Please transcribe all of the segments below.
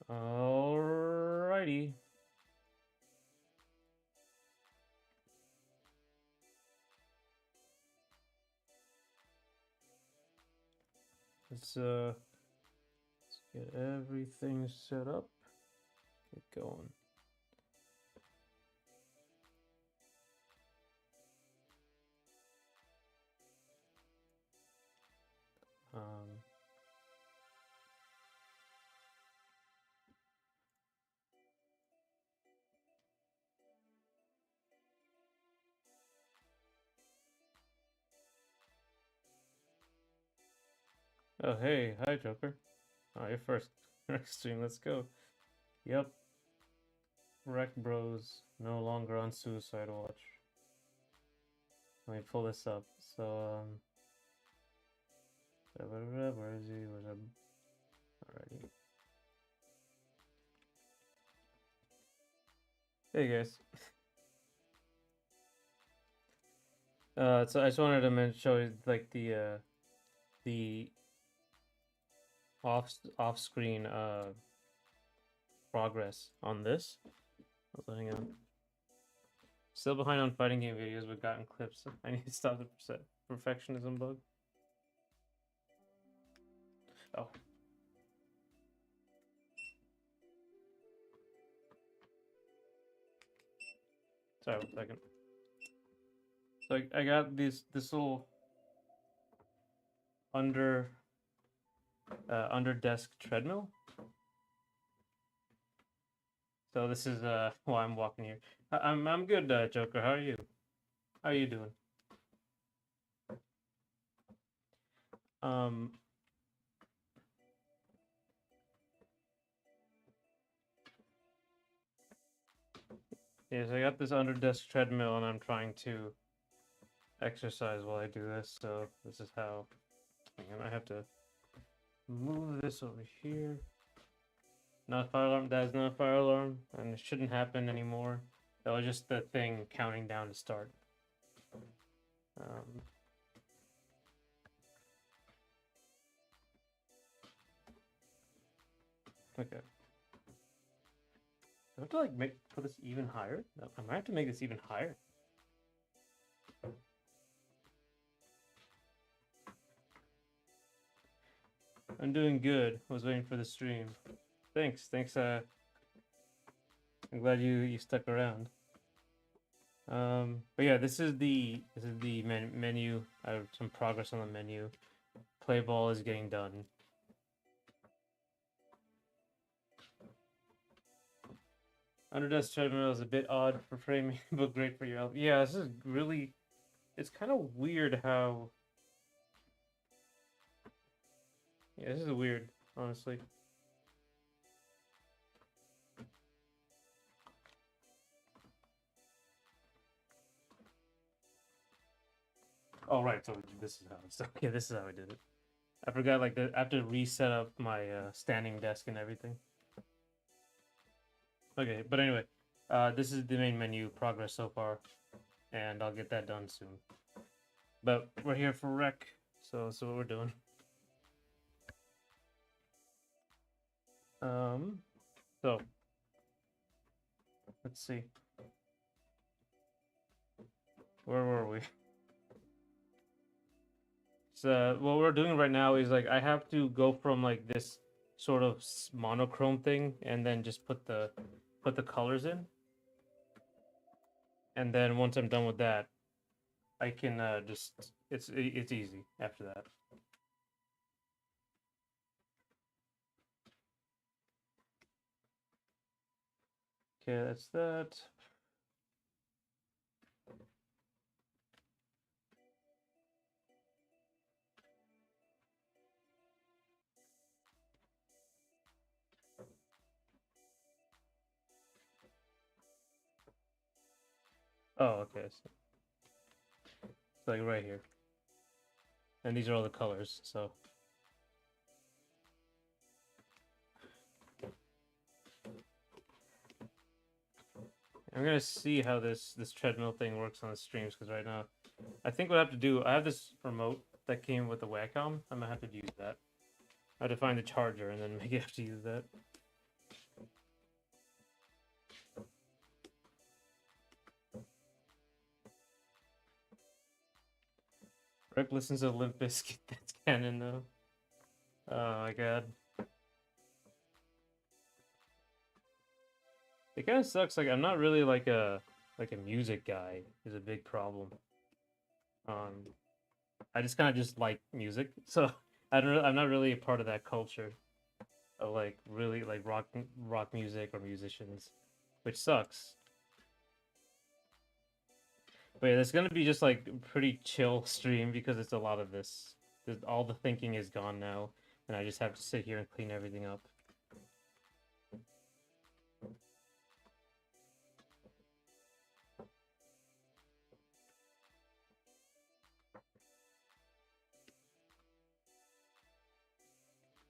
Alrighty. Let's get everything set up. Get going. Um, oh, hey. Hi, Joker. Oh, you're first. Next stream. Let's go. Yep. Wreck Bros. No longer on Suicide Watch. Let me pull this up. So, where is he? Where's Alrighty. Hey, guys. So I just wanted to show you like the off-screen progress on this. Also, hang on. Still behind on fighting game videos, but gotten clips. I need to stop the perfectionism bug. Oh. Sorry, 1 second. So I got this little under desk treadmill. So this is why I'm walking here. I'm good, Joker. How are you? How are you doing? Yes, I got this under desk treadmill, and I'm trying to exercise while I do this. So this is how. Hang on, I have to move this over here. Not a fire alarm. That is not a fire alarm, and it shouldn't happen anymore. That was just the thing counting down to start. Okay. I have to like put this even higher. I might have to make this even higher. I'm doing good. I was waiting for the stream. Thanks. I'm glad you stuck around. But yeah, this is the menu. I have some progress on the menu. Play ball is getting done. Under desk treadmill is a bit odd for framing, but great for your health. Yeah, this is really. It's kind of weird how. Yeah, this is weird, honestly. Oh right, so this is how it's okay. This is how I did it. I forgot like I have to reset up my standing desk and everything. Okay, but anyway, this is the main menu progress so far, and I'll get that done soon. But we're here for Wrek, so that's what we're doing. So let's see. Where were we? So what we're doing right now is like I have to go from like this sort of monochrome thing, and then just put the colors in, and then once I'm done with that, I can just it's easy after that. Okay, that's that. Oh, okay. So it's like right here. And these are all the colors, so. I'm gonna see how this treadmill thing works on the streams, because right now, I think what I have to do, I have this remote that came with the Wacom. I'm gonna have to use that. I have to find the charger and then maybe have to use that. Rick listens to Limp Bizkit. That's canon though. Oh my god. It kind of sucks. Like I'm not really like a music guy. Is a big problem. Um, I just kind of just like music, so I'm not really a part of that culture of like really like rock music or musicians, which sucks. But yeah, it's gonna be just like a pretty chill stream because it's a lot of this. All the thinking is gone now, and I just have to sit here and clean everything up.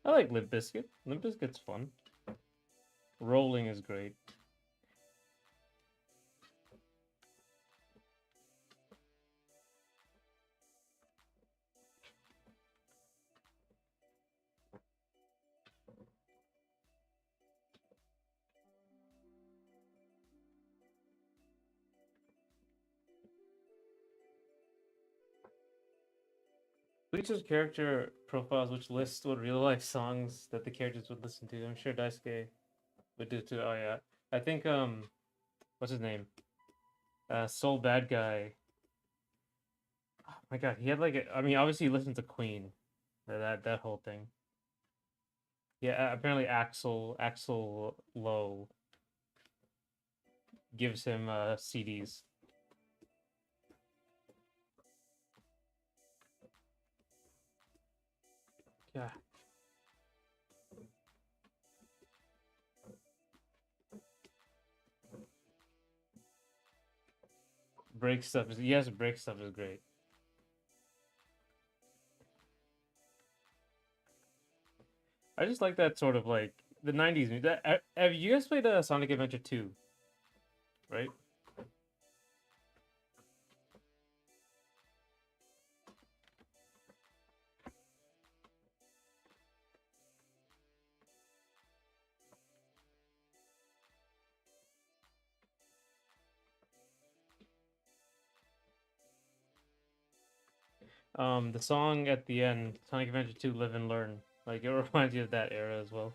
I like Limp Bizkit. Limp Bizkit's fun. Rolling is great. Bleach's character profiles, which list what real life songs that the characters would listen to. I'm sure Daisuke would do too. Oh yeah, I think what's his name? Soul Bad Guy. Oh my god, he had like I mean, obviously he listened to Queen, that whole thing. Yeah, apparently Axel Low gives him CDs. Yeah, break stuff is yes, break stuff is great. I just like that sort of like the '90s. Have you guys played Sonic Adventure 2? Right? The song at the end, Sonic Adventure 2 Live and Learn. Like it reminds you of that era as well.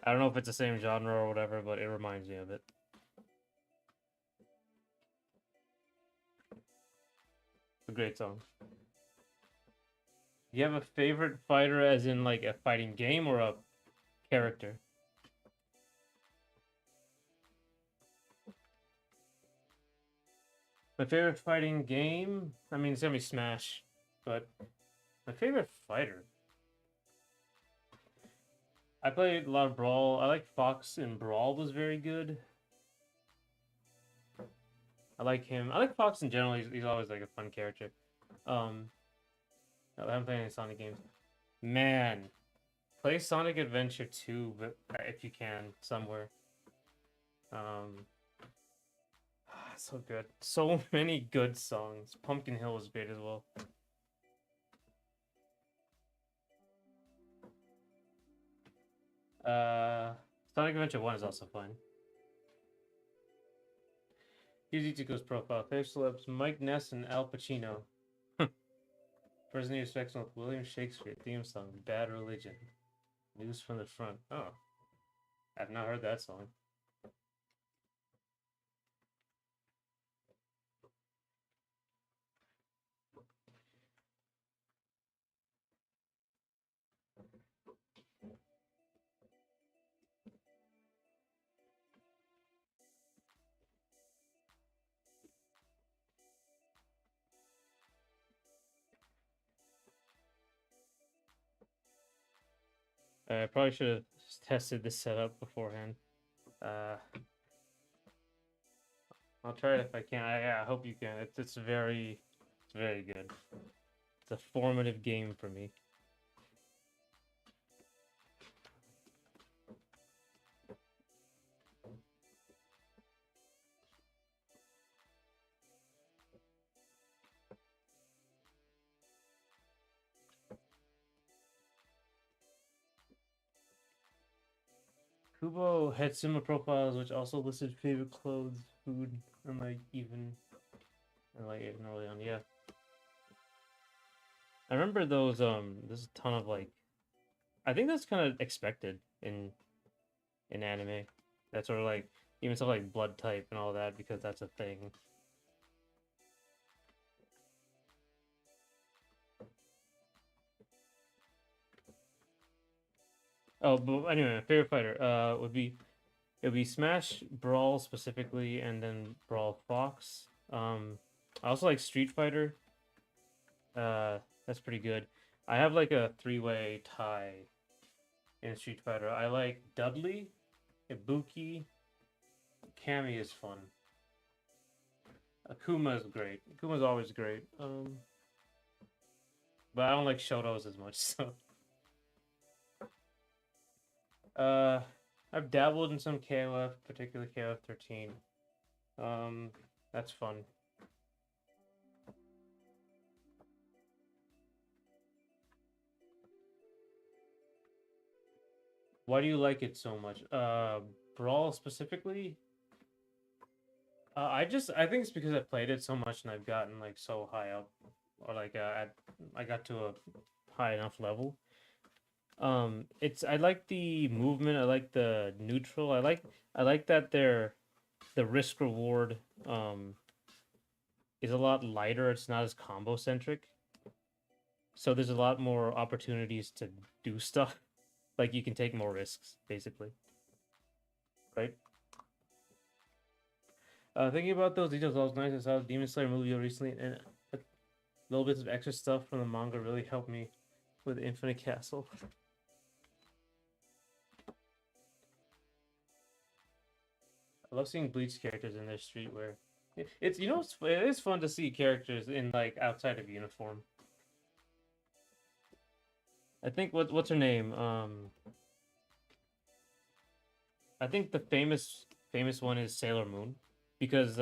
I don't know if it's the same genre or whatever, but it reminds me of it. It's a great song. Do you have a favorite fighter as in like a fighting game or a character? My favorite fighting game? I mean, it's gonna be Smash, but my favorite fighter? I played a lot of Brawl. I like Fox in Brawl was very good. I like him. I like Fox in general. He's always like a fun character. Um, I haven't played any Sonic games. Man, play Sonic Adventure 2, but if you can somewhere. Um, so good. So many good songs. Pumpkin Hill was great as well. Sonic Adventure 1 is also fun. Here's Ichigo's profile. Favorite celebs Mike Ness and Al Pacino. Person he respects with William Shakespeare theme song Bad Religion. News from the front. Oh, I've not heard that song. I probably should have tested this setup beforehand. Uh, I'll try it if I can. I hope you can. It's very good. It's a formative game for me. Kubo had similar profiles, which also listed favorite clothes, food, and like even early on. Yeah, I remember those. There's a ton of like. I think that's kind of expected in anime. That's sort of like even stuff like blood type and all that because that's a thing. Oh, but anyway, my favorite fighter would be Smash Brawl specifically, and then Brawl Fox. I also like Street Fighter. That's pretty good. I have like a three-way tie in Street Fighter. I like Dudley, Ibuki, Cammy is fun. Akuma is great. Akuma's always great. But I don't like Shotos as much. So, uh, I've dabbled in some KOF, particularly KOF 13. Um, that's fun. Why do you like it so much? Brawl specifically? I think it's because I played it so much and I've gotten like so high up, or like I got to a high enough level. It's I like the movement. I like the neutral. I like that the risk reward is a lot lighter. It's not as combo centric. So there's a lot more opportunities to do stuff. Like you can take more risks, basically. Right? Thinking about those details, I was nice. I saw the Demon Slayer movie recently, and little bits of extra stuff from the manga really helped me with Infinite Castle. I love seeing Bleach characters in their streetwear. It's it is fun to see characters in like outside of uniform. I think what's her name? I think the famous one is Sailor Moon because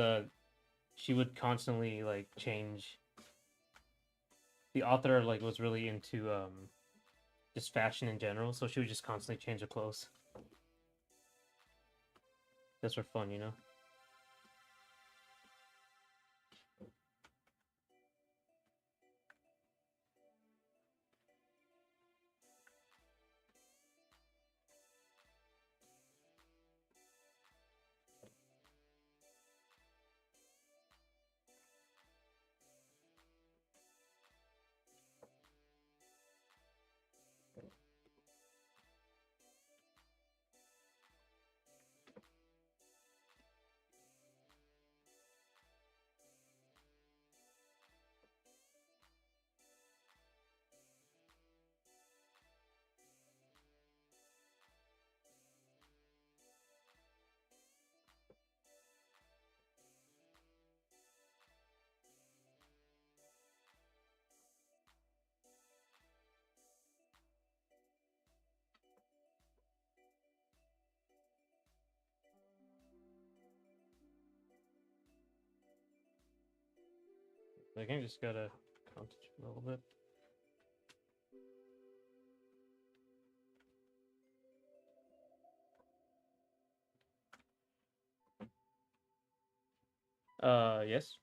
she would constantly like change. The author like was really into just fashion in general, so she would just constantly change her clothes. That's for fun, you know. I think I just gotta concentrate a little bit. Yes.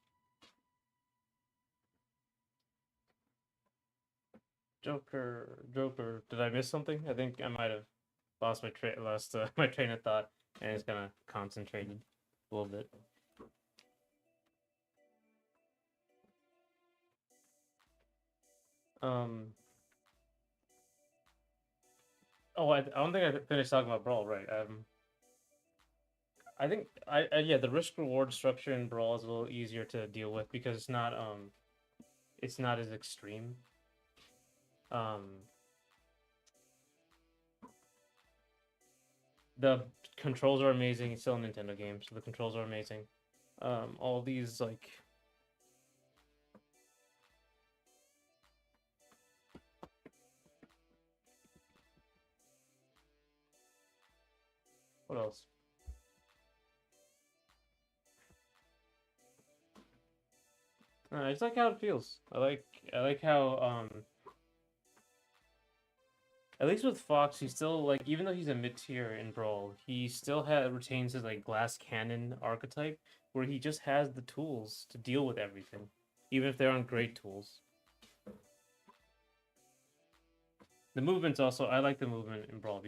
Joker. Did I miss something? I think I might have lost my train of thought, and it's kind of concentrated a little bit. Um. Oh, I don't think I finished talking about Brawl, right? I think yeah, the risk reward structure in Brawl is a little easier to deal with because it's not as extreme. Um, the controls are amazing. It's still a Nintendo game, so the controls are amazing. All these like what else? I just like how it feels. I like how at least with Fox, he's still like even though he's a mid tier in Brawl, he still retains his like glass cannon archetype where he just has the tools to deal with everything, even if they aren't great tools. The movement's also I like the movement in Brawl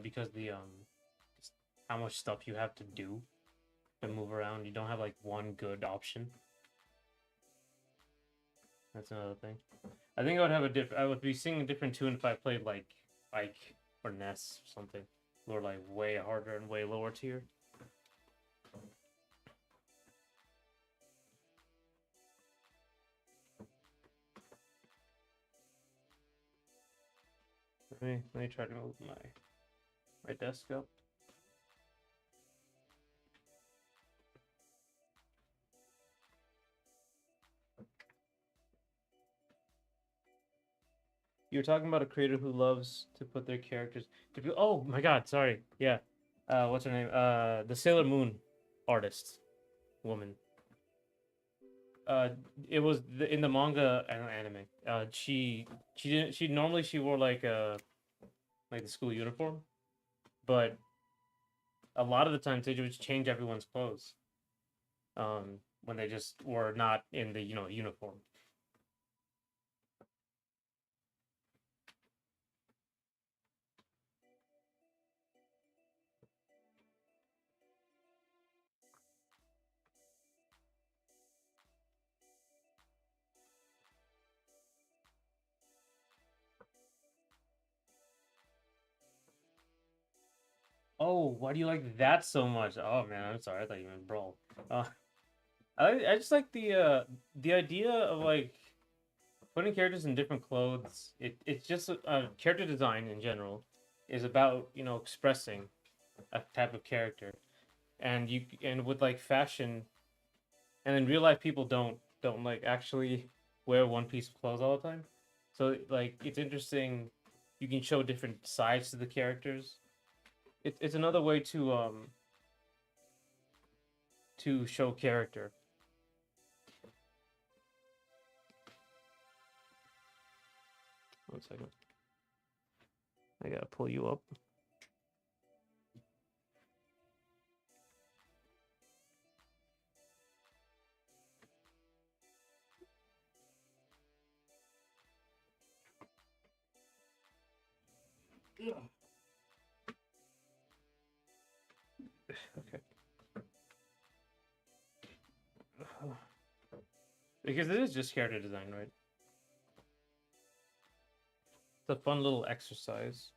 because just how much stuff you have to do to move around. You don't have like one good option. That's another thing. I think I would have a I would be singing a different tune if I played like Ike or Ness or something. Who are like way harder and way lower tier. Let me try to move my desk up. You're talking about a creator who loves to put their characters to be. Oh my god, sorry. Yeah. What's her name? The Sailor Moon artist woman. Uh, it was in the manga and anime. She didn't. She normally she wore like the school uniform, but a lot of the times they just change everyone's clothes. When they just were not in the uniform. Oh, why do you like that so much? Oh man, I'm sorry. I thought you meant Brawl. Uh, I just like the idea of like putting characters in different clothes. It's just character design in general is about expressing a type of character, and with like fashion, and in real life people don't like actually wear one piece of clothes all the time. So like it's interesting. You can show different sides to the characters. It's another way to show character. One second. I gotta pull you up. Okay. Because it is just character design, right? It's a fun little exercise.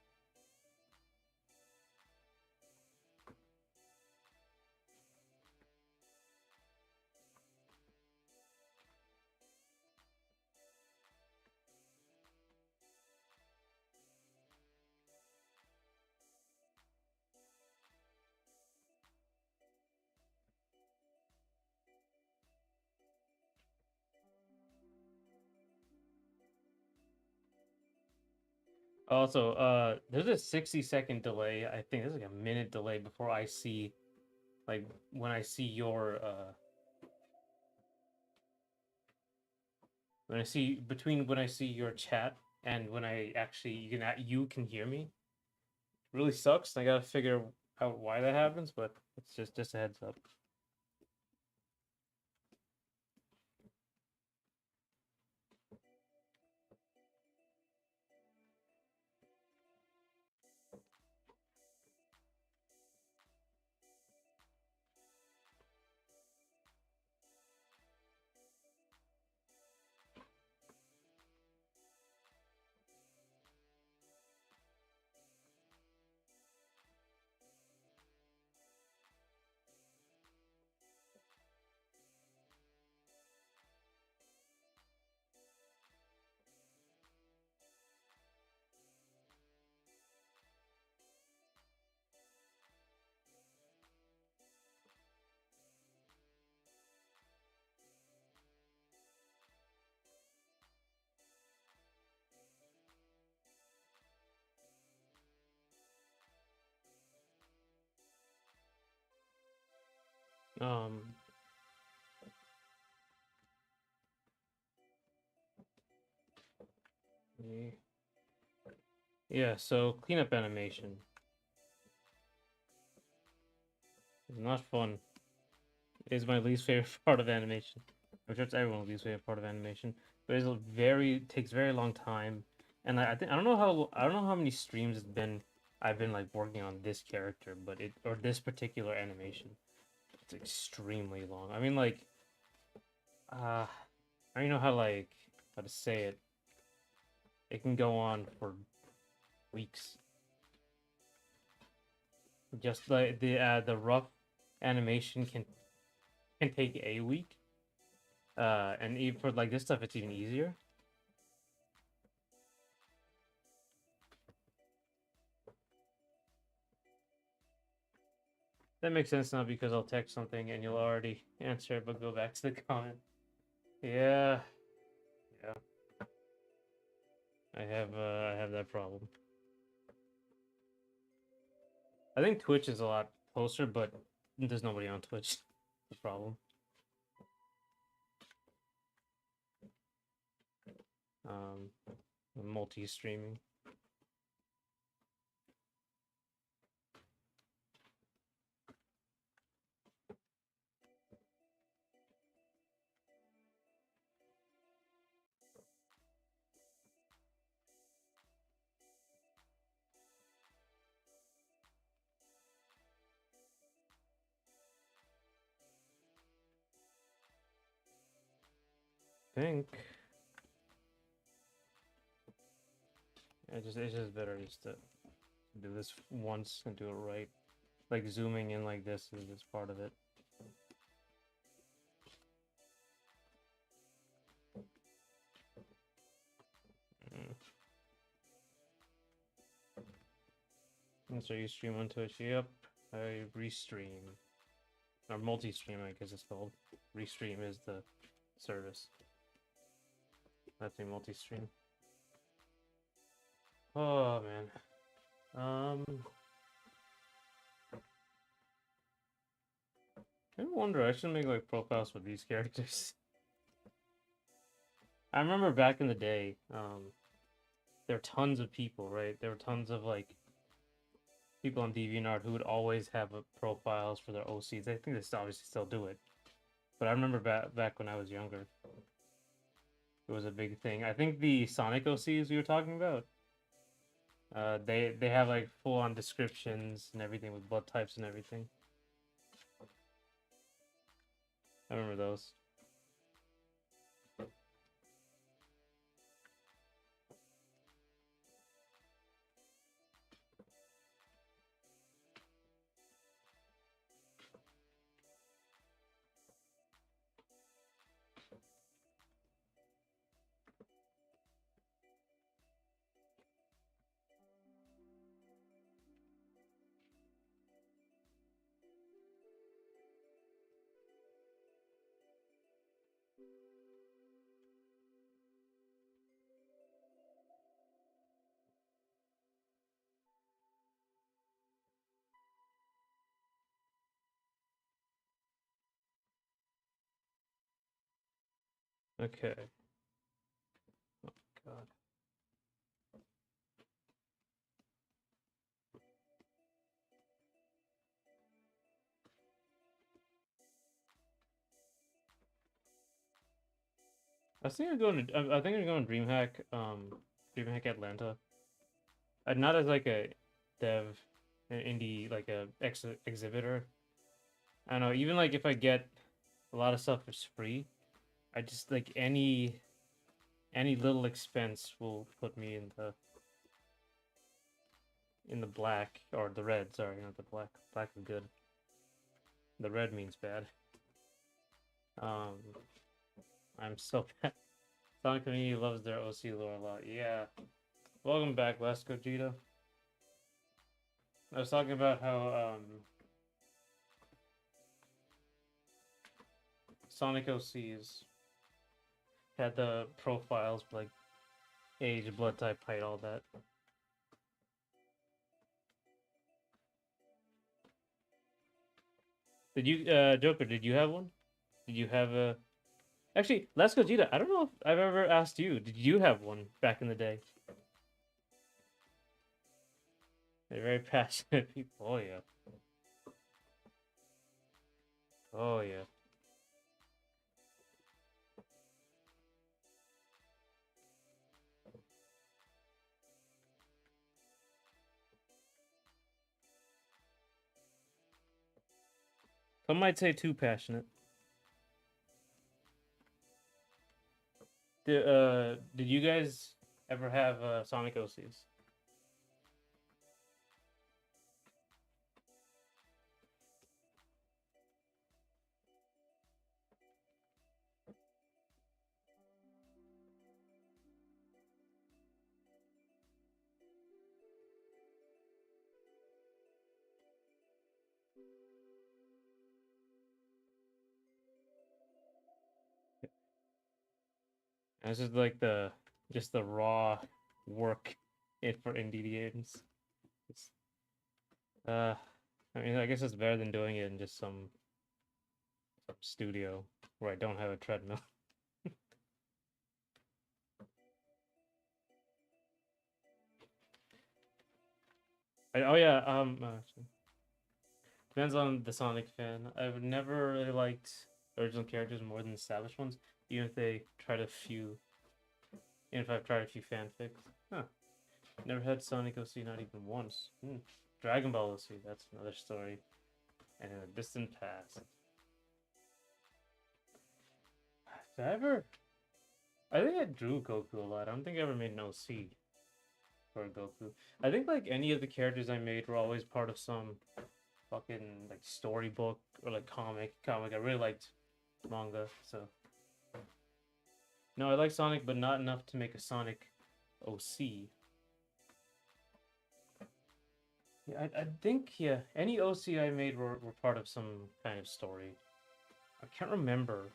Also, there's a 60-second delay. I think there's like a minute delay before I see, like, when I see your, when I see between when I see your chat and when I actually you can hear me. It really sucks. I gotta figure out why that happens, but it's just a heads up. Um, yeah. So cleanup animation is not fun. It is my least favorite part of animation. I'm sure it's everyone's least favorite part of animation, but it takes very long time. And I don't know how many streams it's been I've been like working on this character, but it or this particular animation. It's extremely long. I mean like I don't know how to say it. It can go on for weeks. Just like the rough animation can take a week. And even for like this stuff, it's even easier. That makes sense now because I'll text something and you'll already answer it, but go back to the comment. Yeah, yeah. I have that problem. I think Twitch is a lot closer, but there's nobody on Twitch. The problem. Um, multi-streaming. I think it's just better just to do this once and do it right. Like zooming in like this is just part of it. Mm. And so you stream on Twitch? Yep, I restream. Or multi-stream, I guess it's called. Restream is the service. That's a multi-stream. Oh man. I wonder. I should make like profiles for these characters. I remember back in the day, there were tons of people, right? There were tons of like people on DeviantArt who would always have profiles for their OCs. I think they obviously still do it, but I remember back when I was younger, it was a big thing. I think the Sonic OCs we were talking about, they have like full on descriptions and everything with blood types and everything. I remember those. Okay. Oh God. I think I'm going to. I think I'm going DreamHack. DreamHack Atlanta. Not as like a dev, an indie like a exhibitor. I don't know. Even like if I get a lot of stuff for free, I just like any little expense will put me in the black or the red. Sorry, not the black. Black is good. The red means bad. Um, I'm so bad. Sonic community loves their OC lore a lot. Yeah. Welcome back, Last Gogeta. I was talking about how Sonic OCs had the profiles like age, blood type, height, all that. Did you, Joker? Did you have one? Did you have a? Actually, Let's Gogeta. I don't know if I've ever asked you. Did you have one back in the day? They're very passionate people. Oh yeah. Oh yeah. Some might say too passionate. Did you guys ever have Sonic OCs? And this is like just the raw work it for indie games. It's, uh, I mean, I guess it's better than doing it in just some studio where I don't have a treadmill. Oh yeah, actually, depends on the Sonic fan. I've never really liked original characters more than established ones, even if they try to few, even if I've tried a few fanfics. Huh. Never had Sonic OC, not even once. Dragon Ball OC, that's another story. And in a distant past. Did I ever? I think I drew Goku a lot. I don't think I ever made an OC for Goku. I think like any of the characters I made were always part of some fucking like storybook or like comic. I really liked manga, so no, I like Sonic, but not enough to make a Sonic OC. Yeah, I think yeah, any OC I made were part of some kind of story. I can't remember.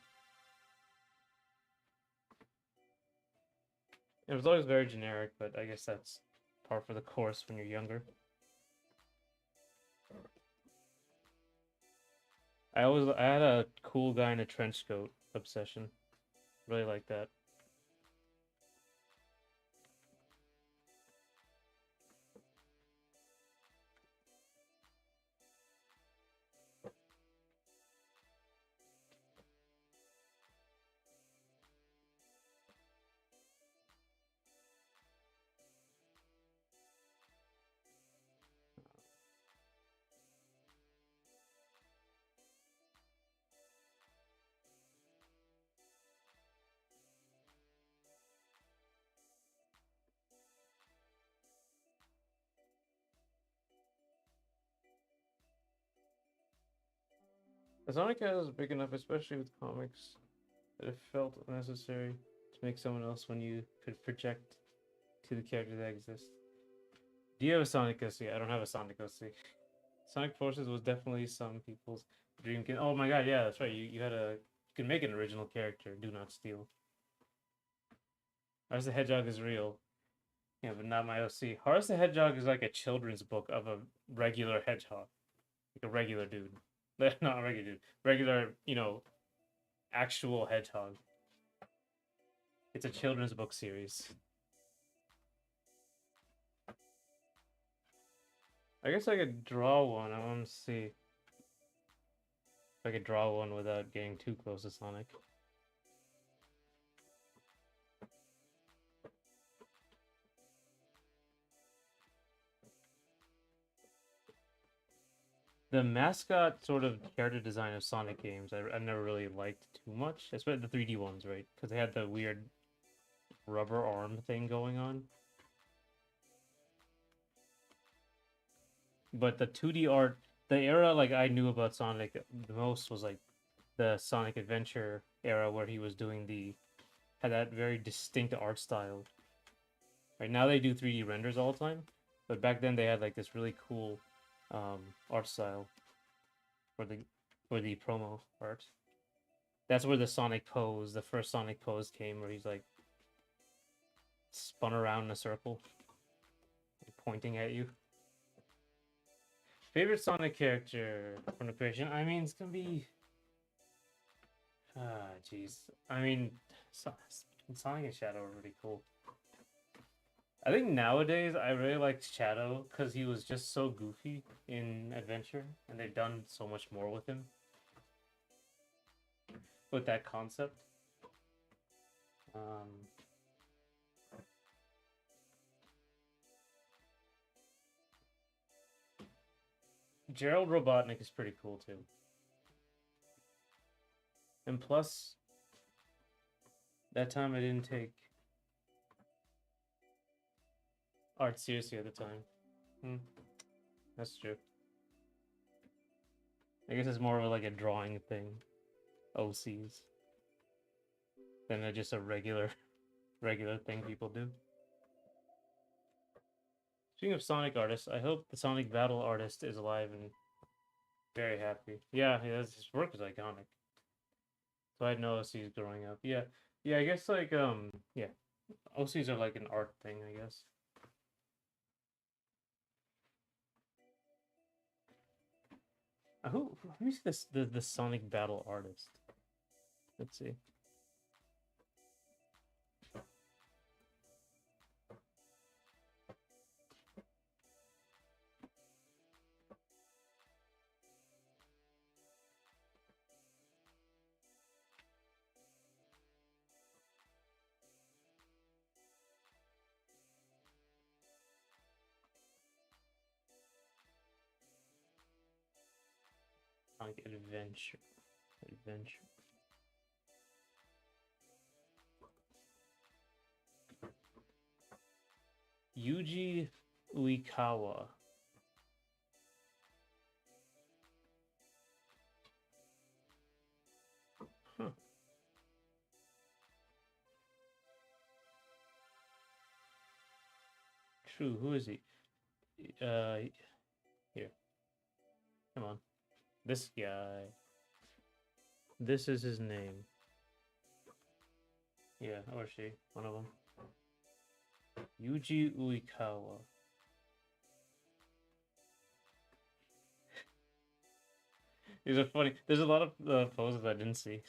It was always very generic, but I guess that's par for the course when you're younger. I had a cool guy in a trench coat obsession. Really like that. The Sonic Cat is big enough, especially with comics, that it felt unnecessary to make someone else when you could project to the character that exists. Do you have a Sonic OC? I don't have a Sonic OC. Sonic Forces was definitely some people's dream game. Oh my god, yeah, that's right. You had a you can make an original character. Do not steal. Horace the Hedgehog is real. Yeah, but not my OC. Horace the Hedgehog is like a children's book of a regular hedgehog, like a regular dude. Not a regular dude. Regular, actual hedgehog. It's a children's book series. I guess I could draw one. I want to see if I could draw one without getting too close to Sonic. The mascot sort of character design of Sonic games, I never really liked too much, especially the 3D ones, right? Because they had the weird rubber arm thing going on. But the 2D art, the era like I knew about Sonic the most was like the Sonic Adventure era where he was doing had that very distinct art style. Right now they do 3D renders all the time, but back then they had like this really cool art style for the promo art. That's where the Sonic pose, the first Sonic pose came, where he's like spun around in a circle, pointing at you. Favorite Sonic character from the creation? I mean, it's gonna be. Jeez. I mean, Sonic and Shadow are really cool. I think nowadays I really like Shadow because he was just so goofy in Adventure, and they've done so much more with him. With that concept. Gerald Robotnik is pretty cool too. And plus, that time I didn't take art seriously at the time. That's true. I guess it's more of like a drawing thing, OCs, than just a regular thing people do. Speaking of Sonic artists, I hope the Sonic Battle artist is alive and very happy. Yeah, his work is iconic. So I had no OCs growing up. Yeah, I guess like yeah, OCs are like an art thing, I guess. Let me see this the Sonic Battle artist. Let's see. Sonic Adventure. Yuji Uikawa. Huh. True. Who is he? Here. Come on. This guy. This is his name. Yeah, or she. One of them. Yuji Uikawa. These are funny. There's a lot of poses I didn't see.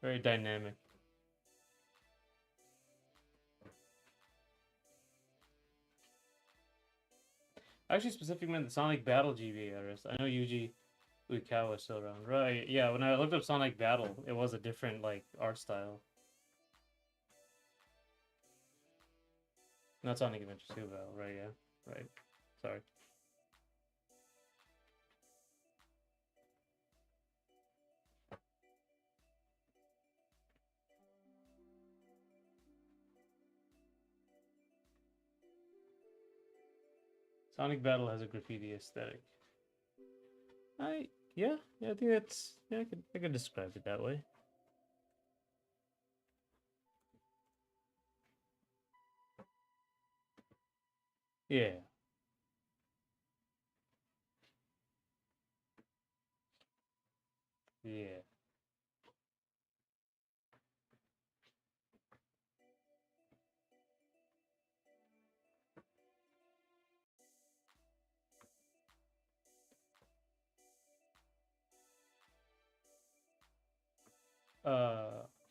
Very dynamic. Actually, specifically meant the Sonic Battle GBA artist. I know Yuji Uikawa is still around. Right, yeah, when I looked up Sonic Battle, it was a different, like, art style. Not Sonic Adventure 2 Battle, right, yeah. Right. Sorry. Sonic Battle has a graffiti aesthetic. Yeah, I think that's I could describe it that way. Yeah. Yeah.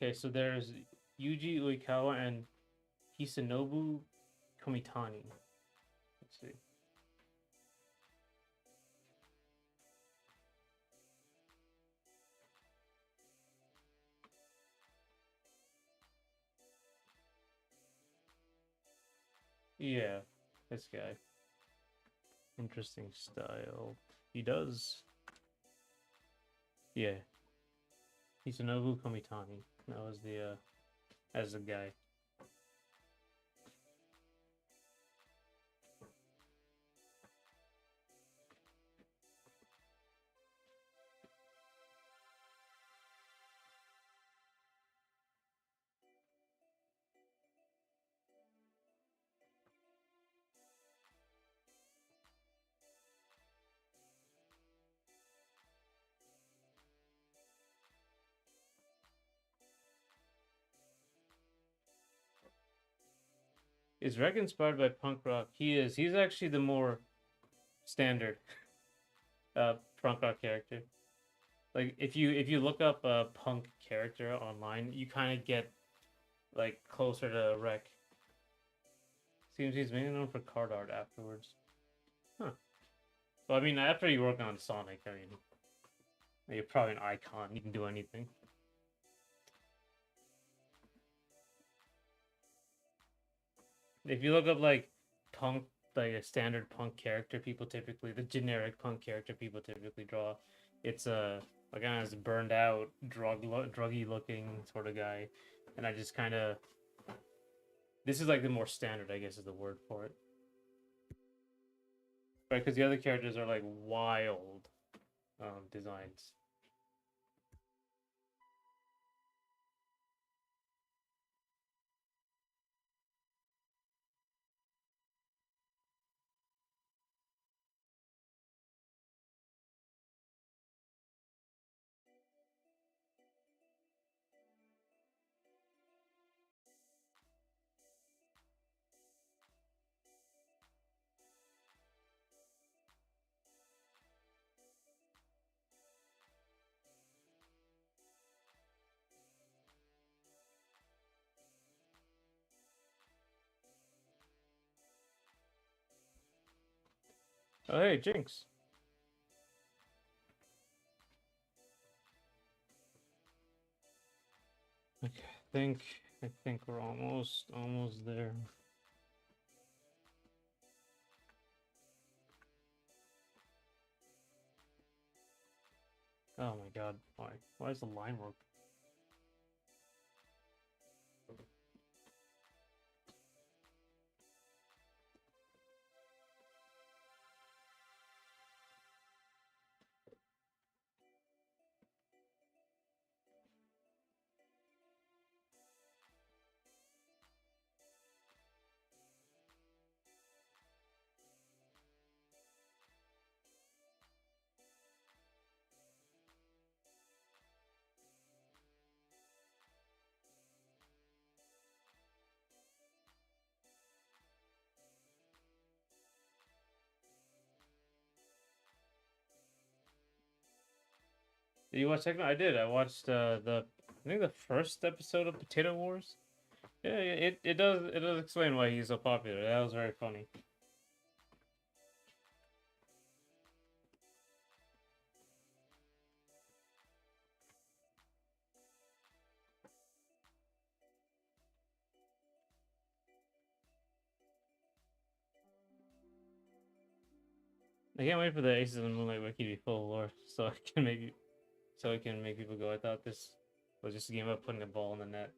Okay, so there's Yuji Uikawa and Hisanobu Komitani. Let's see. Yeah, this guy. Interesting style. He does. Yeah. Hisanobu Komitani. That was the as a guy. Is Wrek inspired by punk rock? He is. He's actually the more standard punk rock character. Like if you look up a punk character online, you kind of get like closer to Wrek. Seems he's mainly known for card art afterwards. Huh. Well, I mean, after you work on Sonic, I mean, you're probably an icon. You can do anything. If you look up like punk, like a standard punk character, the generic punk character people typically draw, it's like kind of this burned out, druggy looking sort of guy, and I just kind of this is like the more standard, I guess, is the word for it, right? Because the other characters are like wild designs. Oh hey, Jinx. Okay, I think we're almost there. Oh my god, why? Why is the line work? Did you watch Techno? I did. I watched I think the first episode of Potato Wars. Yeah, it does explain why he's so popular. That was very funny. I can't wait for the Aces and Moonlight wiki to be full of lore, so I can make people go. I thought this was just a game of putting a ball in the net.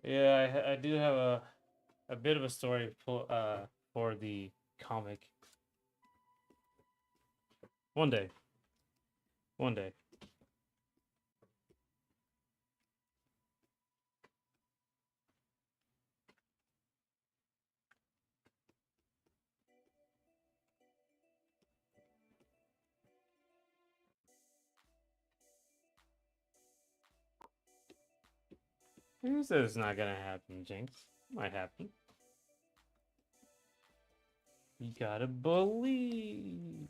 Yeah, I do have a bit of a story for the comic. One day, one day. Who says it's not gonna happen, Jinx? Might happen. You gotta believe.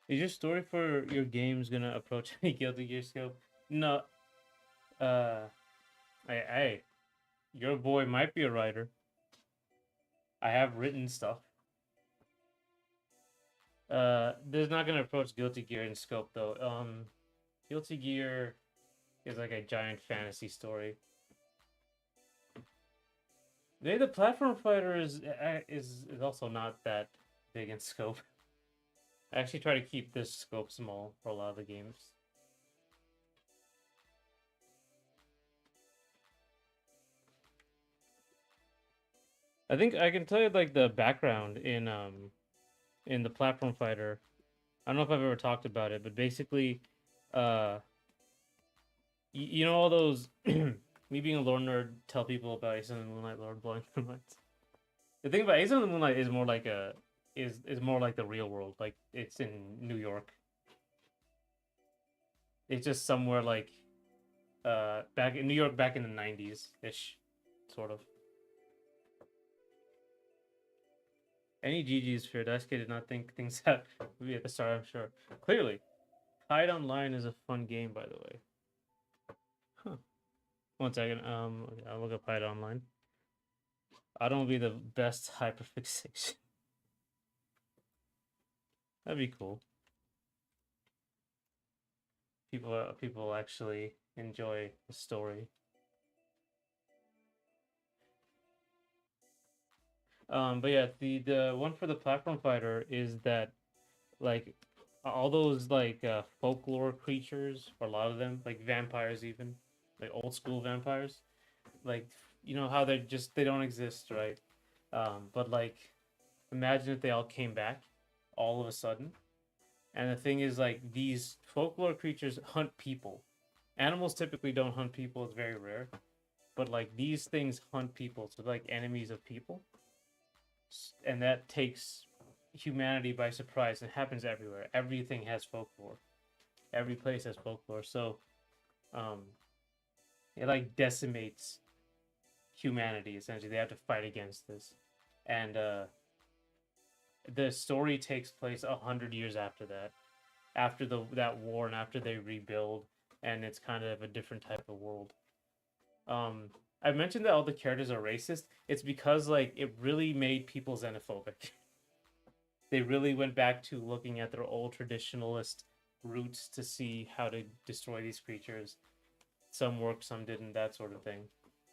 Is your story for your games gonna approach a Guilty Gear scope? No. Uh, I, your boy might be a writer. I have written stuff. There's not gonna approach Guilty Gear in scope though. Guilty Gear is like a giant fantasy story. The platform fighter is also not that big in scope. I actually try to keep this scope small for a lot of the games. I think I can tell you like the background in the platform fighter. I don't know if I've ever talked about it, but basically, you know all those me being a lore nerd tell people about Ace and the Moonlight lore blowing their minds. The thing about Ace and the Moonlight is more like is more like the real world. Like it's in New York. It's just somewhere like back in New York back in the 90s ish, sort of. Any GG's for Daisuke did not think things would be at the start, I'm sure. Clearly. Hide Online is a fun game, by the way. Huh. One second. Okay, I'll look up Hide Online. I don't be the best hyperfixation. That'd be cool. People actually enjoy the story. But yeah, the one for the platform fighter is that like all those like folklore creatures, or a lot of them, like vampires, even like old school vampires, like you know how they don't exist, right? But like imagine if they all came back all of a sudden. And the thing is, like, these folklore creatures hunt people. Animals typically don't hunt people, it's very rare. But like these things hunt people, so like enemies of people. And that takes humanity by surprise. It happens everywhere. Everything has folklore. Every place has folklore. So um it like decimates humanity essentially. They have to fight against this. And the story takes place 100 years after that, after that war, and after they rebuild, and it's kind of a different type of world. I mentioned that all the characters are racist. It's because like it really made people xenophobic. They really went back to looking at their old traditionalist roots to see how to destroy these creatures. Some worked, some didn't, that sort of thing.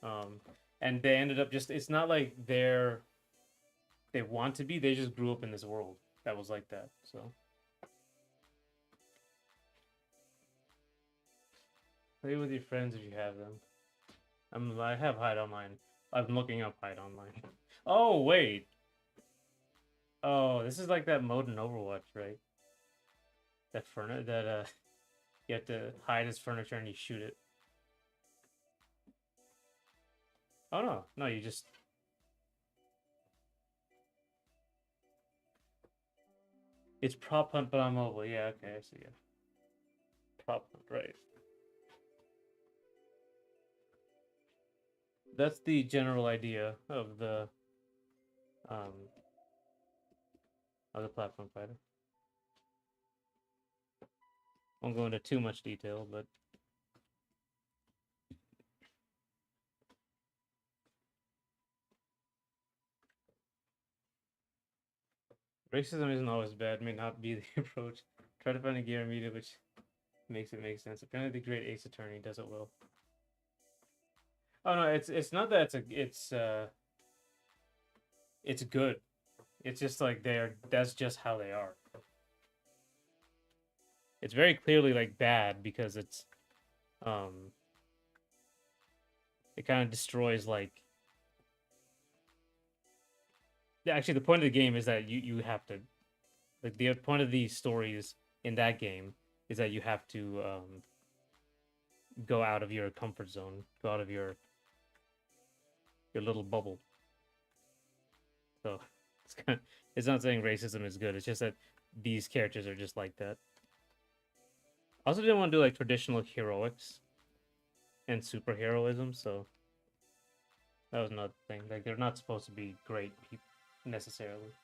Um, and they ended up just, it's not like they want to be, they just grew up in this world that was like that. So play with your friends if you have them. I have Hide Online. I'm looking up Hide Online. Oh wait. Oh, this is like that mode in Overwatch, right? That you have to hide his furniture and you shoot it. Oh no, no, you just it's prop hunt but on mobile. Yeah, okay, I see. Yeah, prop hunt, right? That's the general idea um of the platform fighter. Won't go into too much detail, but racism isn't always bad. May not be the approach. Try to find a gear media which makes it make sense. Apparently, the great Ace Attorney does it well. Oh no, it's not that it's good. It's just like that's just how they are. It's very clearly like bad because um it kind of destroys like actually the point of the game is that you have to like the point of these stories in that game is that you have to go out of your comfort zone, go out of your little bubble. So it's not saying racism is good. It's just that these characters are just like that. I also didn't want to do like traditional heroics and superheroism, so that was another thing. Like they're not supposed to be great people necessarily.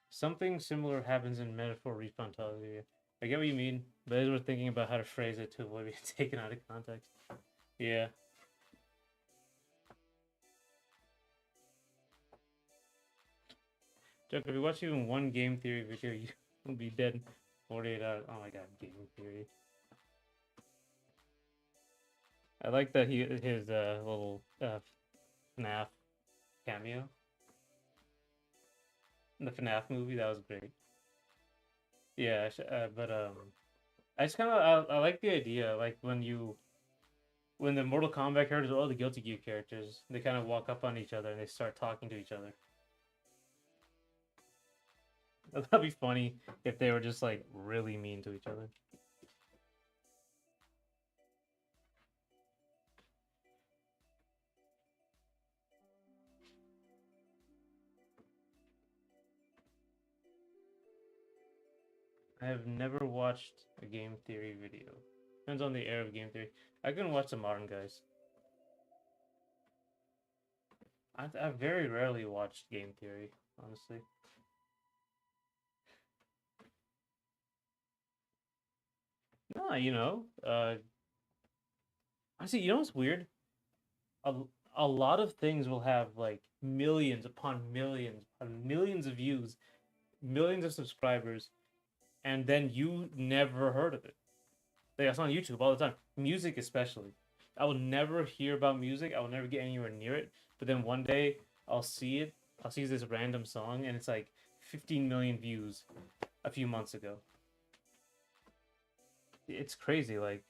Something similar happens in Metaphor Respawn Television. I get what you mean, but as we're thinking about how to phrase it to avoid being taken out of context. Yeah. Joke, if you watch even one game theory video, you will be dead in 48 hours. Oh my god, game theory. I like that his little FNAF cameo in the FNAF movie. That was great. Yeah, but I just kind of I like the idea, like when the Mortal Kombat characters, or all the Guilty Gear characters, they kind of walk up on each other and they start talking to each other. That'd be funny if they were just like really mean to each other. I have never watched a game theory video. Depends on the era of game theory. I can watch the modern guys. I very rarely watched game theory, honestly. No, honestly, you know what's weird? A, a lot of things will have like millions upon millions of views, millions of subscribers, and then you never heard of it. Like, that's on YouTube all the time. Music, especially. I will never hear about music. I will never get anywhere near it. But then one day I'll see it. I'll see this random song, and it's like 15 million views a few months ago. It's crazy. Like,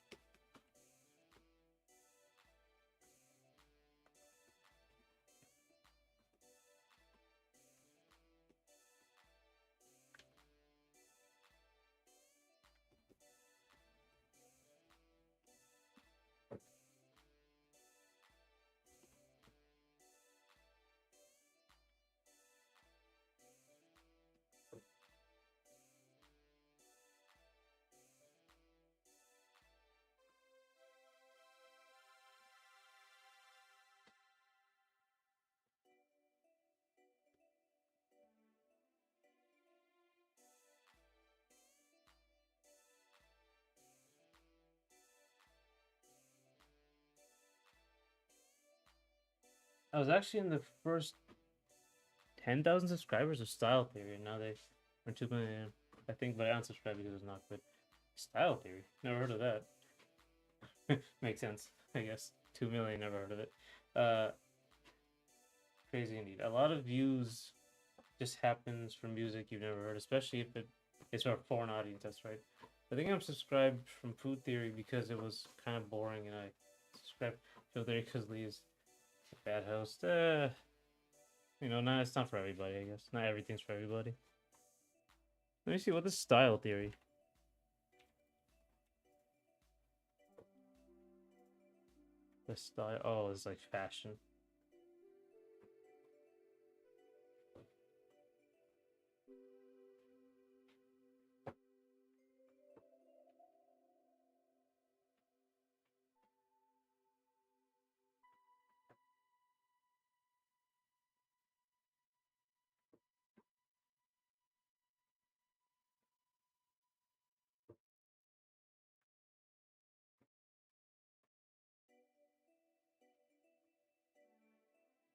I was actually in the first 10,000 subscribers of Style Theory, and now they are 2 million. I think, but I unsubscribed because it's not good. Style Theory? Never heard of that. Makes sense, I guess. 2 million, never heard of it. Uh, Crazy indeed. A lot of views just happens from music you've never heard, especially if it's for a foreign audience. That's right. I think I'm subscribed from Food Theory because it was kind of boring, and I subscribed to Food Theory because Lee's a bad host. It's not for everybody. I guess not everything's for everybody. Let me see what is Style Theory. The style. Oh, it's like fashion.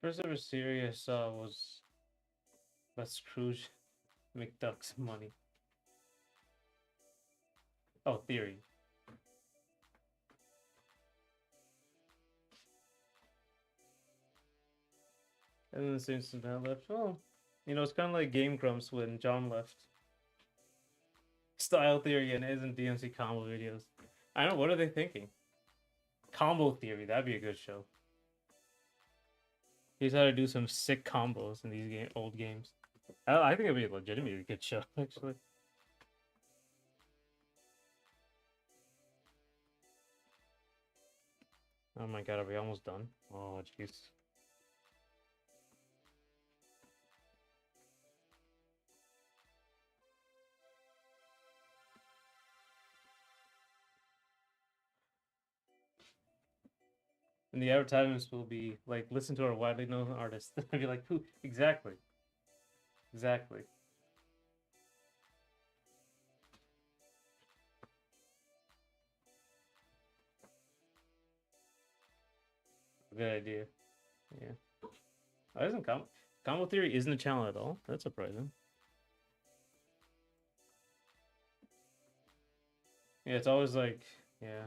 First ever series I saw was Let Scrooge McDuck's money. Oh, Theory. And then since I left, oh, it's kind of like Game Grumps when John left. Style Theory and isn't DMC combo videos. I don't know, what are they thinking? Combo Theory, that'd be a good show. He's how to do some sick combos in these old games. I think it'd be a legitimately good show, actually. Oh my god, are we almost done? Oh, jeez. And the advertisements will be like, listen to our widely known artist. I'd be like, who? Exactly. Exactly. Good idea. Yeah. Oh, isn't Combo Theory isn't a channel at all? That's surprising. Yeah, it's always like, yeah,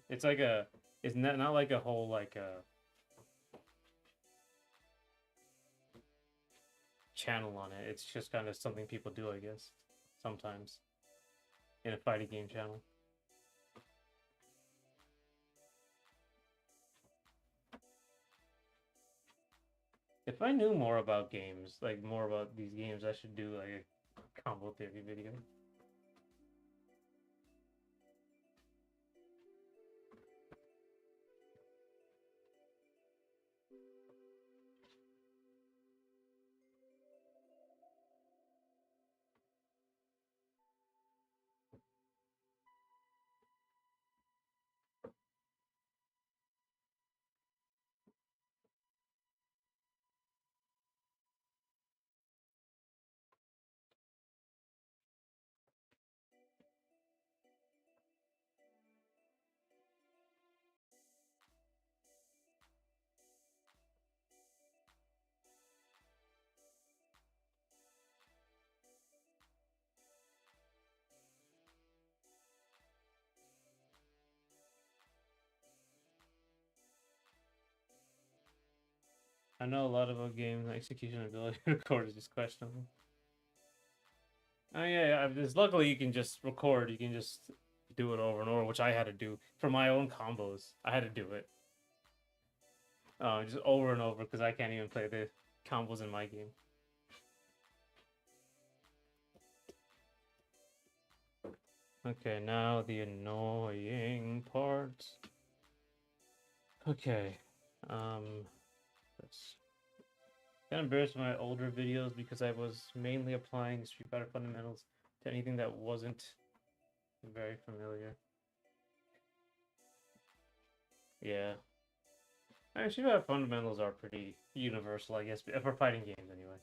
it's like it's not like a whole, like a channel on it. It's just kind of something people do, I guess, sometimes in a fighting game channel. If I knew more about games, like more about these games, I should do like a Combo Theory video. I know a lot about games. Execution ability to record is just questionable. Oh yeah, yeah. Luckily you can just record. You can just do it over and over, which I had to do for my own combos. I had to do it, just over and over because I can't even play the combos in my game. Okay, now the annoying part. Okay, that's kind of embarrassed by my older videos because I was mainly applying Street Fighter fundamentals to anything that wasn't very familiar. Yeah. I mean, Street Fighter fundamentals are pretty universal, I guess, for fighting games anyway.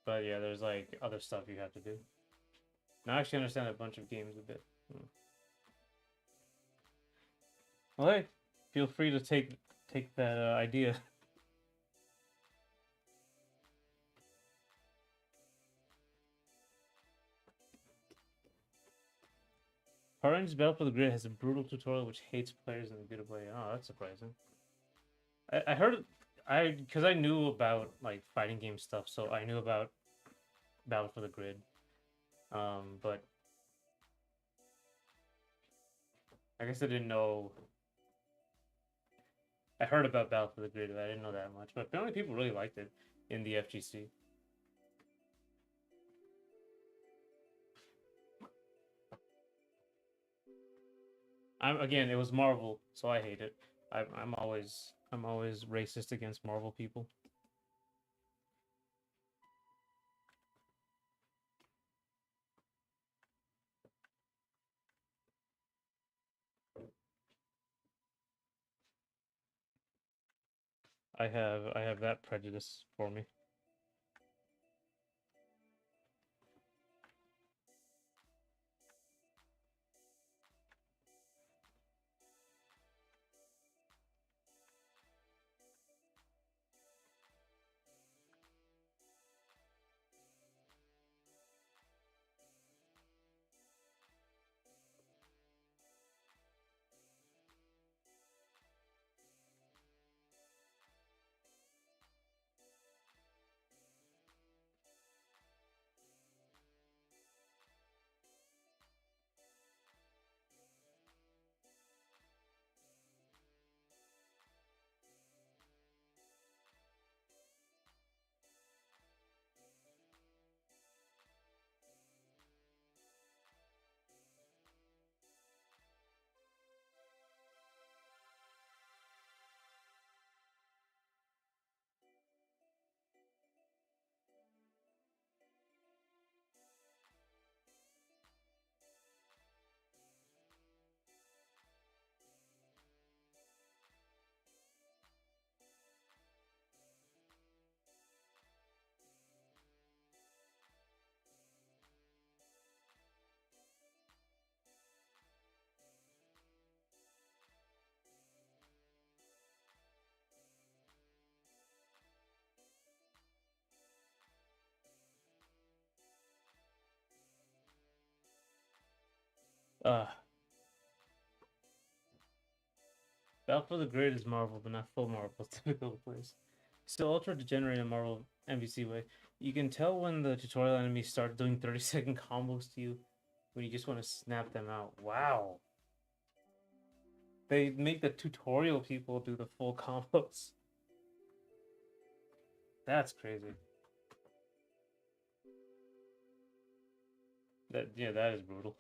But yeah, there's like other stuff you have to do. Now I actually understand a bunch of games a bit. Well, hey, feel free to take that idea. Power Rangers Battle for the Grid has a brutal tutorial which hates players in a good way. Oh, that's surprising. I heard because I knew about like fighting game stuff, so I knew about Battle for the Grid. But I guess I didn't know. I heard about Battle for the Grid, but I didn't know that much. But apparently, people really liked it in the FGC. Again, it was Marvel, so I hate it. I'm always racist against Marvel people. I have that prejudice for me. Uh Battle for the Grid is Marvel, but not full Marvel. Typical place. Still ultra degenerate in Marvel MVC way. You can tell when the tutorial enemies start doing 30-second combos to you when you just want to snap them out. Wow. They make the tutorial people do the full combos. That's crazy. That is brutal.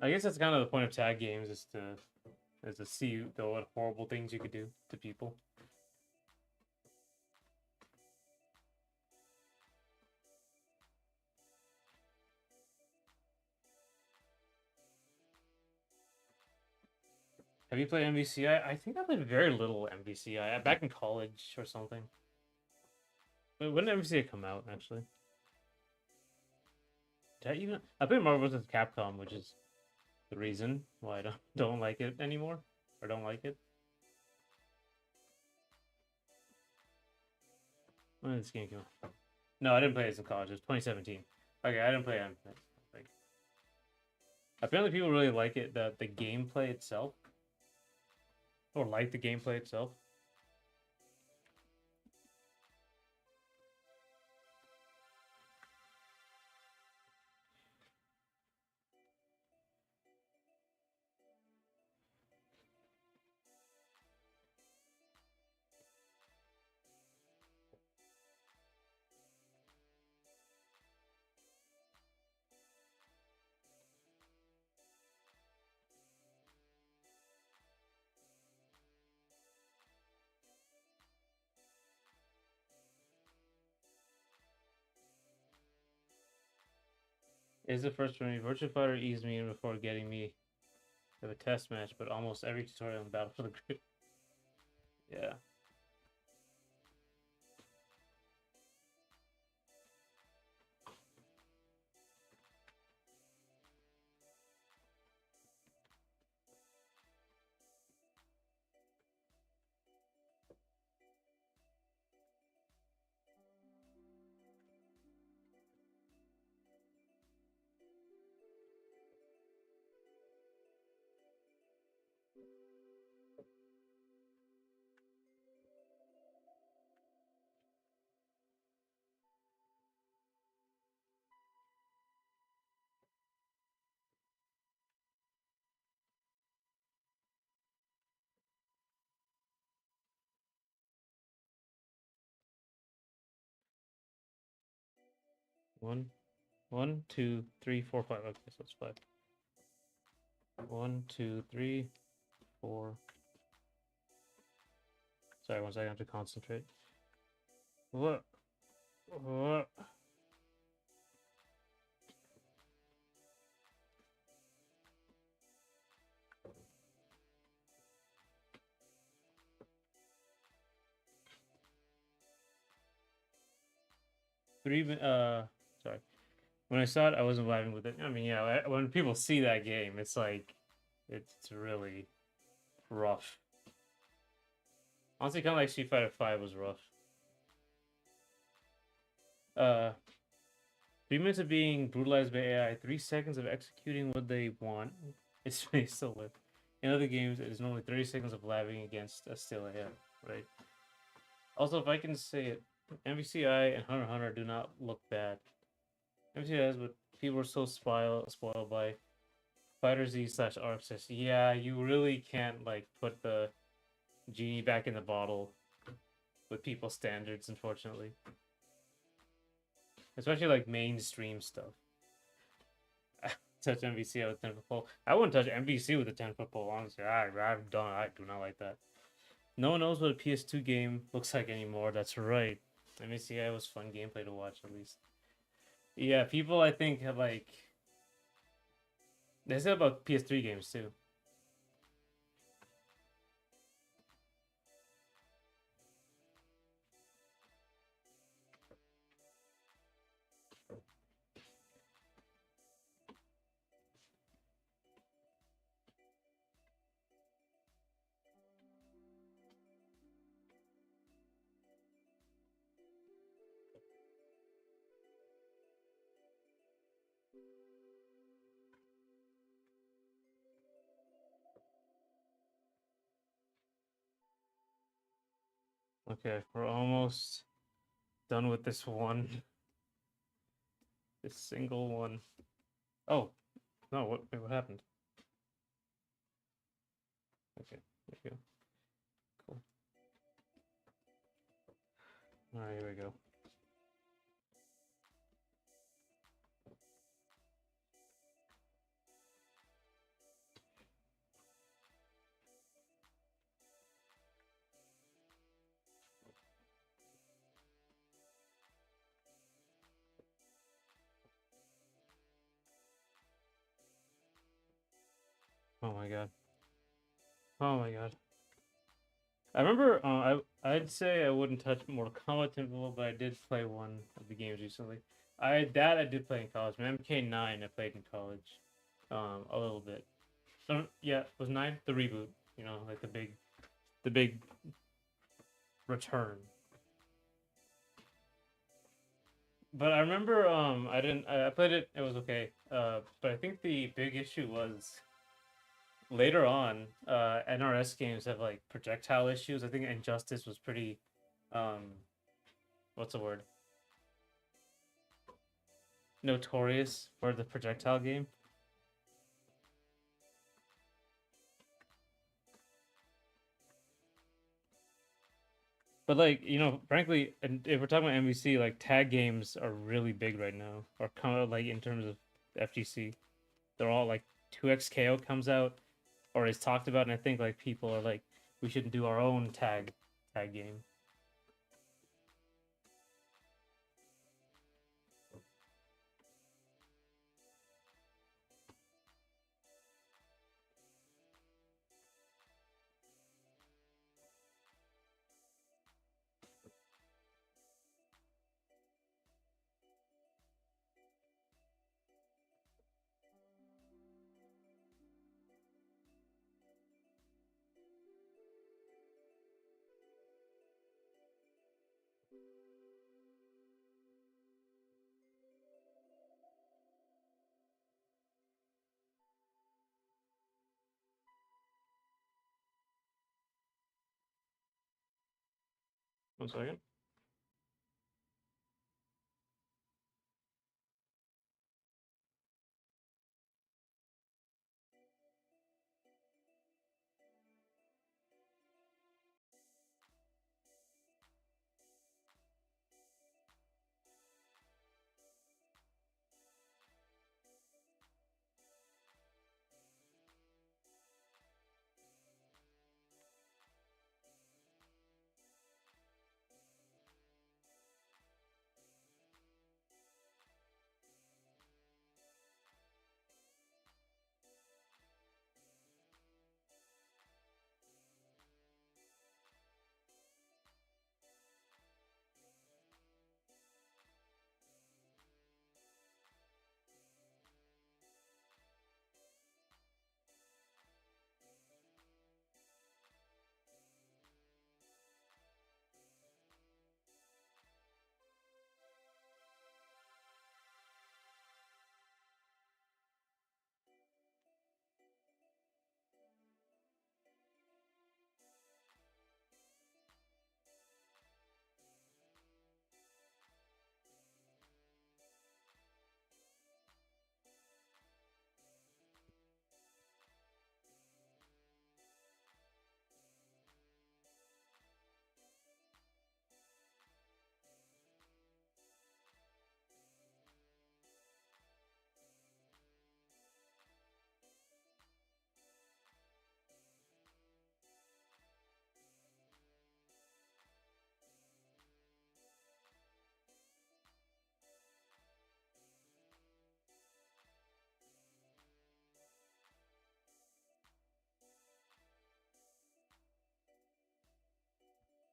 I guess that's kind of the point of tag games is to see what horrible things you could do to people. Have you played MVC? I think I played very little MVC. Back in college or something. Wait, when did MVC come out actually? Did I even? I played Marvel vs. Capcom, which is the reason why I don't like it anymore. or don't like it. When did this game come out? No, I didn't play this in college. It was 2017. Okay, I didn't play it. Like, apparently, people really like it. The gameplay itself, or like the gameplay itself. Is the first for me. Virtua Fighter eased me in before getting me to a test match, but almost every tutorial in Battlefield Grid. Yeah. One, two, three, four, five. Okay, so it's five. 1, 2, 3, 4. Sorry, 1 second. I have to concentrate. What? What? Sorry. When I saw it, I wasn't vibing with it. I mean, yeah, when people see that game, it's like, it's really rough. Honestly, kind of like Street Fighter 5 was rough. 3 minutes of being brutalized by AI, 3 seconds of executing what they want. It's still live. In other games, it is normally 30 seconds of laughing against a still AI, right? Also, if I can say it, MVCI and Hunter x Hunter do not look bad. MVCI is what people are so spoiled by Fighter Z / Arc says, yeah, you really can't like put the genie back in the bottle with people's standards, unfortunately. Especially like mainstream stuff. Touch MVC with 10-foot pole. I wouldn't touch MVC with a 10-foot pole, honestly. I do not like that. No one knows what a PS2 game looks like anymore. That's right. MVCI was fun gameplay to watch, at least. Yeah, people I think have like they say about PS3 games too. Okay, we're almost done with this one. This single one. Oh, no, what happened? Okay, there we go. Cool. Alright, here we go. Oh my god. Oh my god. I remember I'd say I wouldn't touch Mortal Kombat Temple, but I did play one of the games recently. I did play in college. MK9 I played in college. A little bit. So yeah, was 9 the reboot. You know, like the big return. But I remember I didn't I played it, it was okay. But I think the big issue was later on, NRS games have like projectile issues. I think Injustice was pretty um what's the word? Notorious for the projectile game. But like, you know, frankly, and if we're talking about MVC, like tag games are really big right now. Or come out like in terms of FGC. They're all like 2XKO comes out or is talked about, and I think like people are like, we should do our own tag game. 1 second.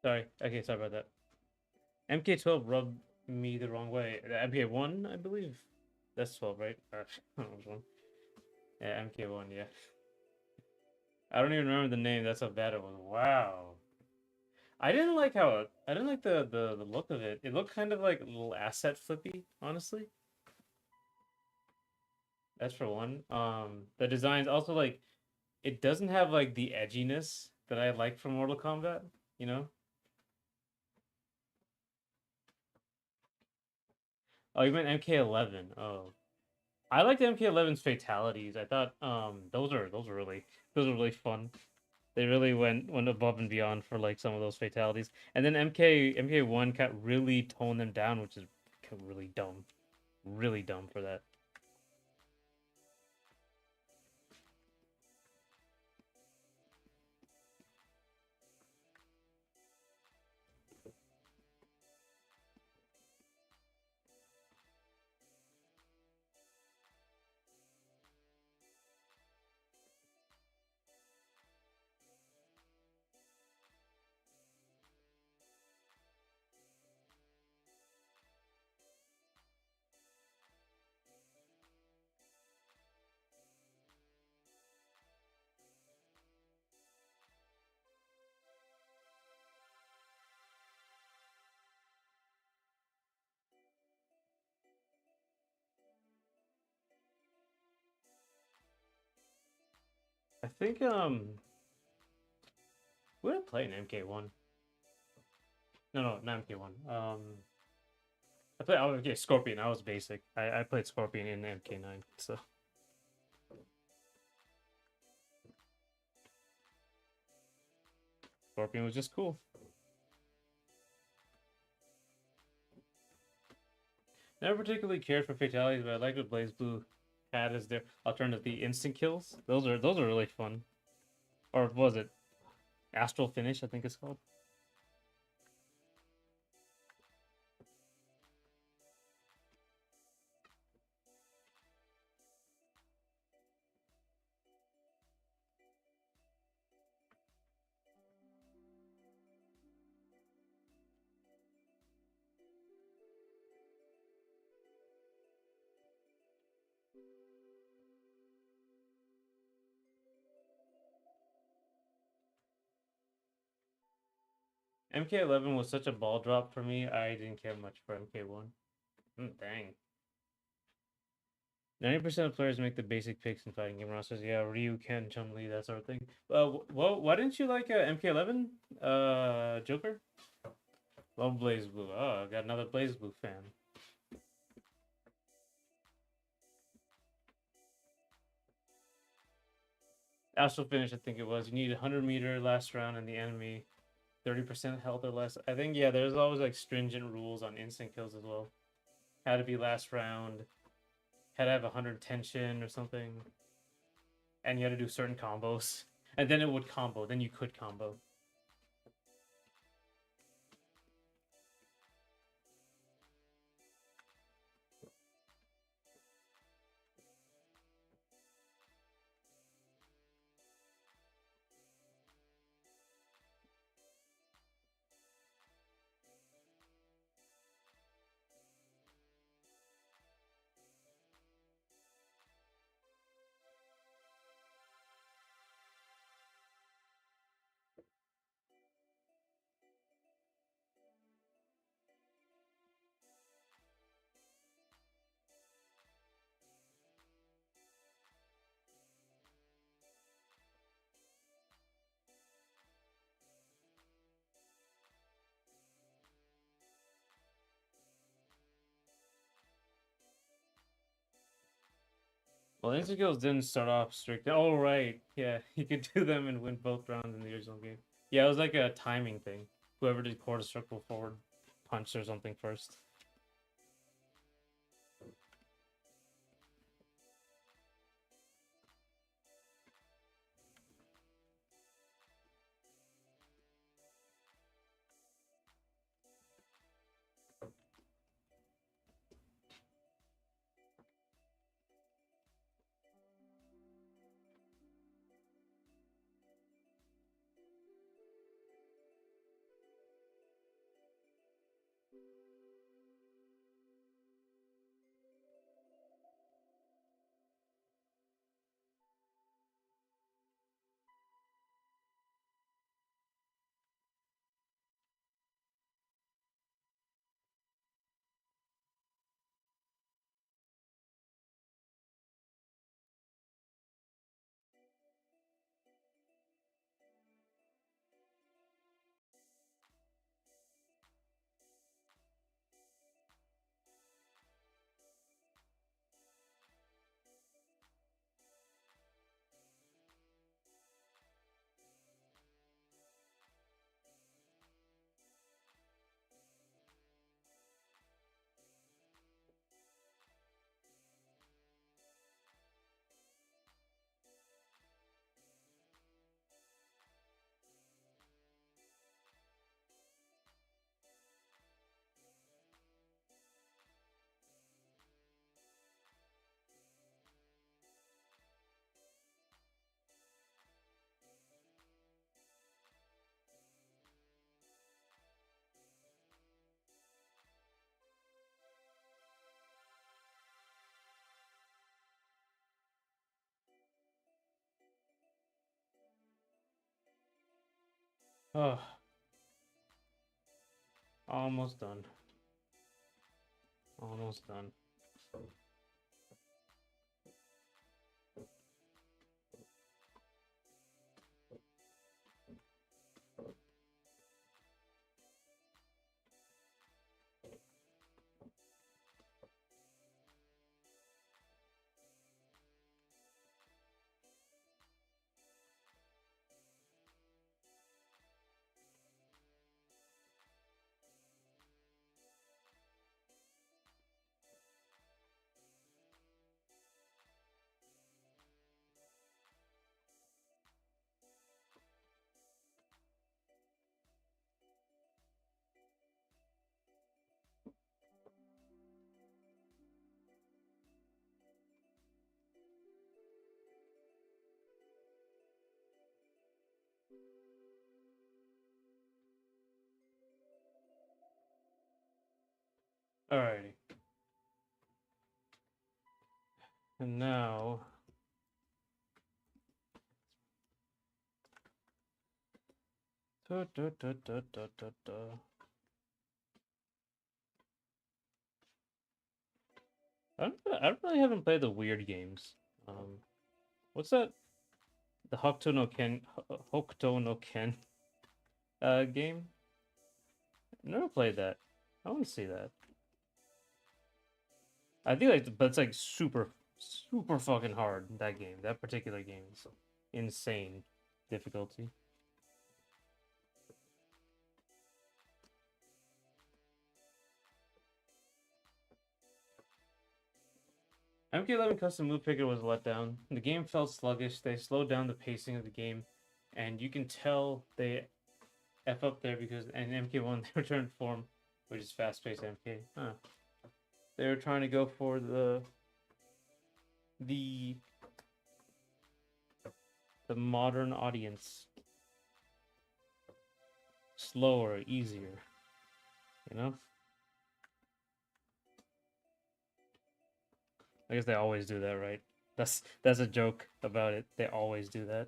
Sorry. Okay, sorry about that. MK12 rubbed me the wrong way. MK1, I believe. That's 12, right? I don't know which one. Yeah, MK1, yeah. I don't even remember the name. That's how bad it was. Wow. I didn't like the look of it. It looked kind of like a little asset flippy, honestly. That's for one. The designs also like it doesn't have like the edginess that I like from Mortal Kombat, you know? Oh, you meant MK11. Oh. I liked MK11's fatalities. I thought those are really fun. They really went above and beyond for like some of those fatalities. And then MK1 got really toned them down, which is really dumb. Really dumb for that. think we did play an MK1. No, not MK1. I played okay, Scorpion. I was basic. I played Scorpion in MK9, so Scorpion was just cool. Never particularly cared for fatalities, but I like what Blaze Blue had as their alternative, the instant kills. Those are really fun. Or what was it Astral Finish? I think it's called. MK11 was such a ball drop for me. I didn't care much for MK1. Dang. 90% of players make the basic picks in fighting game rosters. Yeah, Ryu, Ken, Chun-Li, that sort of thing. Well, why didn't you like MK11? Joker? Love Blaze Blue. Oh, I got another Blaze Blue fan. Astral Finish, I think it was. You need 100-meter last round and the enemy 30% health or less. I think, yeah, there's always like stringent rules on instant kills as well. Had to be last round. Had to have 100 tension or something. And you had to do certain combos. And then it would combo. Then you could combo. Well, instant kills didn't start off strict. Oh, right. Yeah, you could do them and win both rounds in the original game. Yeah, it was like a timing thing. Whoever did quarter circle forward punch or something first. Oh, almost done. Almost done. Alrighty. And now... Da, da, da, da, da, da, da. I really haven't played the weird games. What's that? The Hokuto no Ken game? Never played that. I want to see that. I think like, but it's like super fucking hard. That game, that particular game, is insane difficulty. MK11 Custom Move Picker was a letdown. The game felt sluggish. They slowed down the pacing of the game, and you can tell they F up there because in MK1 they returned form, which is fast-paced MK. Huh. They were trying to go for the modern audience. Slower, easier. You know? I guess they always do that, right? That's a joke about it. They always do that.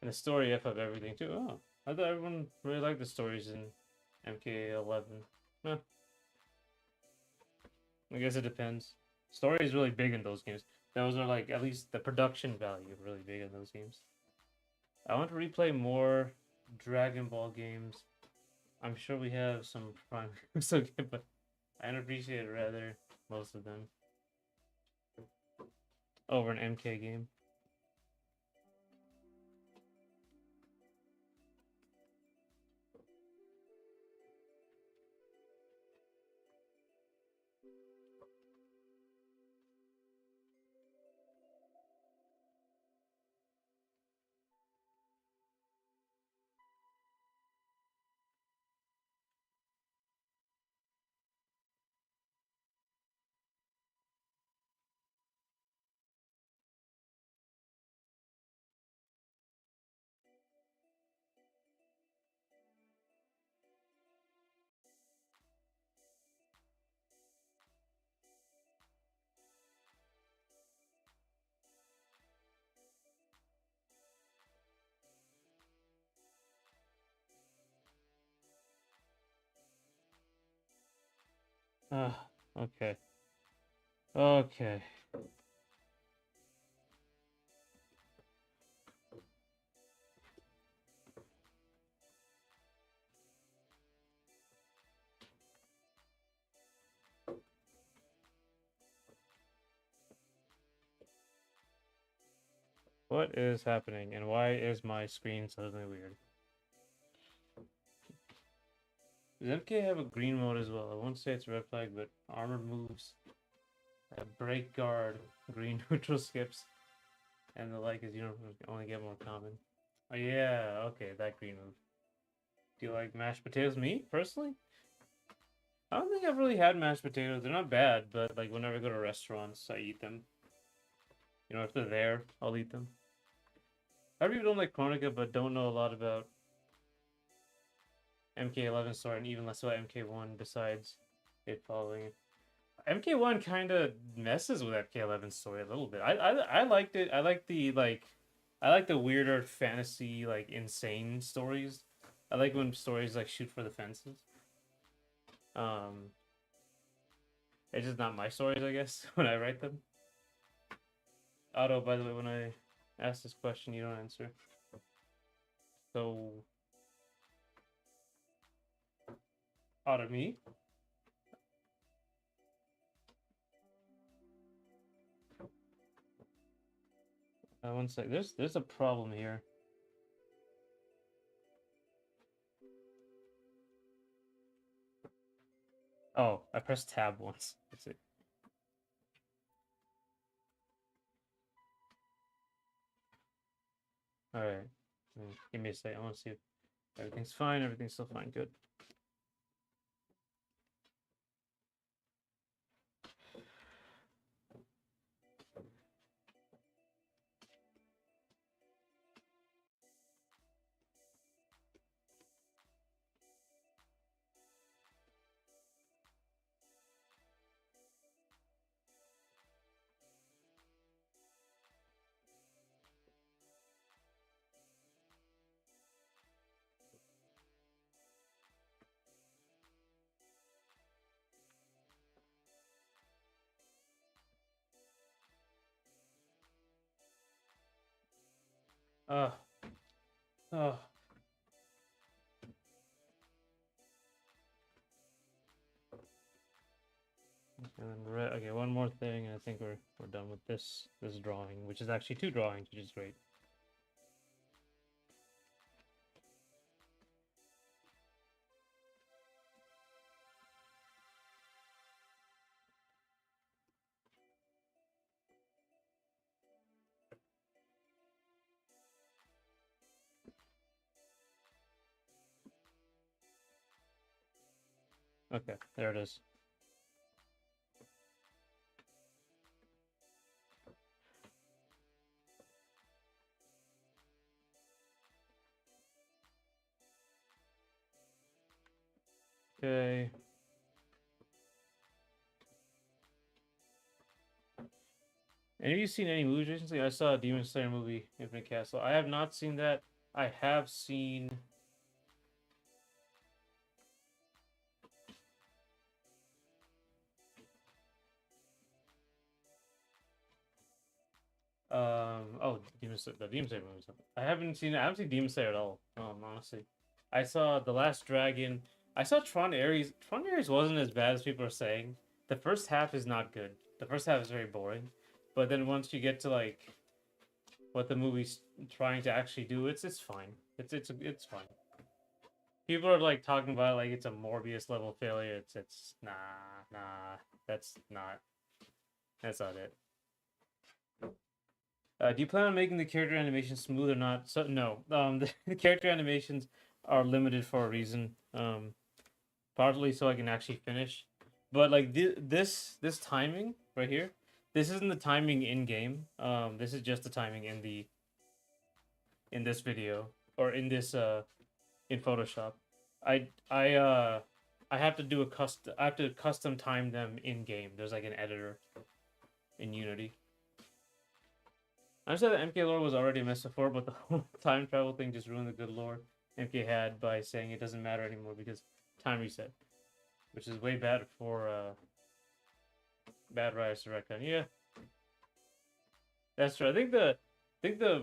And the story F up everything too. Oh, I thought everyone really liked the stories in MK11. Huh. I guess it depends. Story is really big in those games. Those are like at least the production value really big in those games. I want to replay more Dragon Ball games. I'm sure we have some prime games okay, but I appreciate rather most of them over an MK game. Okay. Okay. What is happening and why is my screen suddenly weird? Does MK have a green mode as well? I won't say it's red flag, but armored moves, break guard, green neutral skips, and the like is only get more common. Oh yeah, okay, that green move. Do you like mashed potatoes? Me, personally? I don't think I've really had mashed potatoes. They're not bad, but like whenever I go to restaurants, I eat them. You know, if they're there, I'll eat them. A lot of people don't like Chronica, but don't know a lot about MK11 story, and even less about MK1 besides it following it. MK1 kind of messes with MK11 story a little bit. I liked it. I like the weirder fantasy, like insane stories. I like when stories like shoot for the fences. Um, it's just not my stories, I guess, when I write them. Otto, by the way, when I ask this question, you don't answer. So, Otto, me? One sec. There's a problem here. Oh, I pressed tab once. Let's see. All right, give me a sec. I want to see. Everything's fine. Everything's still fine. Good. Uh, oh. Okay, one more thing, and I think we're done with this drawing, which is actually two drawings, which is great. Okay, there it is. Okay. Have you seen any movies recently? I saw a Demon Slayer movie, Infinite Castle. I have not seen that. I have seen. Demon Slayer, the Demon Slayer movies. I haven't seen. I haven't seen Demon Slayer at all. Honestly, I saw The Last Dragon. I saw Tron Ares. Tron Ares wasn't as bad as people are saying. The first half is not good. The first half is very boring, but then once you get to like what the movie's trying to actually do, it's fine. It's fine. People are like talking about like it's a Morbius level failure. It's nah. That's not that's not it. Do you plan on making the character animation smooth or not? So no. The character animations are limited for a reason. Partly so I can actually finish, but like this timing right here, this isn't the timing in game. This is just the timing in this video or in this in Photoshop. I I have to do a custom. I have to custom time them in game. There's like an editor in Unity. I understand that MK lore was already messed before, but the whole time travel thing just ruined the good lore MK had by saying it doesn't matter anymore because time reset, which is way bad for bad Rise to retcon. Yeah, that's true. I think the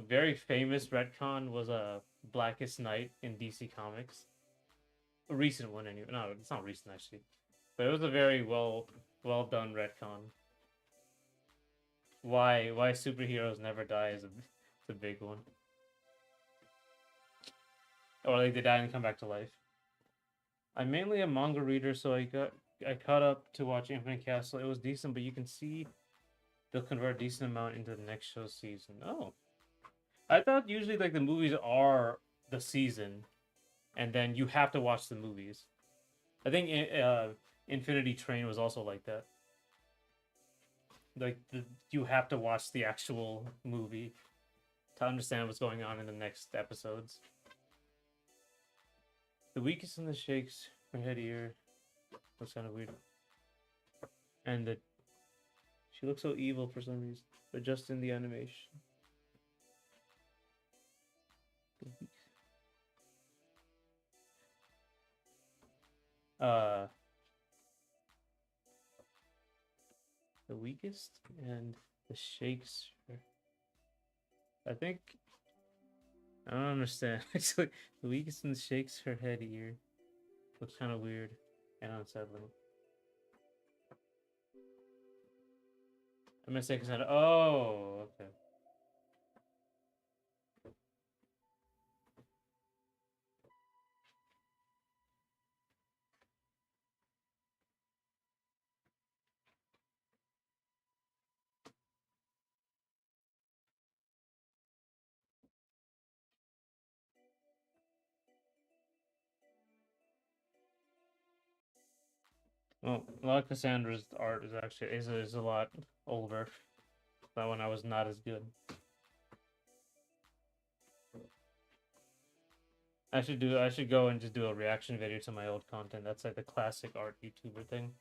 very famous retcon was Blackest Night in DC Comics, a recent one anyway. No, it's not recent actually, but it was a very well done retcon. Why superheroes never die is a big one, or like they die and come back to life. I'm mainly a manga reader, so I caught up to watch Infinite Castle. It was decent, but you can see they'll convert a decent amount into the next show season. Oh, I thought usually like the movies are the season, and then you have to watch the movies. I think Infinity Train was also like that. You have to watch the actual movie to understand what's going on in the next episodes. The weakest in the shakes her head ear looks kind of weird, and the she looks so evil for some reason, but just in the animation. Uh, the weakest and the shakes. I think I don't understand. Actually, the weakest and shakes her head ear looks kind of weird and unsettling. I'm gonna say because I. Oh, okay. Well, a lot of Cassandra's art is actually is a lot older. That one I was not as good. I should go and just do a reaction video to my old content. That's like the classic art YouTuber thing,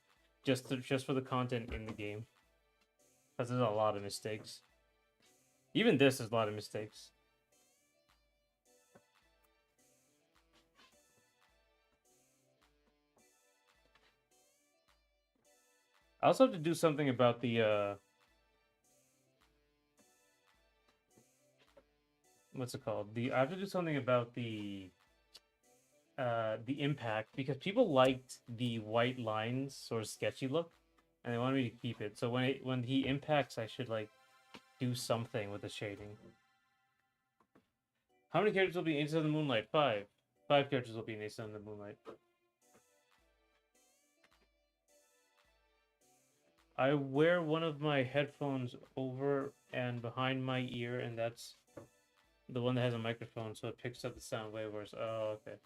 just for the content in the game, because there's a lot of mistakes. Even this is a lot of mistakes. I also have to do something about the what's it called? I have to do something about the impact, because people liked the white lines sort of sketchy look, and they wanted me to keep it. So when he impacts, I should like do something with the shading. How many characters will be in Ace of the Moonlight? Five. Five characters will be in Ace of the Moonlight. I wear one of my headphones over and behind my ear, and that's the one that has a microphone, so it picks up the sound way worse. Oh, okay.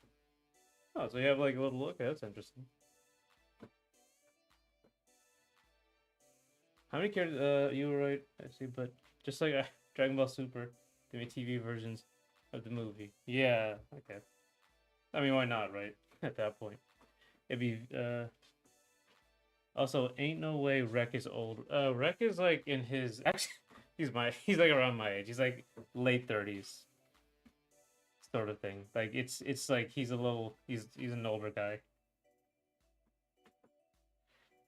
Oh, so you have like a little look. That's interesting. How many characters? You were right. I see, but just like Dragon Ball Super, they made TV versions of the movie. Yeah. Okay. I mean, why not, right? At that point, it'd be. Also, ain't no way Wrek is old. Wrek is like in his actually. He's like around my age. He's like late 30s, sort of thing. Like it's like he's an older guy.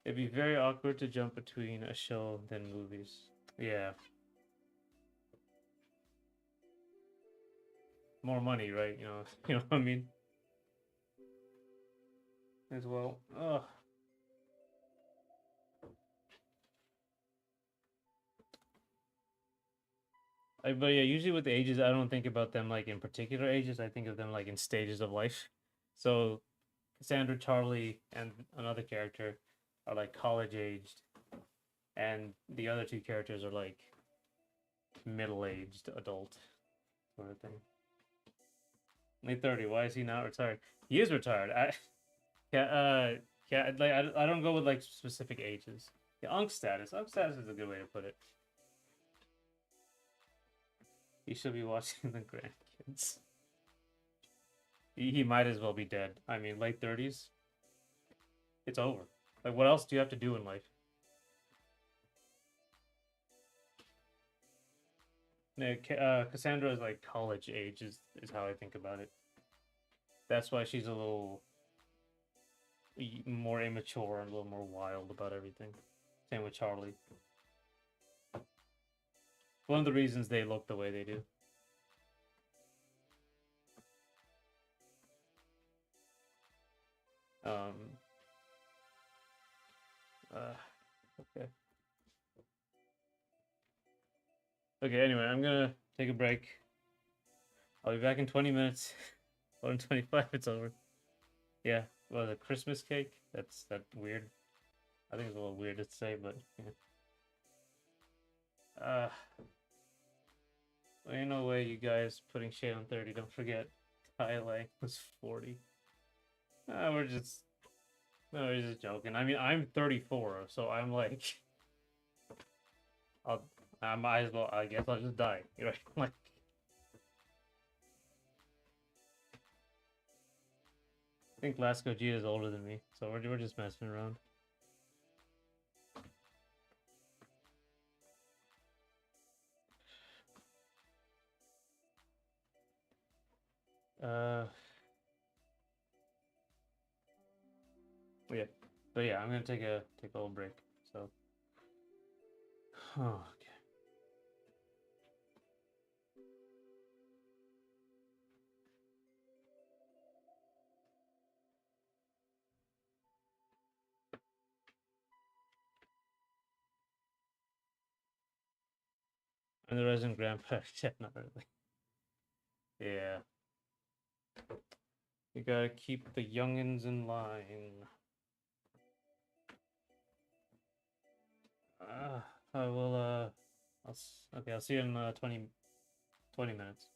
It'd be very awkward to jump between a show than movies. Yeah. More money, right? You know, you know what I mean? As well. Ugh. But yeah, usually with the ages, I don't think about them like in particular ages. I think of them like in stages of life. So Cassandra, Charlie, and another character are like college aged, and the other two characters are like middle aged adult sort of thing. Late 30. Why is he not retired? He is retired. Yeah, yeah, like I don't go with like specific ages. Yeah, Unk status. Unk status is a good way to put it. He should be watching the grandkids. He might as well be dead. I mean, late 30s, it's over. Like, what else do you have to do in life? Yeah, Cassandra is like college age, is how I think about it. That's why she's a little more immature and a little more wild about everything. Same with Charlie. One of the reasons they look the way they do. Um. Okay. Okay. Anyway, I'm gonna take a break. I'll be back in 20 minutes. Or in 25, it's over. Yeah. Well, the Christmas cake. That's weird. I think it's a little weird to say, but yeah. Well, ain't no way you guys putting shade on 30. Don't forget, Thailand was 40. We're just no, we're just joking. I mean, I'm 34, so I'm like, I'll I might as well. I guess I'll just die. Right? Like, I think Lasco G is older than me, so we're just messing around. Uh, yeah, but yeah, I'm gonna take a little break. So, oh, okay. And the resident grandpa, yeah, not really. Yeah, you gotta keep the youngins in line. I will. Okay, I'll see you in 20 minutes.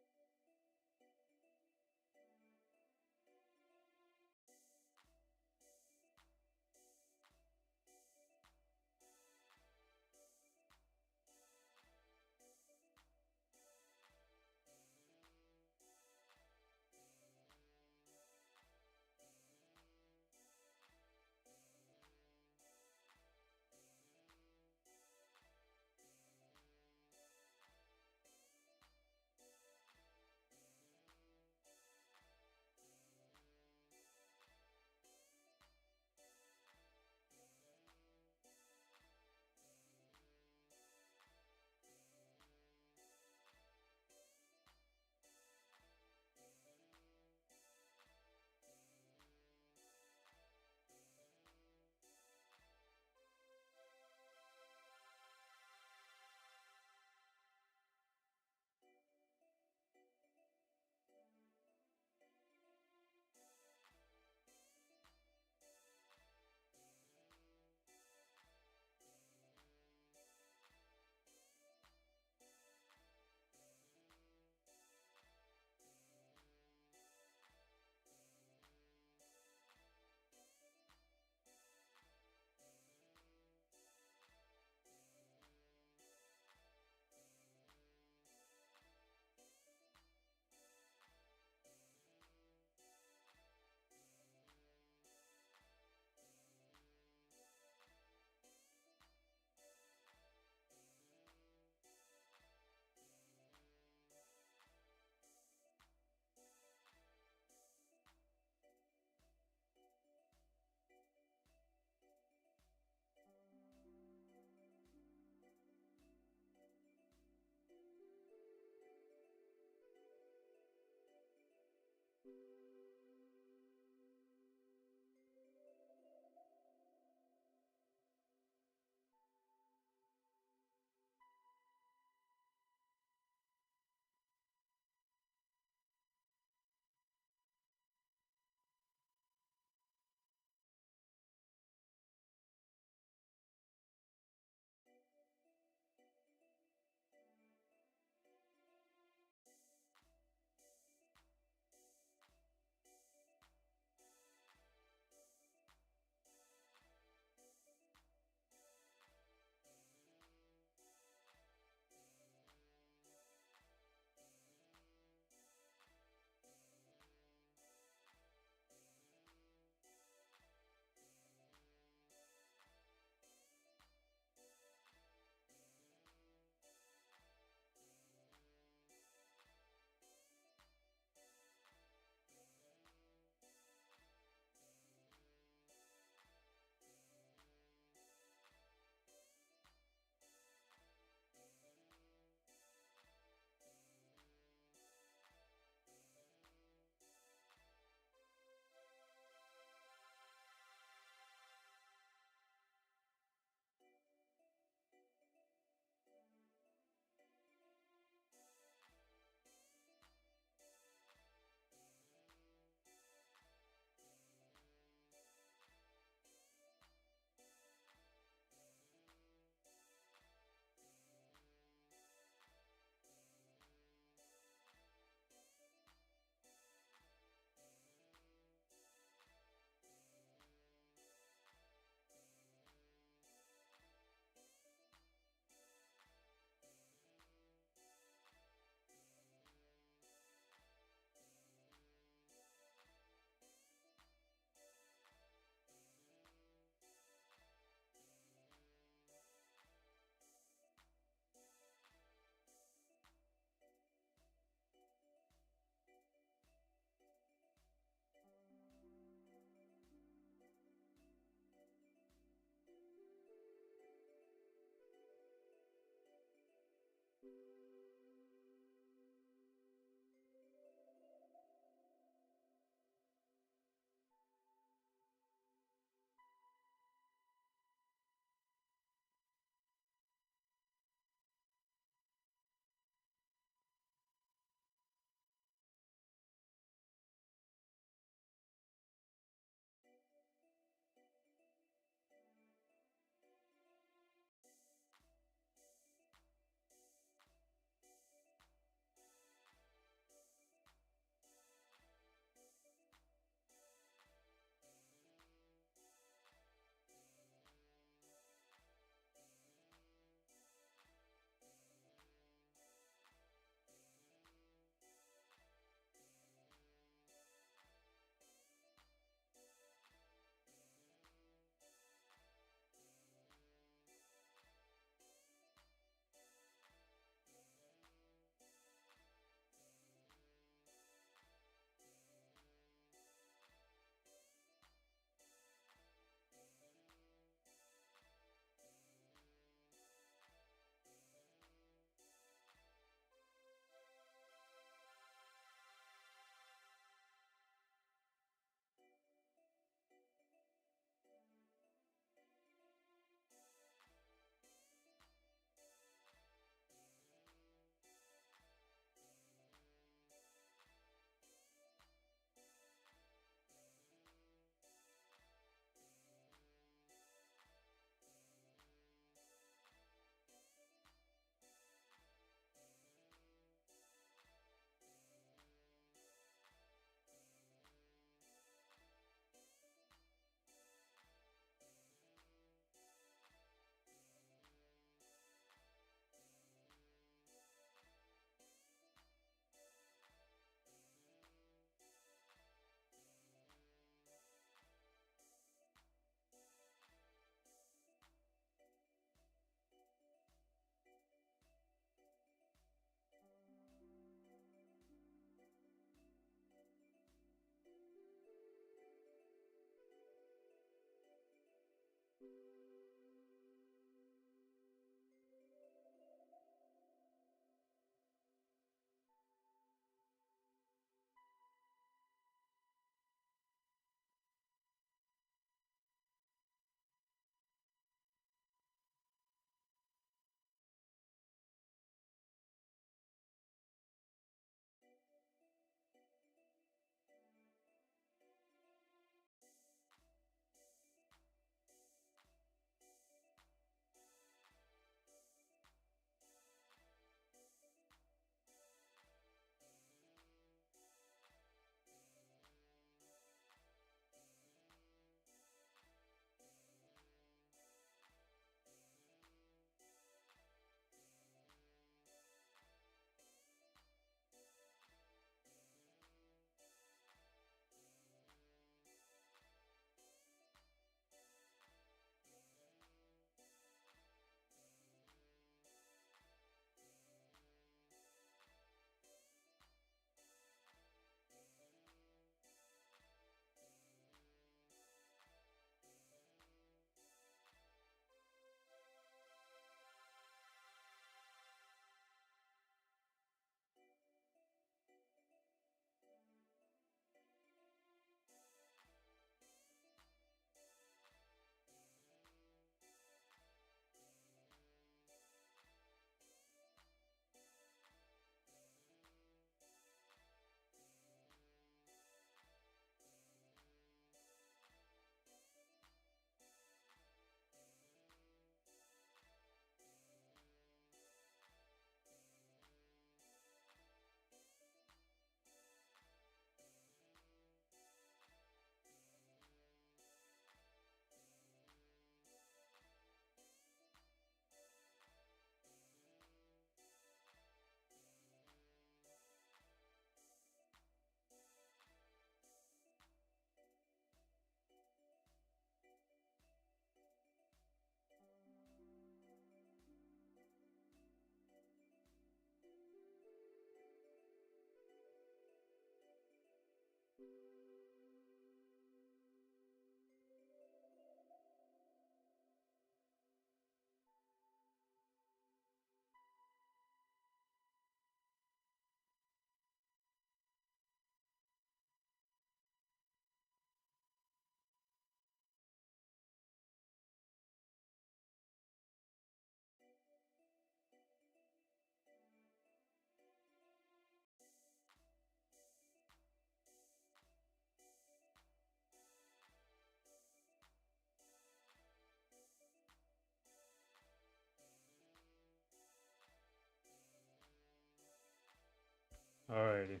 Alrighty.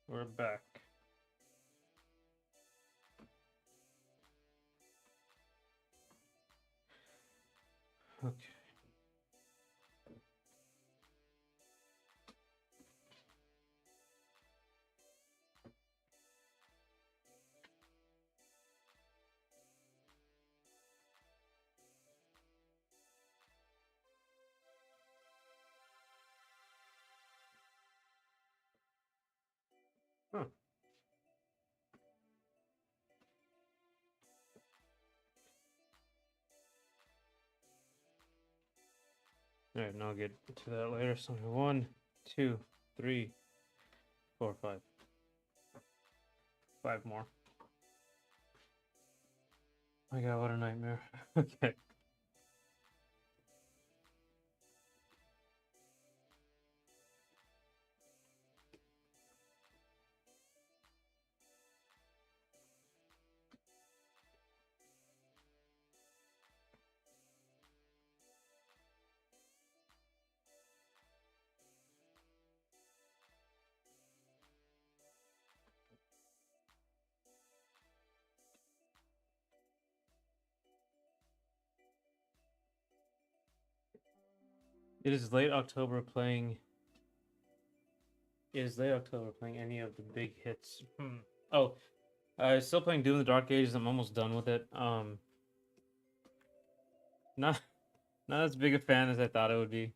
We're back. Okay. Huh. Alright, and I'll get to that later. So 1, 2, 3, 4, 5. 5 more. My god, what a nightmare. Okay. It is late October playing. It is late October playing any of the big hits. Oh, still playing Doom: The Dark Ages. I'm almost done with it. Not not as big a fan as I thought it would be.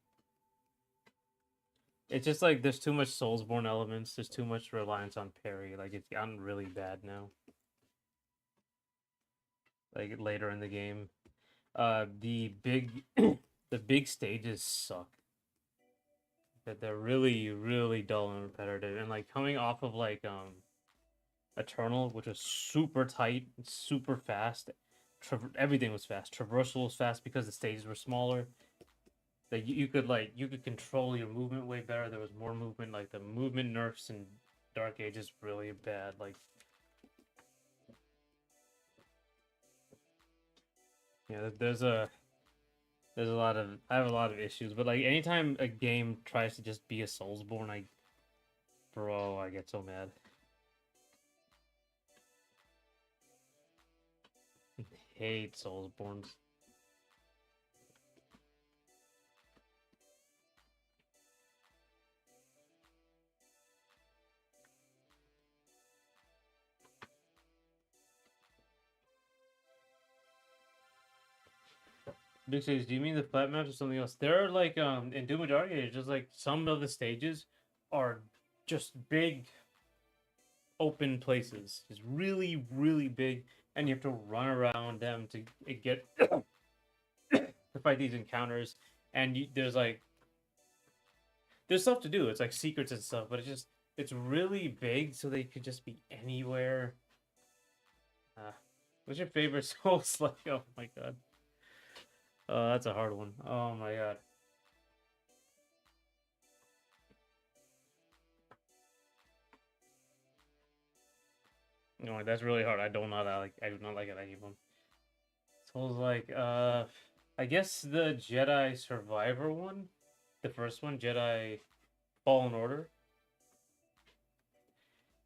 It's just like there's too much Soulsborne elements. There's too much reliance on parry. Like it's gotten really bad now. Like later in the game, the big the big stages suck. That they're really really dull and repetitive. And like coming off of like Eternal, which was super tight, super fast. Everything was fast. Traversal was fast because the stages were smaller. That you could control your movement way better. There was more movement. Like the movement nerfs in Dark Age is really bad. Like yeah, there's a lot of I have a lot of issues. But like anytime a game tries to just be a Soulsborne, I get so mad. I hate Soulsborns. Big stages. Do you mean the flat maps or something else? There are like in Doom Dark Age, just like some of the stages are just big open places. It's really, really big, and you have to run around them to get to fight these encounters. And there's stuff to do. It's like secrets and stuff, but it's really big, so they could just be anywhere. What's your favorite Souls like? Oh my god. That's a hard one. Oh my god. No, that's really hard. I do not like it any of them. Souls like I guess the Jedi Survivor one, the first one, Jedi Fallen Order.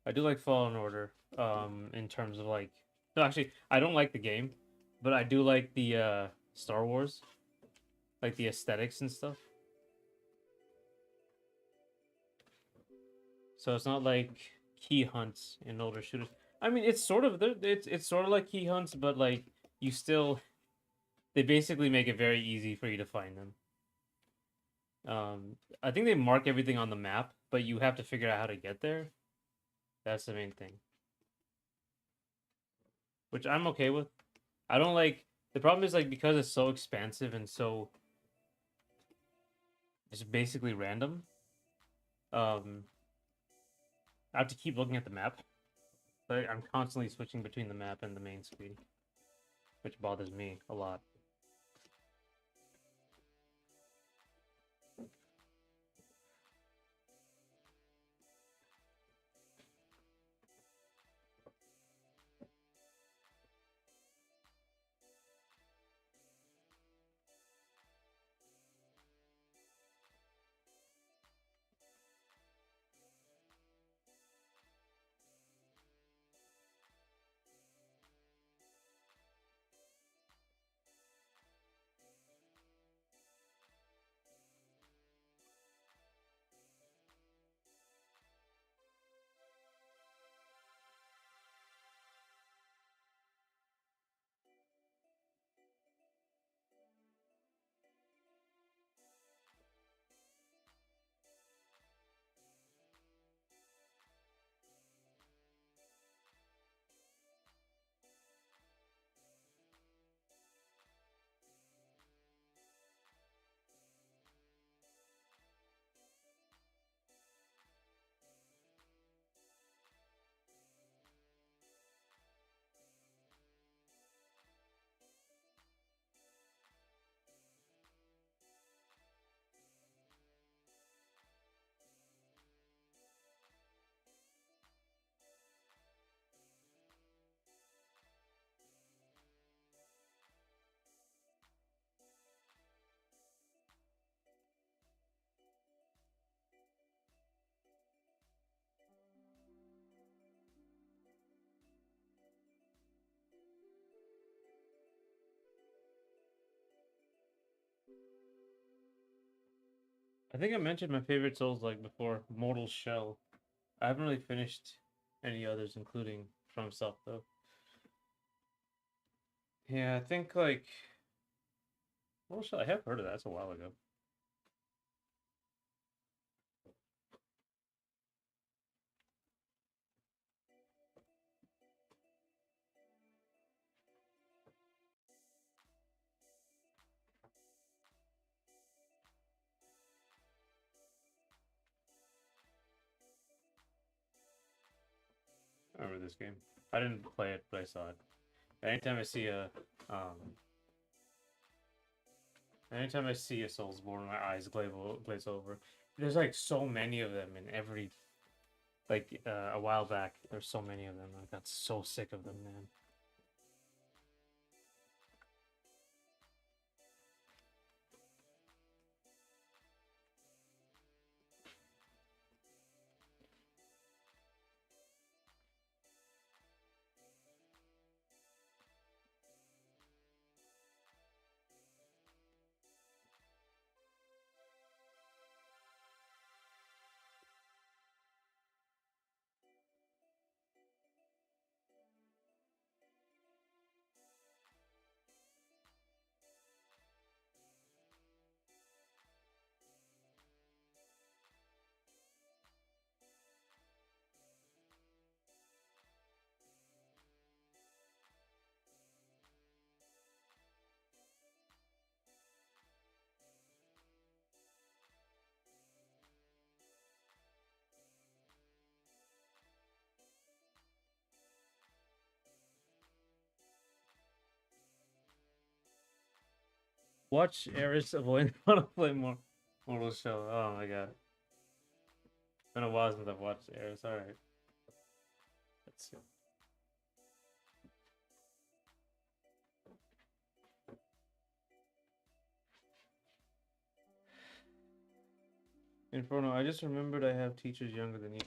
I do like Fallen Order. In terms of like, no, actually, I don't like the game, but I do like the Star Wars, like the aesthetics and stuff. So it's not like key hunts in older shooters. I mean, it's sort of like key hunts, but like you still they basically make it very easy for you to find them. I think they mark everything on the map, but you have to figure out how to get there. That's the main thing, which I'm okay with. I don't like the problem is like because it's so expansive and so it's basically random. Um, I have to keep looking at the map. But I'm constantly switching between the map and the main screen, which bothers me a lot. I think I mentioned my favorite Souls like before, Mortal Shell. I haven't really finished any others, including From Self though. Yeah, I think like Mortal Shell. I have heard of that. That's a while ago. I remember this game. I didn't play it, but I saw it. Anytime I see a um, anytime I see a Soulsborne, my eyes glaze over. There's like so many of them in every like a while back. There's so many of them. I got so sick of them, man. Watch Eris avoid want to play more Mortal Shell. Oh my god. Been a while since I've watched Eris. Alright. Let's see. Inferno, I just remembered I have teachers younger than you.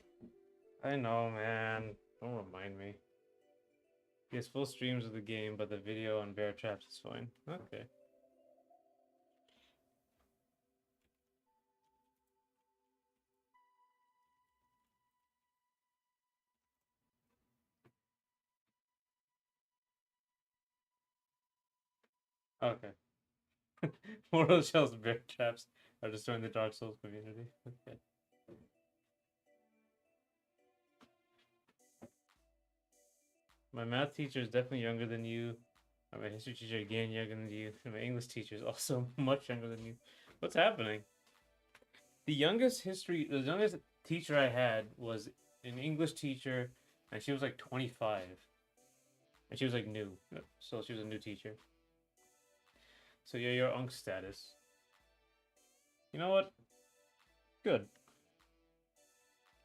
I know, man. Don't remind me. He has full streams of the game, but the video on Bear Traps is fine. Okay. Okay. Mortal Shell's Bear Traps are destroying the Dark Souls community. Okay. My math teacher is definitely younger than you. My history teacher again younger than you. And my English teacher is also much younger than you. What's happening? The youngest teacher I had was an English teacher, and she was like 25, and she was like new, so she was a new teacher. So yeah, your unk status. You know what? Good.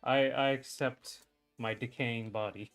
I accept my decaying body.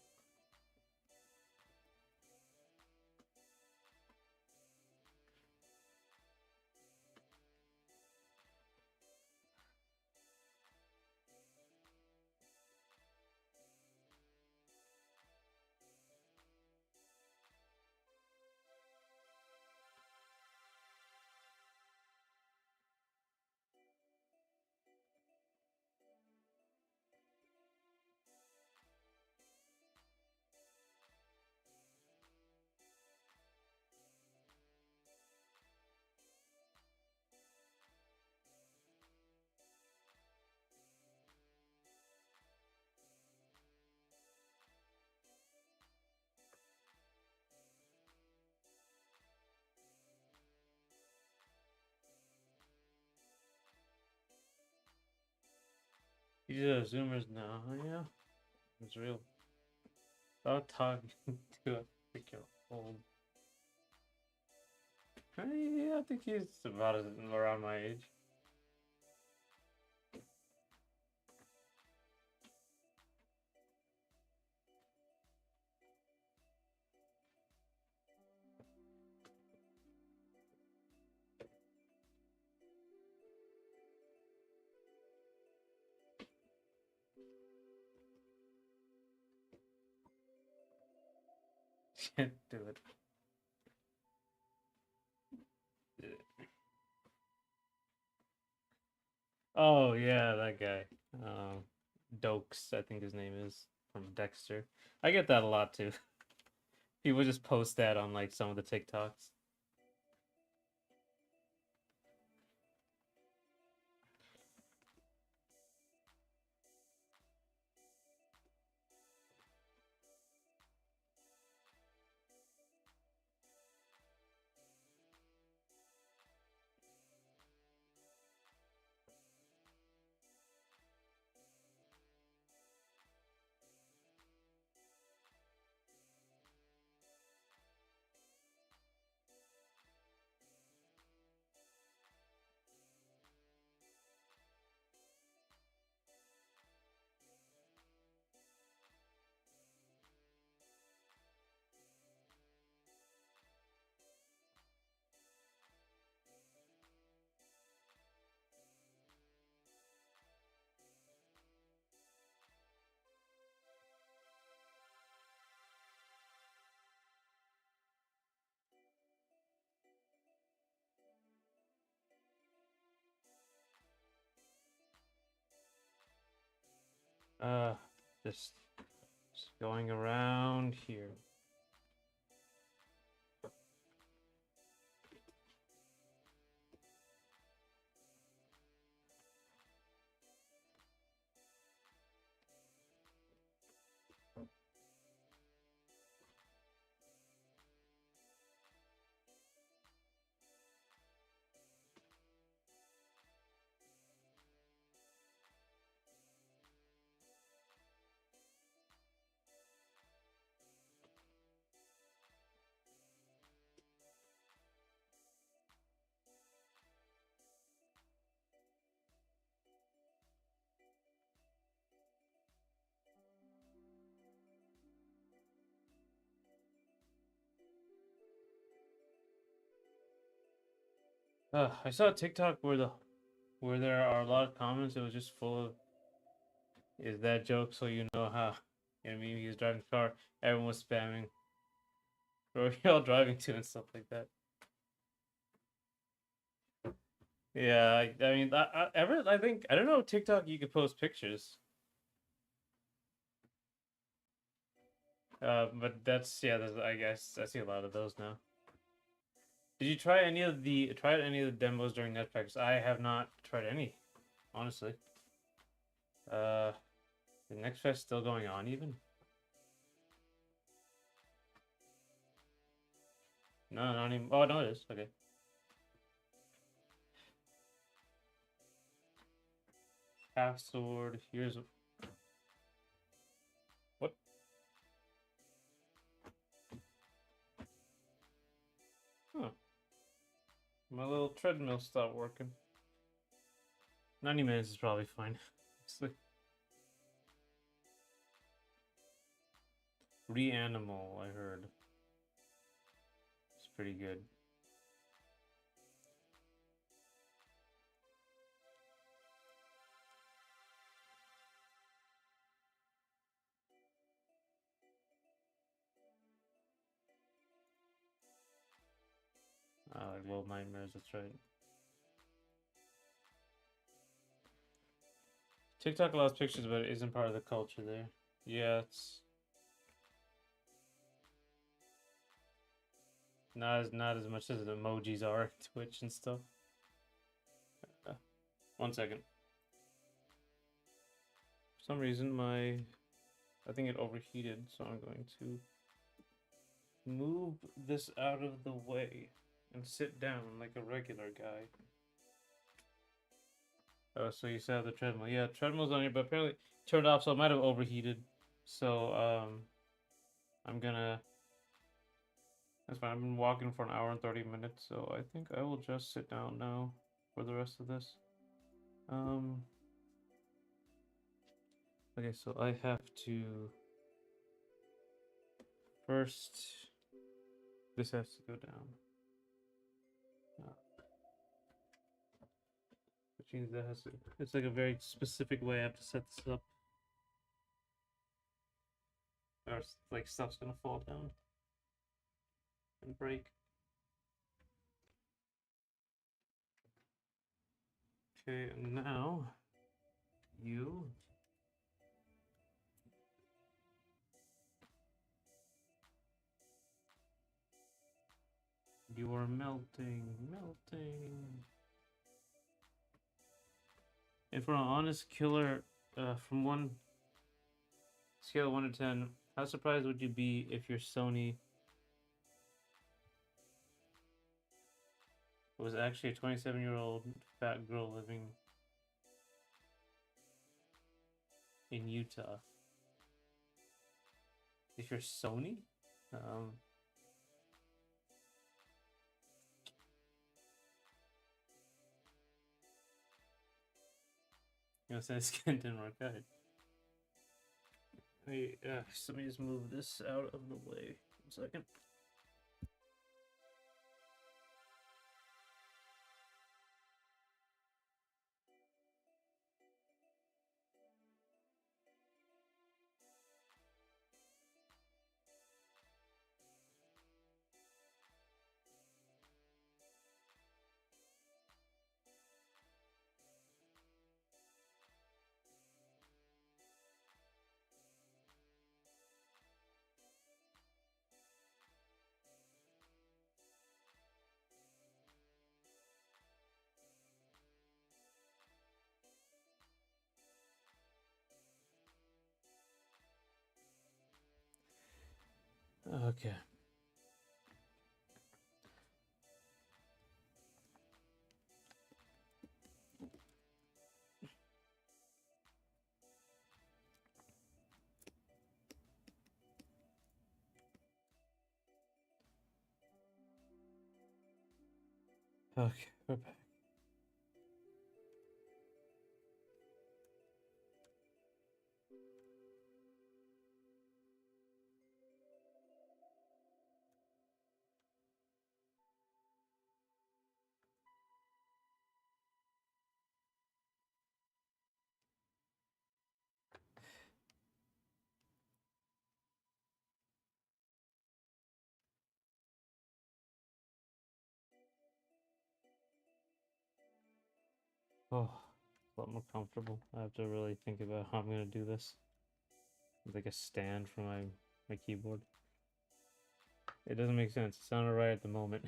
These are Zoomers now. Oh, yeah, it's real. Without talking to a freaking old. Yeah, I think he's about around my age. Can't do it. Oh yeah, that guy. Dokes, I think his name is from Dexter. I get that a lot too. People just post that on like some of the TikToks. Uh, just, just going around here. I saw a TikTok where there are a lot of comments. It was just full of is that joke so you know how. You know what I mean? He was driving the car. Everyone was spamming. Where are y'all driving to and stuff like that. Yeah, I mean, I think I don't know TikTok. You could post pictures. But that's yeah. I guess I see a lot of those now. Did you try any of the demos during NetPacks? I have not tried any, honestly. Uh, the next fest still going on even? No, not even. Oh no, it is. Okay. Half sword. Here's what? Huh. My little treadmill stopped working. 90 minutes is probably fine. Reanimal, I heard. It's pretty good. Like Little Nightmares, that's right. TikTok allows pictures, but it isn't part of the culture there. Yeah, it's not as much as the emojis are in Twitch and stuff. 1 second. For some reason, I think it overheated, so I'm going to move this out of the way and sit down like a regular guy. Oh, so you saw the treadmill. Yeah, treadmill's on here, but apparently turned off, so it might have overheated. So, I'm gonna. That's fine. I've been walking for an hour and 30 minutes, so I think I will just sit down now for the rest of this. Okay, so I have to. First, this has to go down. Which means that has to. It's like a very specific way I have to set this up. Or like stuff's gonna fall down and break. Okay, now you. You are melting, melting. And for an honest killer, from one scale of 1 to 10, how surprised would you be if your Sony was actually a 27-year-old fat girl living in Utah? If you're Sony? Um, you know, since it didn't work out. Wait, let me just move this out of the way. 1 second. Okay. Okay, we're back. Oh, a lot more comfortable. I have to really think about how I'm gonna do this. Like a stand for my keyboard. It doesn't make sense. It sounded right at the moment.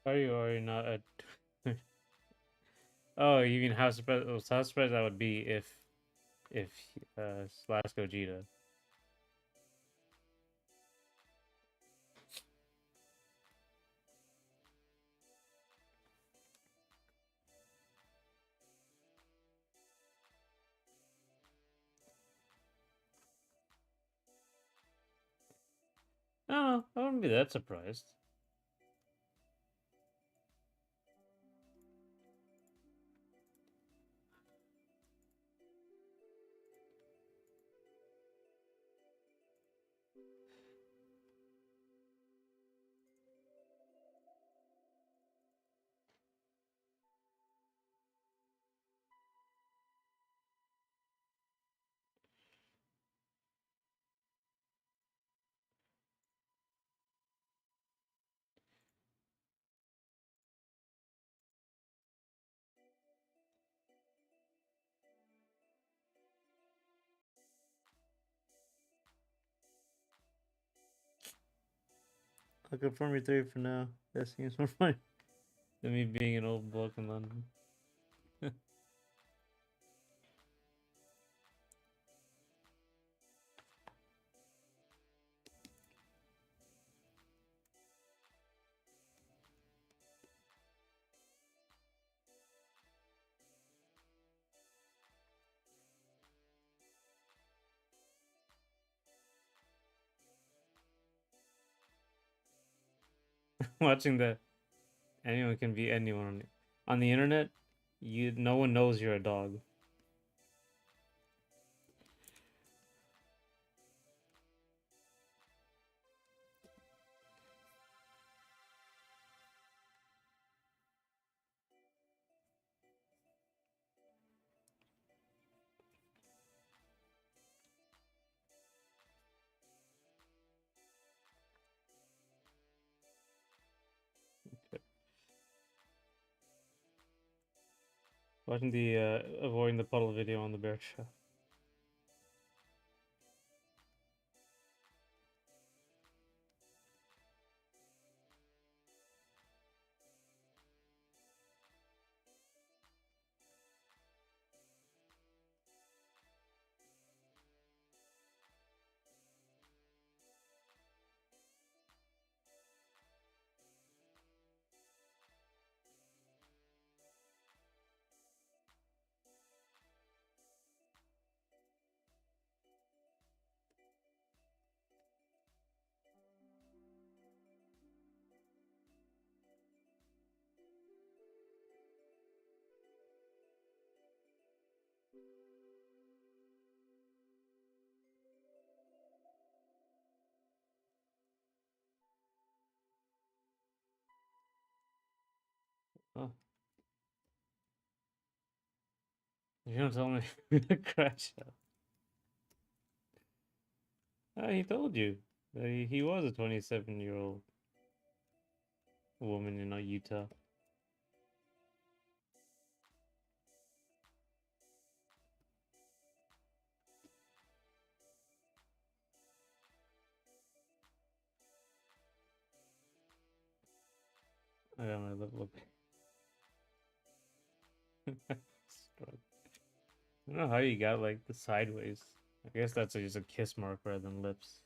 Are you not at? Oh, you mean how surprised I would be if Slash Gogeta. No, I wouldn't be that surprised. I'll confirm your theory for now. That seems more funny than me being an old bloke in London. Watching that anyone can be anyone on the internet. No one knows you're a dog. Watching the avoiding the puddle video on the bear trap. Oh, you don't tell me crash out. He told you that he was a 27-year-old woman in Utah. I got my lip look. I don't know how you got like the sideways. I guess that's just a kiss mark rather than lips.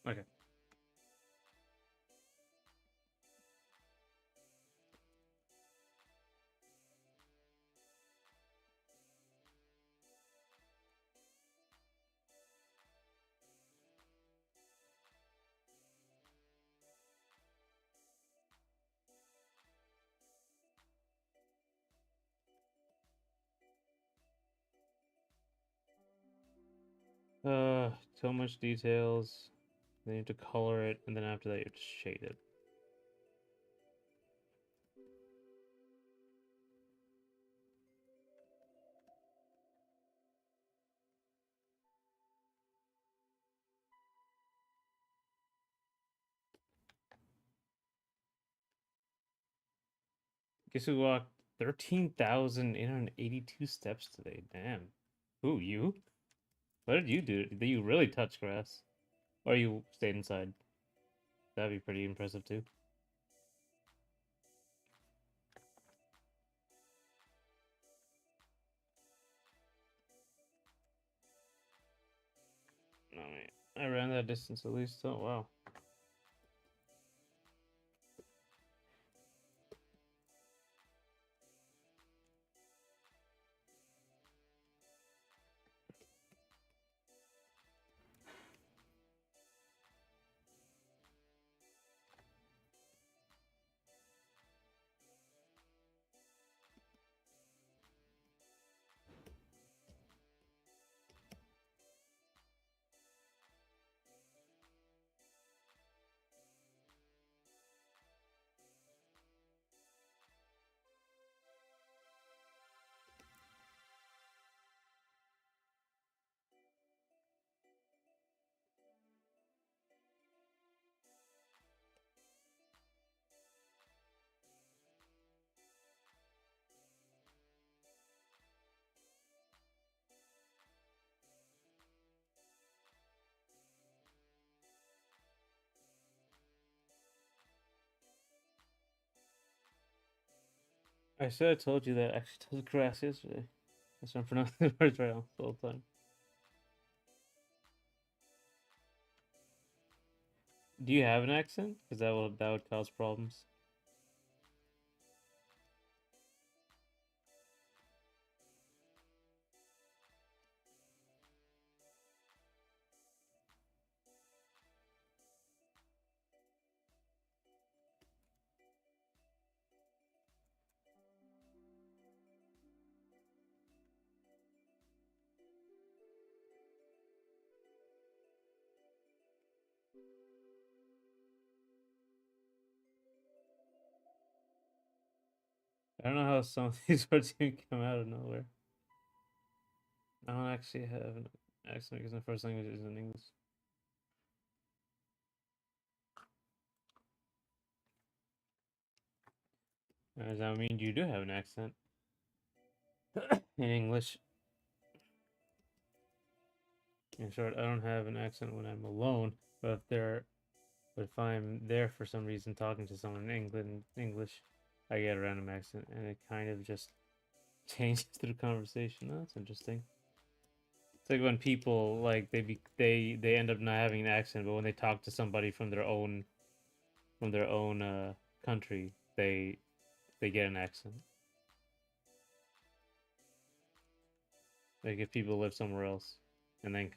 Okay. So much details. Then you have to color it, and then after that you have to shade it. Guess who walked 13,882 steps today? Damn. Who, you? What did you do? Did you really touch grass? Or you stayed inside? That'd be pretty impressive too. I mean, I ran that distance at least. Oh, wow. I said I told you that I actually told grass yesterday. That's why I'm pronouncing the words right all the time. Do you have an accent? Because that would cause problems. I don't know how some of these words can come out of nowhere. I don't actually have an accent because my first language isn't English. Does that mean you do have an accent in English? In short, I don't have an accent when I'm alone, but if I'm there for some reason talking to someone in English, I get a random accent, and it kind of just changes through conversation. Oh, that's interesting. It's like when people like they end up not having an accent, but when they talk to somebody from their own country, they get an accent. Like if people live somewhere else and then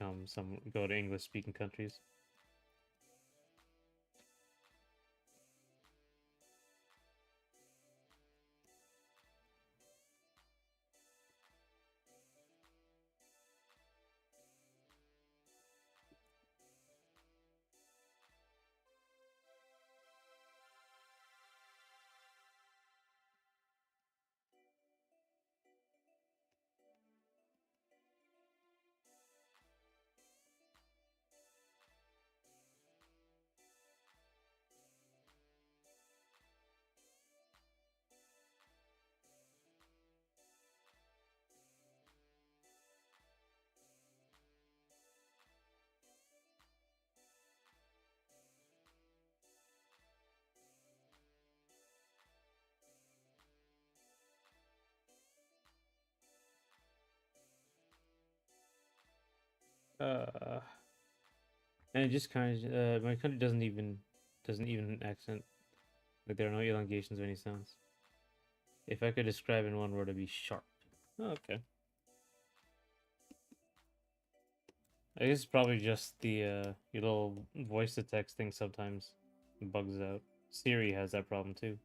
go to English speaking countries. Uh, and it just kind of my country doesn't even accent. Like there are no elongations of any sounds. If I could describe in one word, it'd be sharp. Oh, okay. I guess it's probably just the your little voice to text thing sometimes bugs out. Siri has that problem too.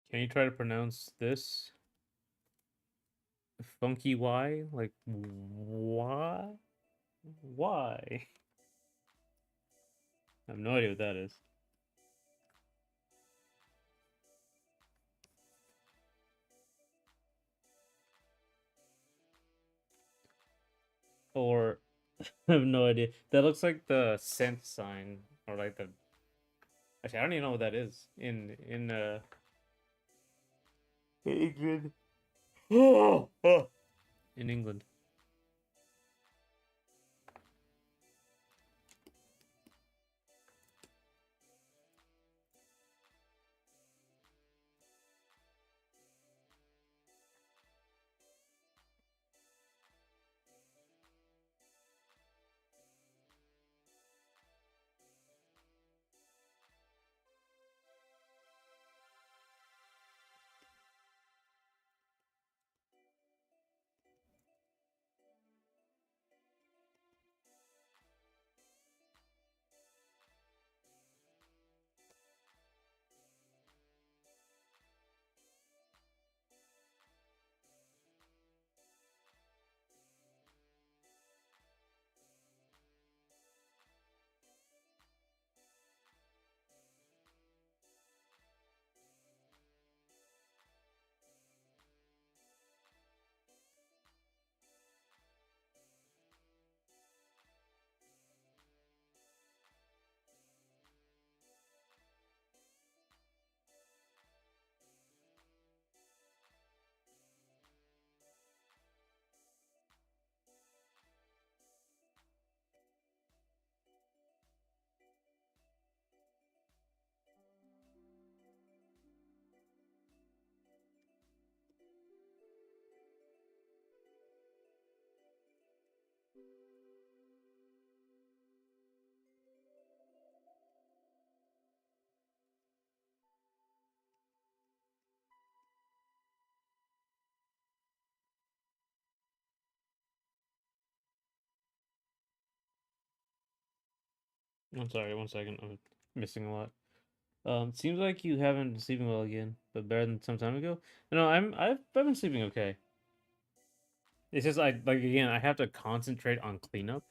Can you try to pronounce this? Funky Y? Like why? Why? I have no idea what that is. Or I have no idea. That looks like the cent sign, or like the. Actually, I don't even know what that is in England. In England. I'm sorry, one second. I'm missing a lot. Seems like you haven't been sleeping well again, but better than some time ago. No, I've been sleeping okay. It's just like again, I have to concentrate on cleanup.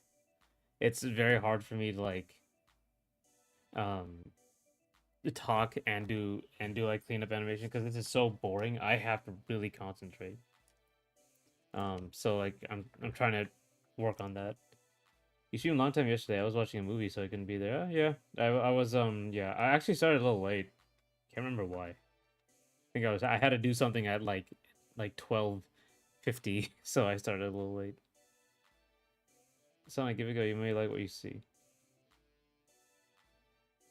It's very hard for me to um talk and do like cleanup animation because this is so boring. I have to really concentrate. So like I'm trying to work on that. You streamed a long time yesterday. I was watching a movie, so I couldn't be there. Yeah, I was yeah. I actually started a little late. Can't remember why. Think I had to do something at like 12:50, so I started a little late. Sonic, give it a go. You may like what you see.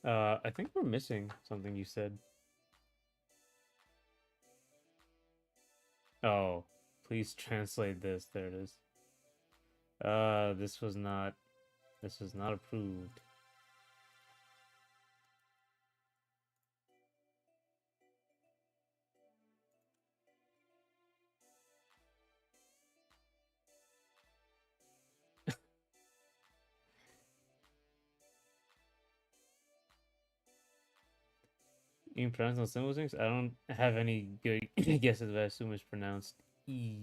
I think we're missing something you said. Oh, please translate this. There it is. This was not. This was not approved. You can pronounce those simple things. I don't have any good guesses, but I assume it's pronounced E.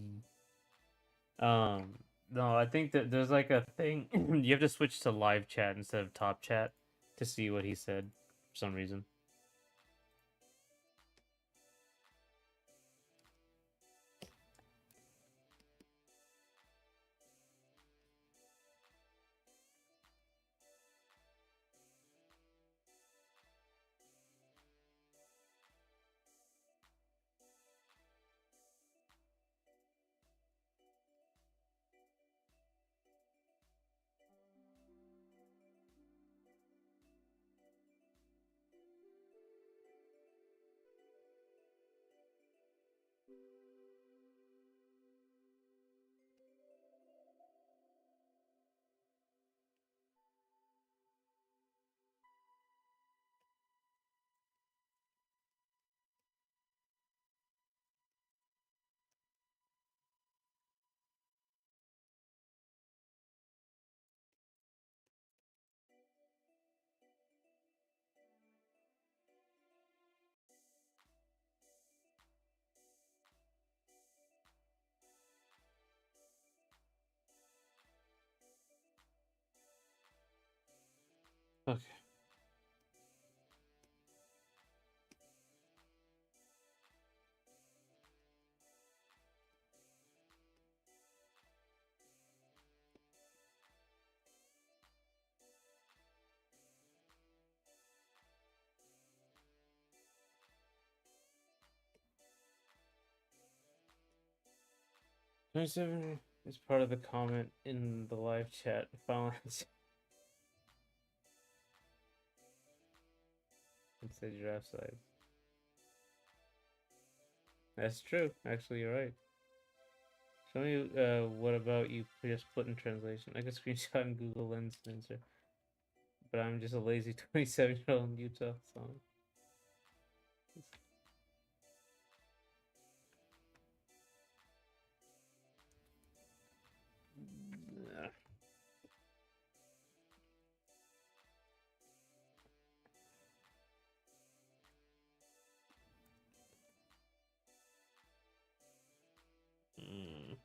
Um, no, I think that there's like a thing. You have to switch to live chat instead of top chat to see what he said for some reason. Okay. '27 is part of the comment in the live chat. Final answer. It's the giraffe size. That's true. Actually, you're right. Show me what about you just put in translation. I could screenshot and Google Lens answer. But I'm just a lazy 27-year-old in Utah song. Mm.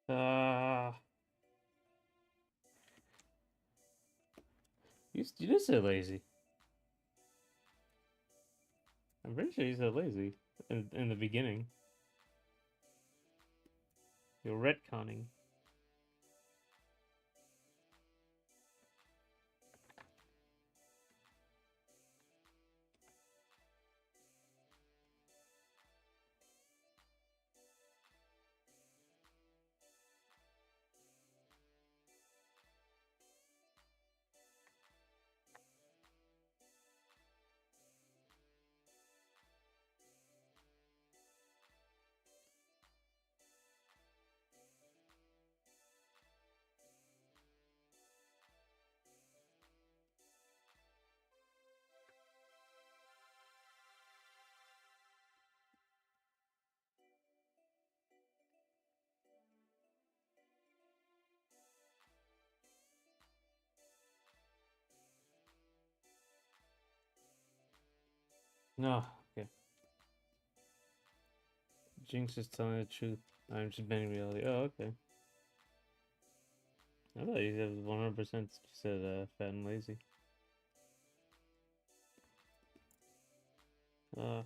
Ah. You did say lazy. I'm pretty sure you said lazy in the beginning. You're retconning. No, okay. Jinx is telling the truth. I'm just bending reality. Oh, okay. I thought you said 100%. You said fat and lazy. Sorry,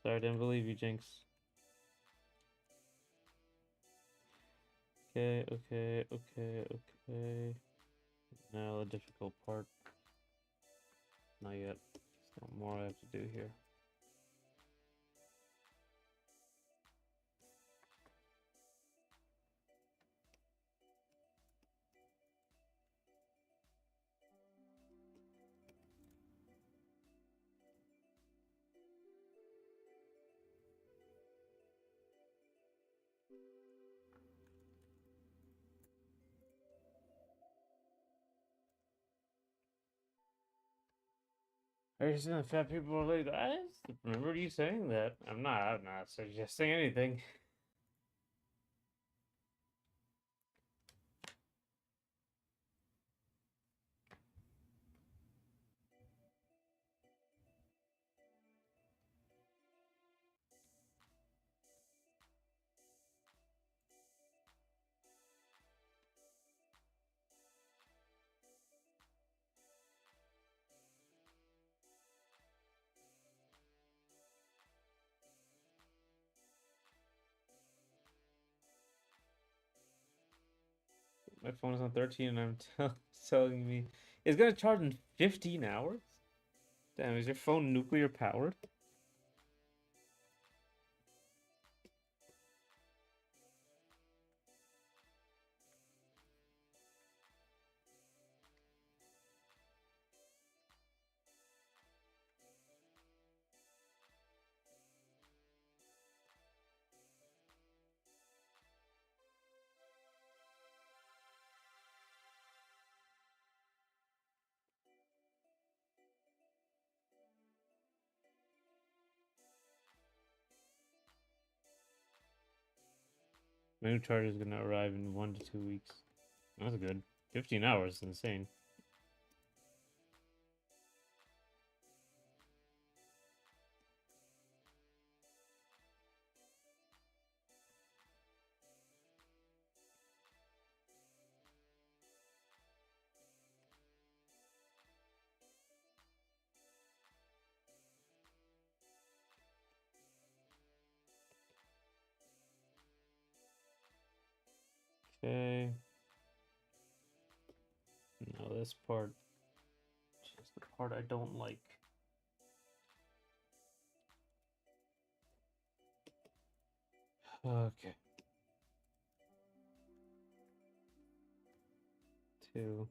I didn't believe you, Jinx. Okay, okay, okay, okay. Now the difficult part. Not yet. Still more I have to do here. Are you saying that fat people are lazy? I just remember you saying that. I'm not suggesting anything. My phone is on 13 and I'm telling me it's gonna charge in 15 hours? Damn, is your phone nuclear powered? My new charger is gonna arrive in 1 to 2 weeks. That's good. 15 hours is insane. Okay. Now this part is the part I don't like. Okay. 2,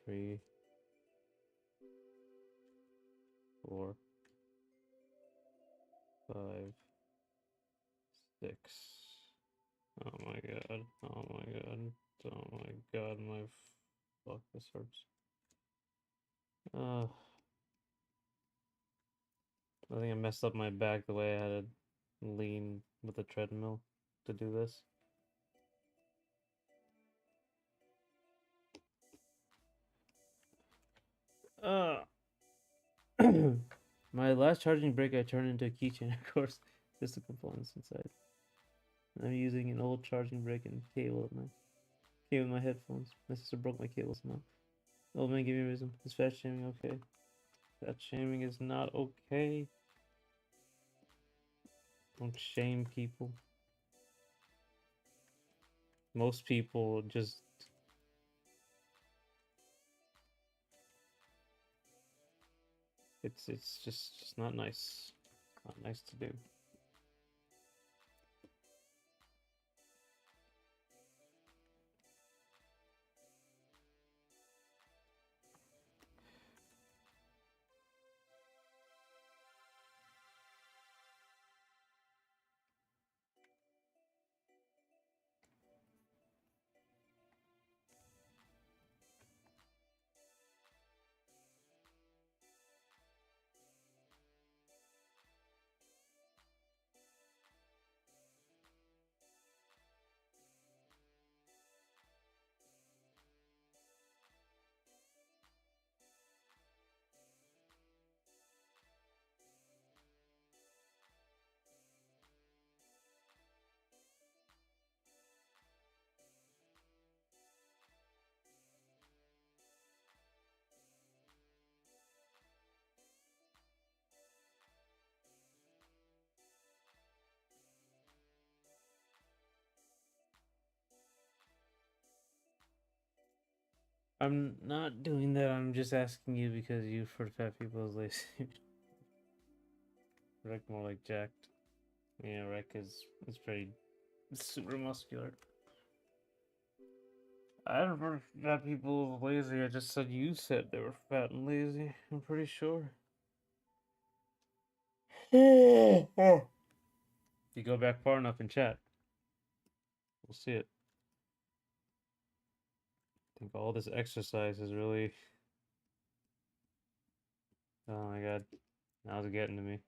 3, 4, 5, 6. Oh my god. Oh my god. Oh my god. My fuck, this hurts. I think I messed up my back the way I had to lean with the treadmill to do this. My last charging brick I turned into a keychain, of course. Just the components inside. I'm using an old charging brick and cable with my headphones. My sister broke my cable somehow. Oh man, give me a reason. Is fat shaming okay? Fat shaming is not okay. Don't shame people. Most people just it's just not nice. Not nice to do. I'm not doing that. I'm just asking you because you for fat people is lazy. Wreck more like jacked. Yeah, Wreck is pretty super muscular. I don't know if fat people is lazy. I just said you said they were fat and lazy. I'm pretty sure. You go back far enough in chat, we'll see it. I think all this exercise is really. Oh my god, now it's getting to me.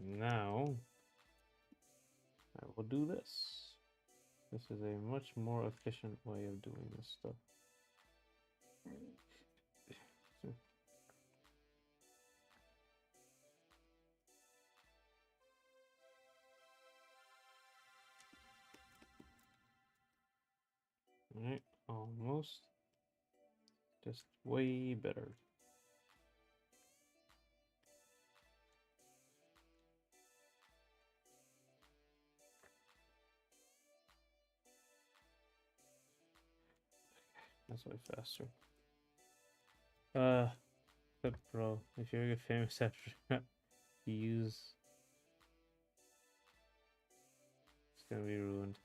Now, I will do this. This is a much more efficient way of doing this stuff. Alright, almost. Just way better. That's way faster. Clip Pro. If you're a famous after you use, it's gonna be ruined.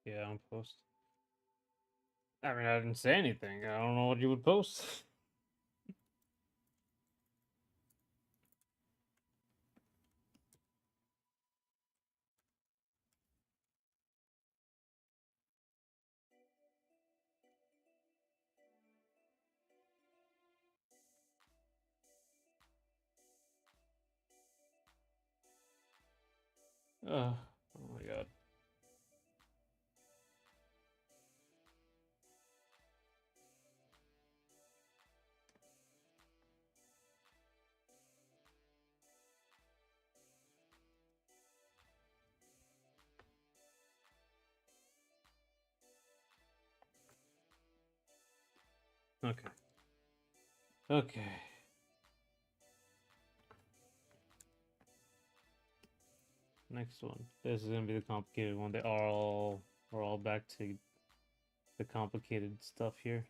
Yeah, I'm post. I mean, I didn't say anything. I don't know what you would post. Oh my god. Okay. Okay. Next one. This is gonna be the complicated one. We're all back to the complicated stuff here.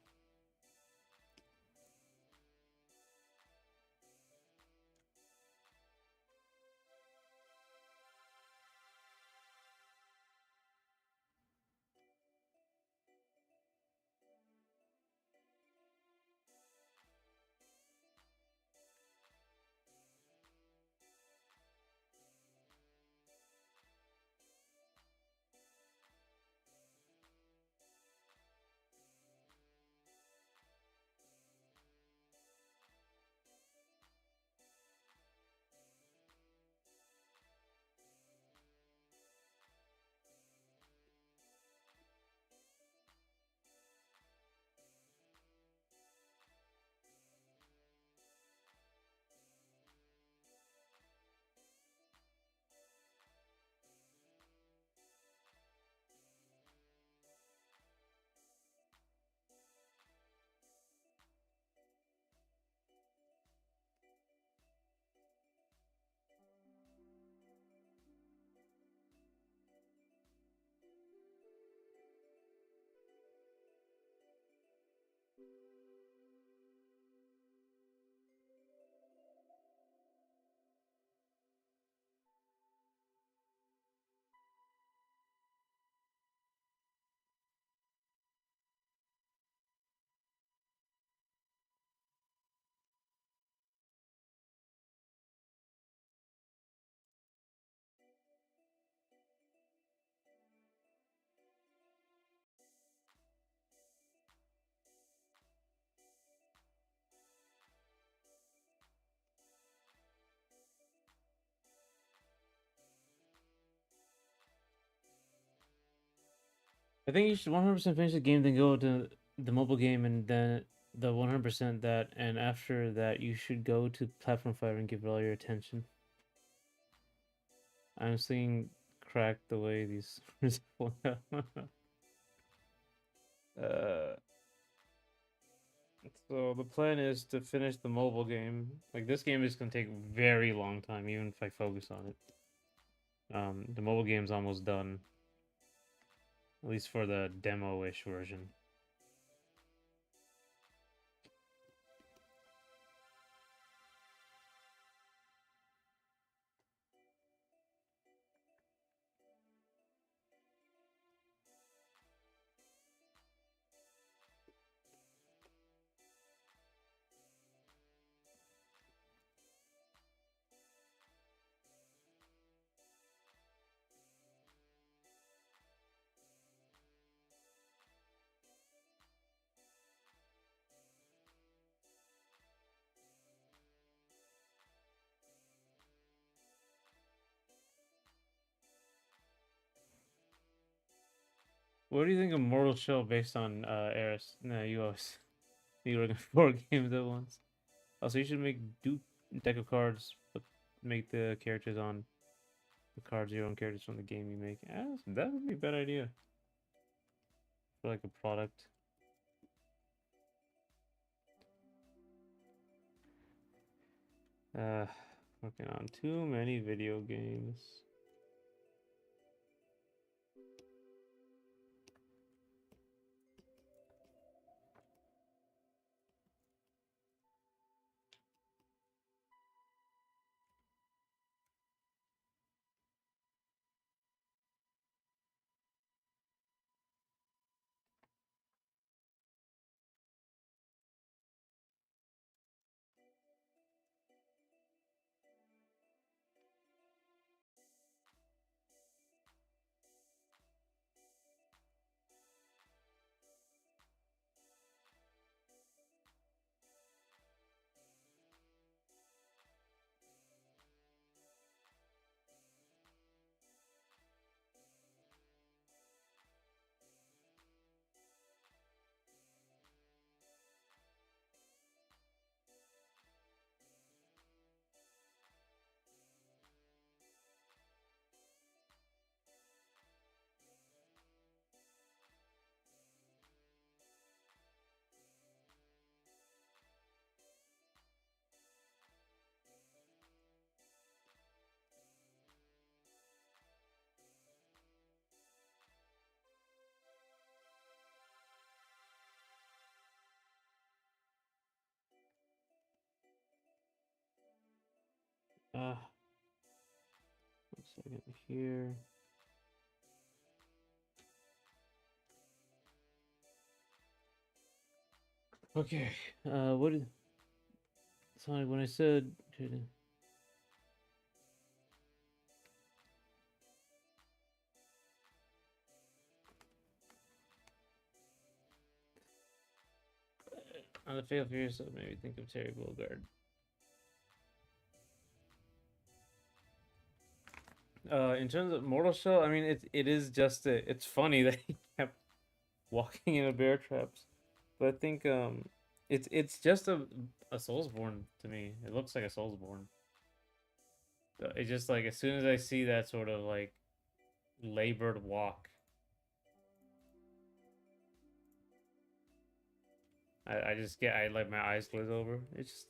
I think you should 100% finish the game, then go to the mobile game, and then the 100% that, and after that, you should go to Platform Fighter and give it all your attention. I'm seeing crack the way these. uh, so the plan is to finish the mobile game. Like this game is gonna take a very long time, even if I focus on it. The mobile game's almost done, at least for the demo-ish version. What do you think of Mortal Shell based on Eris? No, you always you looking for games at once. Also, you should make deck of cards, but make the characters on the cards your own characters from the game you make. That would be a bad idea for like a product. Uh, Working on too many video games. Uh, 1 second here. Okay. What did Sonic when I said on the Fatal Furious, so maybe think of Terry Bogard. In terms of Mortal Shell, I mean it is just it's funny that he kept walking into bear traps, but I think it's just a Soulsborne to me. It looks like a Soulsborne. It's just like as soon as I see that sort of like labored walk, I just get I like my eyes glaze over. It's just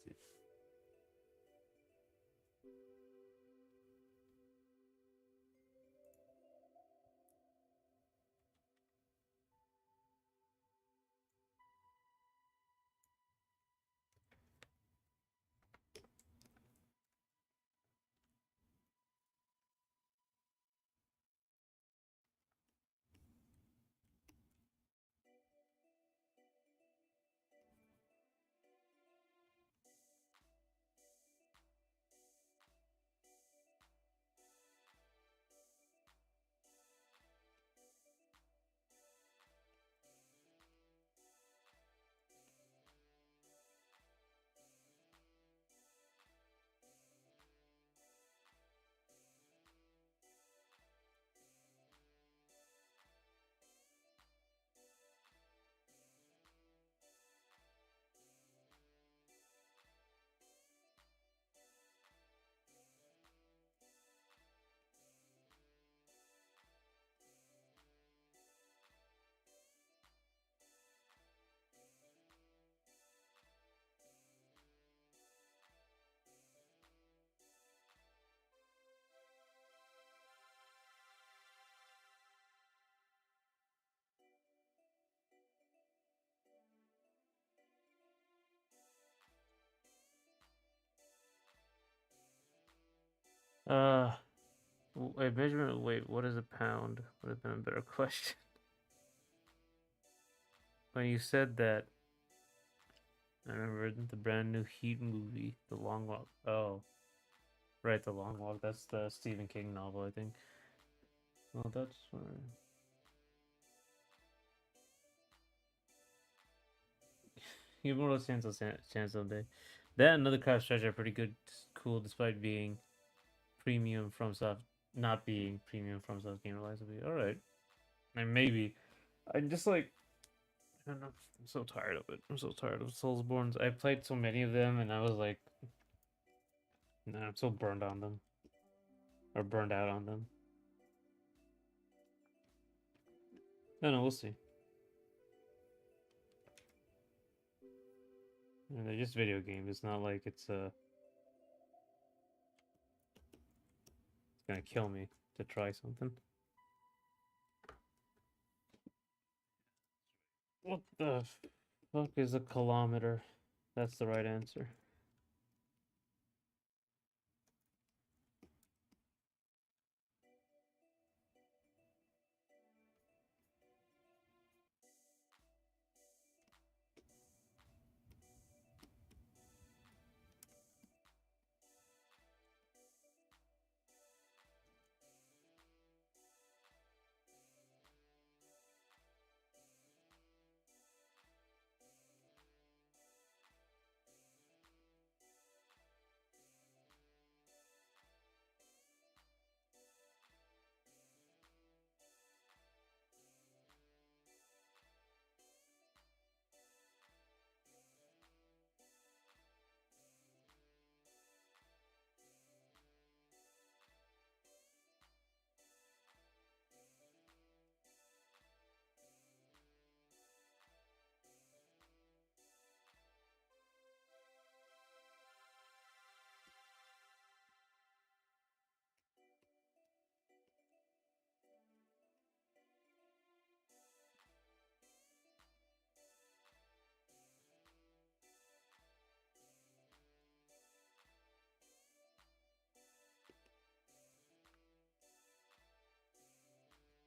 uh wait, Benjamin, wait, what is a pound? Would have been a better question. When you said that, I remember the brand new Heat movie, The Long Walk. Oh, right, The Long Walk. That's the Stephen King novel, I think. Well, that's you more chance someday. That and Another Craft Treasure are pretty good, cool, despite being premium from soft, not being premium from soft game reliability. All right, and maybe I'm just like I don't know. I'm so tired of it. I'm so tired of Soulsborns. I played so many of them, and I was like, nah, I'm so burned on them or burned out on them. No, no, we'll see. I mean, they're just video games. It's not like it's gonna kill me to try something. What the fuck is a kilometer? That's the right answer.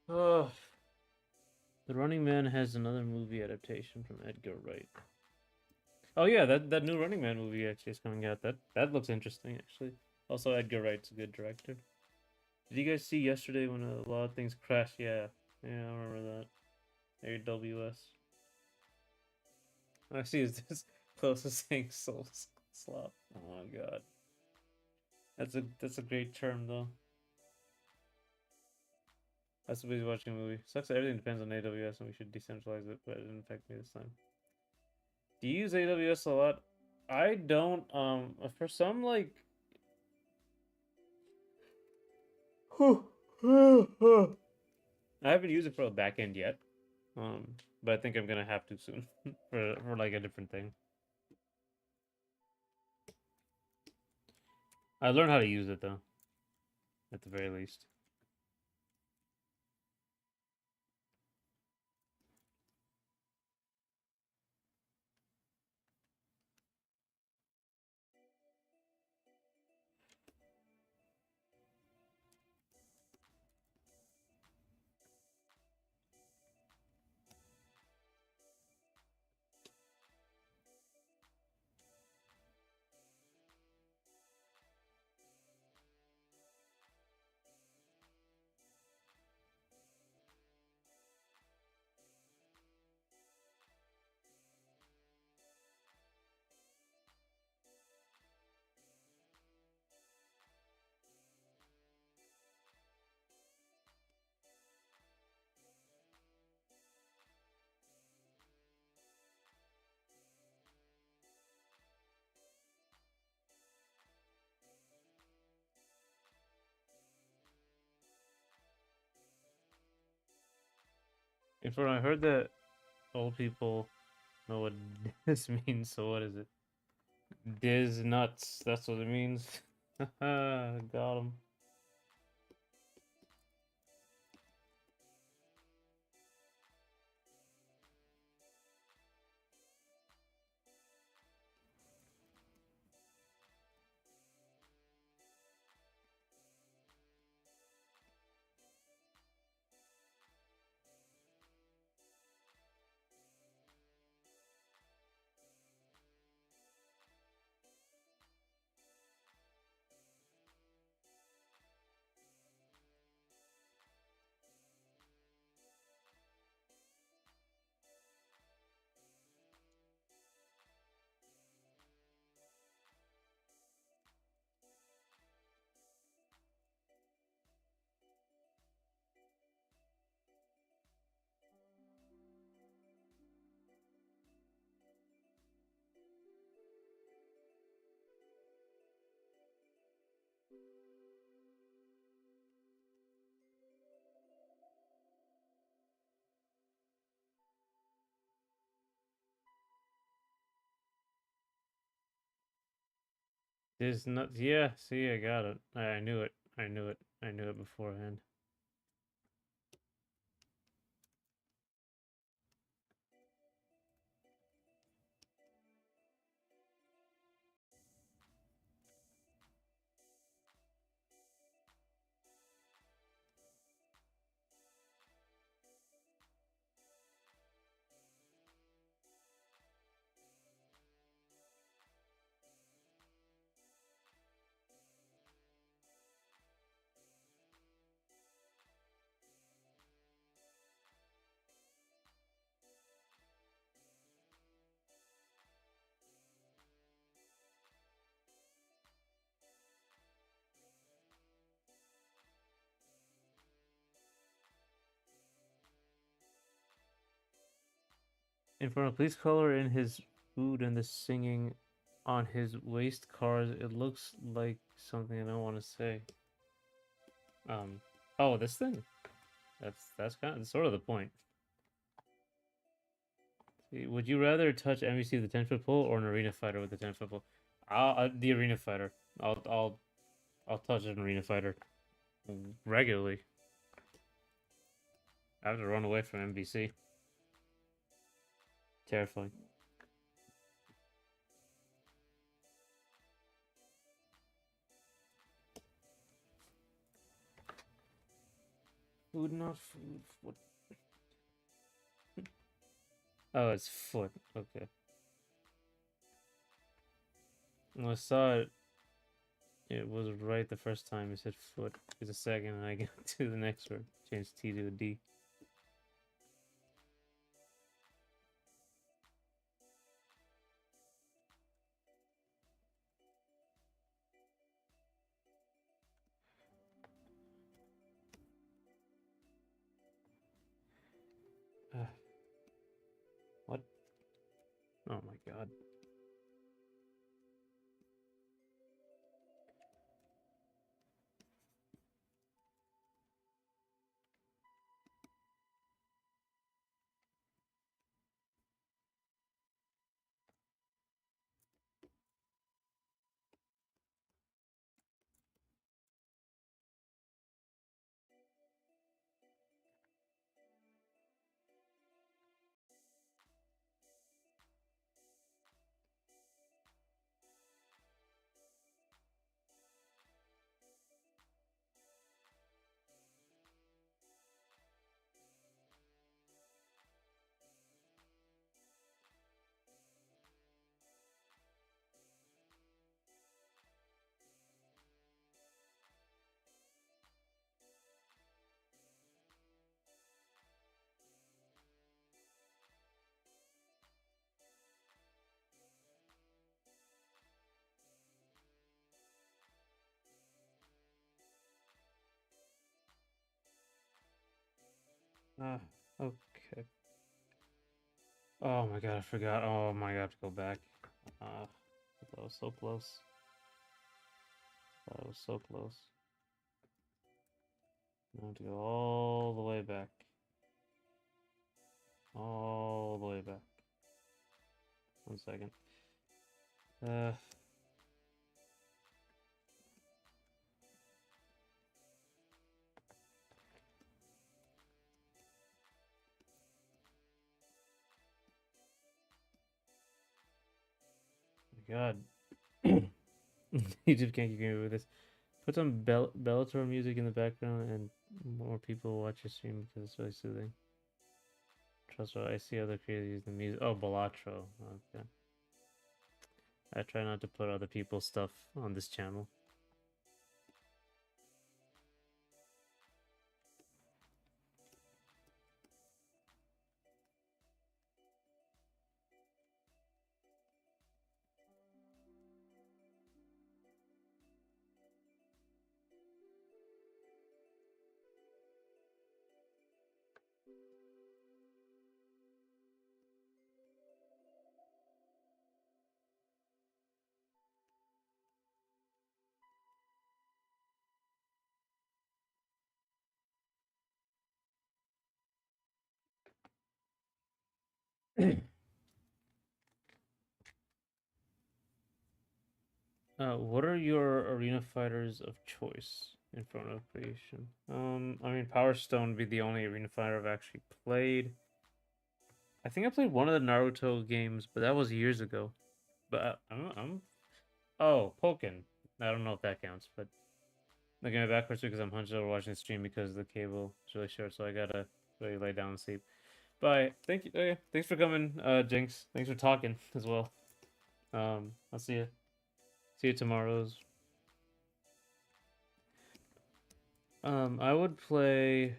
Oh, The Running Man has another movie adaptation from Edgar Wright. Oh yeah, that new Running Man movie actually is coming out. That looks interesting actually. Also, Edgar Wright's a good director. Did you guys see yesterday when a lot of things crashed? Yeah, yeah, I remember that. AWS. I see is this closest thing soul slop. Oh my god, that's a great term though. I was busy watching a movie. Sucks that everything depends on AWS and we should decentralize it, but it didn't affect me this time. Do you use AWS a lot? I don't. For some like. I haven't used it for a backend yet. But I think I'm gonna have to soon for like a different thing. I learned how to use it though, at the very least. In fact, I heard that old people know what this means. So what is it? Diz nuts. That's what it means. Got him. Diz nuts. Yeah. See, I got it. I knew it. I knew it. I knew it beforehand. In front of police color in his food and the singing on his waist cars, it looks like something I don't want to say. Oh, this thing. That's kind of sort of the point. See, would you rather touch NBC with a 10-foot pole or an arena fighter with a 10-foot pole? The arena fighter. I'll touch an arena fighter regularly. I have to run away from NBC. Terrifying. Food, not food. Foot. Oh, it's foot. Okay. When I saw it, it was right the first time. It said foot. It's a second, and I get to the next word. Change T to a D. What? Oh my god. Ah, okay. Oh my god, I forgot. Oh my god, I have to go back. That was so close. That was so close. I have to go all the way back. All the way back. 1 second. Uh, my god. YouTube can't keep me with this. Put some Bellator music in the background and more people watch your stream because it's really soothing. Trust what I see other creators use the music. Oh, Bellatro. Okay. I try not to put other people's stuff on this channel. What are your arena fighters of choice in front of creation? I mean, Power Stone would be the only arena fighter I've actually played. I think I played one of the Naruto games, but that was years ago. But oh, Pokken. I don't know if that counts, but looking at backwards because I'm hunched over watching the stream because the cable is really short, so I gotta really lay down and sleep. Bye. Thank you. Okay, thanks for coming, Jinx. Thanks for talking as well. I'll see you. See you tomorrow's. I would play.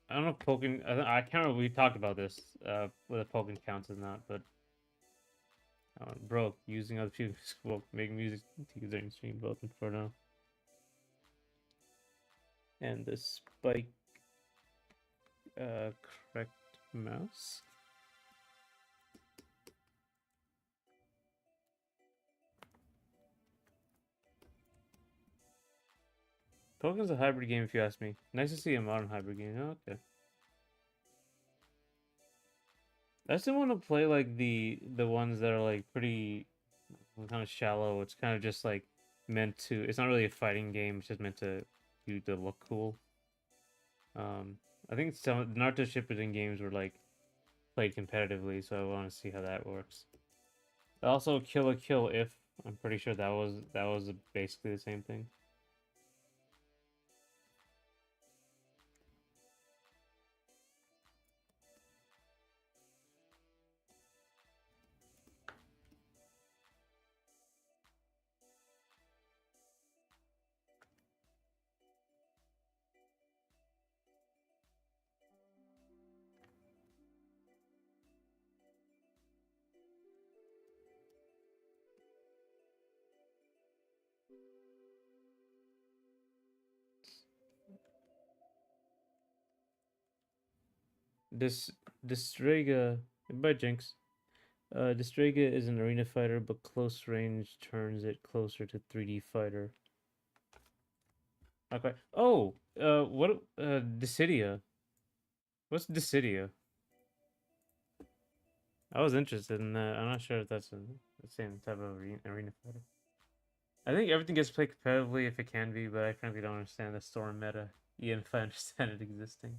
I don't know if Pokemon. I can't remember. We talked about this. Whether Pokemon counts or not, but bro, using other people's well, making music to use during stream both for now. And the spike, correct mouse. Pokemon's a hybrid game, if you ask me. Nice to see a modern hybrid game. Oh, okay. I still want to play like the ones that are like pretty kind of shallow. It's kind of just like meant to. It's not really a fighting game. It's just meant to do to look cool. I think some Naruto Shippuden games were like played competitively, so I want to see how that works. Also, Kill a Kill If I'm pretty sure that was basically the same thing. This Distrega by Jinx. Distrega is an arena fighter, but close range turns it closer to 3D fighter. Okay. Oh, what? Dissidia. What's Dissidia? I was interested in that. I'm not sure if that's the same type of arena fighter. I think everything gets played competitively if it can be, but I frankly don't understand the storm meta, even if I understand it existing.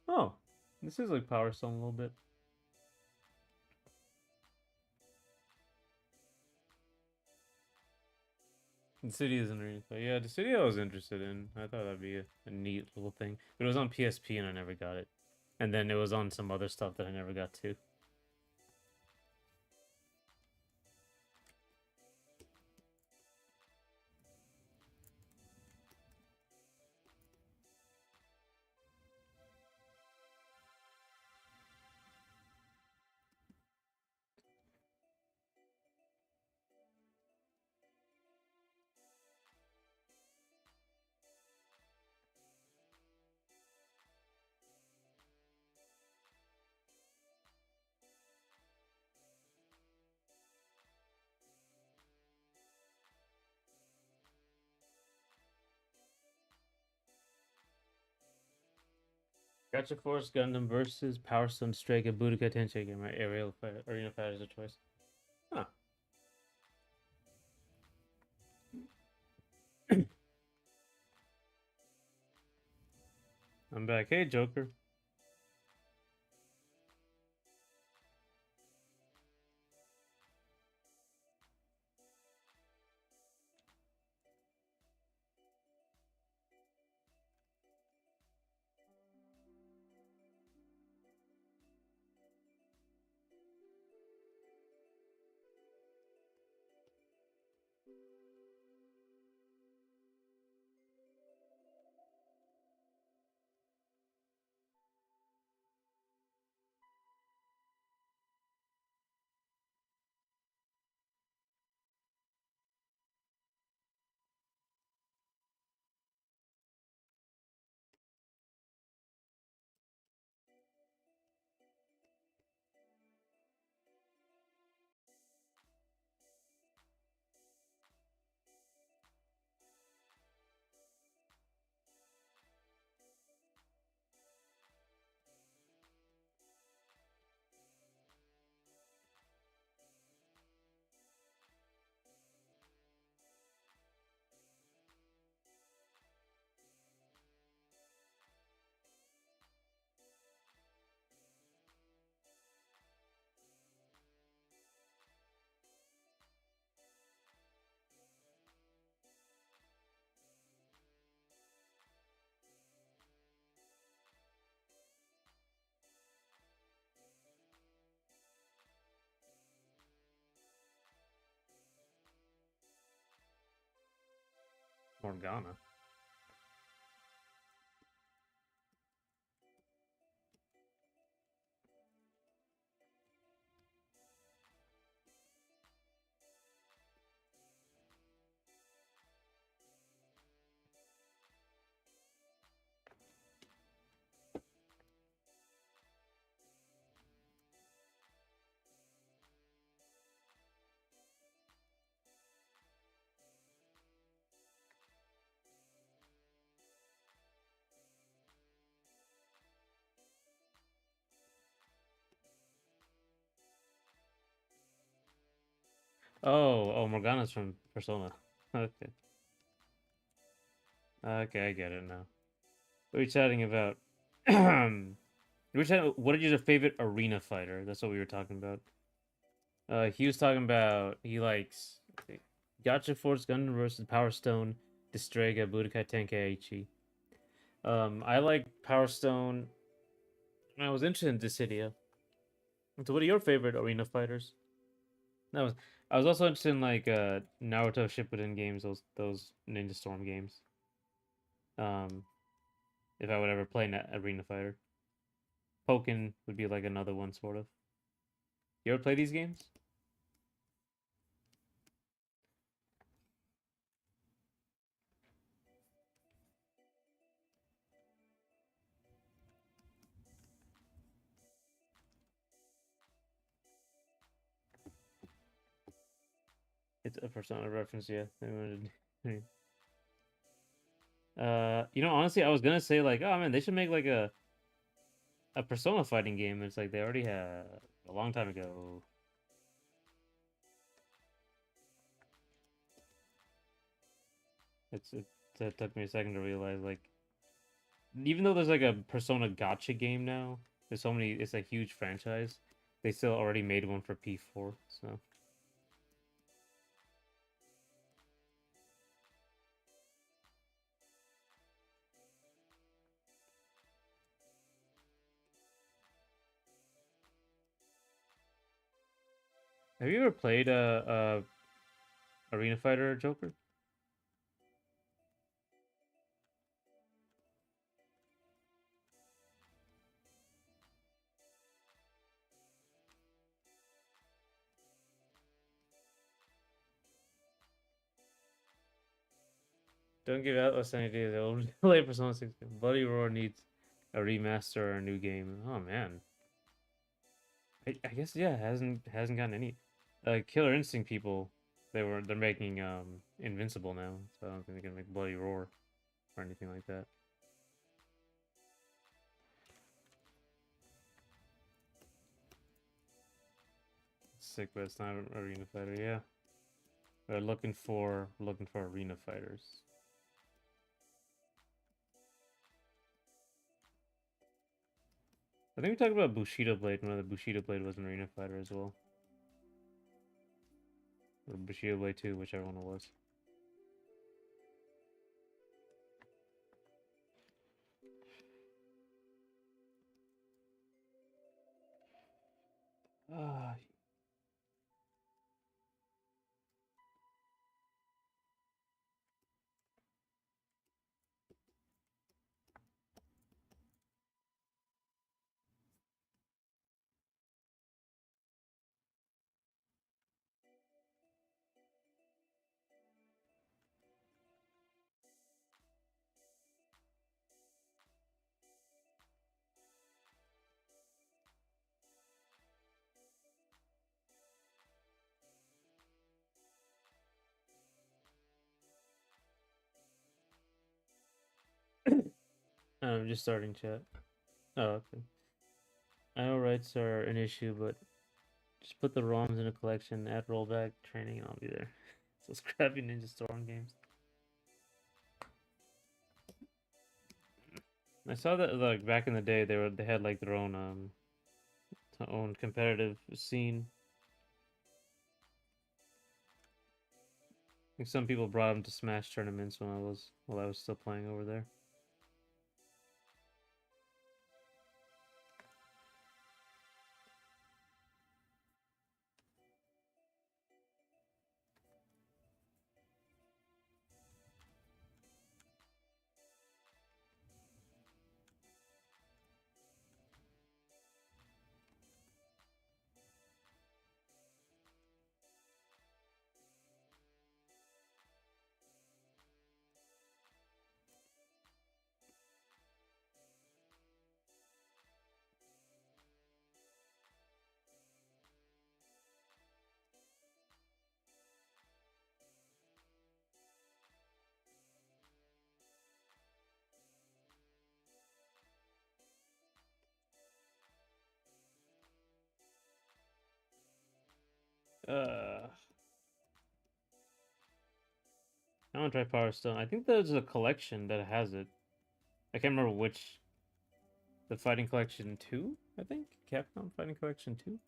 Oh, this is like Power Stone a little bit. The city is an arena fighter. Yeah, the city I was interested in. I thought that'd be a neat little thing. But it was on PSP and I never got it. And then it was on some other stuff that I never got to. Gotcha Force Gundam versus Power Stone Striker Budokai Tenkaichi game. Right, aerial fighter, arena fighter is a choice. Huh. I'm back. Hey, Joker. Morgana. Oh, Morgana's from Persona. Okay. Okay, I get it now. What are we chatting about? What is your favorite arena fighter? That's what we were talking about. He was talking about he likes Gotcha Force Gundam versus Power Stone, Distrega, Budokai Tenkaichi. I like Power Stone. I was interested in Dissidia. So, what are your favorite arena fighters? That was. I was also interested in like Naruto Shippuden games, those Ninja Storm games. Um, if I would ever play arena fighter, Pokken would be like another one, sort of. You ever play these games? It's a Persona reference, yeah. Honestly, I was gonna say like, oh man, they should make like a Persona fighting game. It's like they already had a long time ago. It took me a second to realize like even though there's like a Persona Gotcha game now, there's so many. It's a huge franchise. They still already made one for P4. So have you ever played Arena Fighter Joker? Don't give Atlas any idea. They'll play Persona 6. Bloody Roar needs a remaster or a new game. Oh man. I guess yeah, hasn't gotten any. Killer Instinct people, they're making Invincible now, so I don't think they're gonna make Bloody Roar or anything like that. Sick, but it's not Arena Fighter. Yeah, they're looking for Arena Fighters. I think we talked about Bushido Blade when the Bushido Blade was an Arena Fighter as well, or Bushido Blade 2, whichever one it was. Ah, I'm just starting chat. Oh, okay. I know rights are an issue, but just put the ROMs in a collection, add rollback training, and I'll be there. So scrappy Ninja Storm games. I saw that like back in the day they had like their own competitive scene. I think some people brought them to Smash tournaments while I was still playing over there. Uh, I want to try Power Stone. I think there's a collection that has it. I can't remember which. The Fighting Collection 2, I think? Capcom Fighting Collection 2?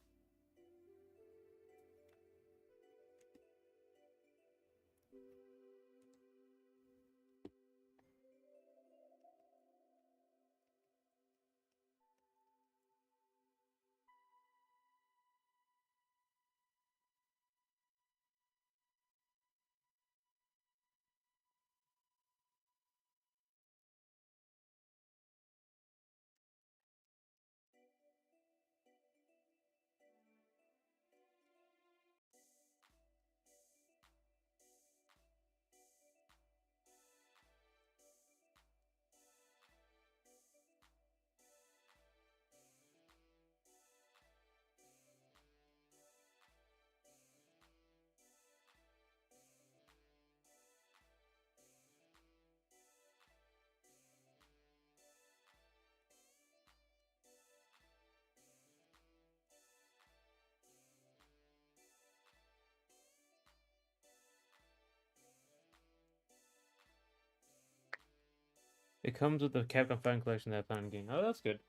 It comes with the Capcom Fan Collection that I plan on getting. Oh, that's good.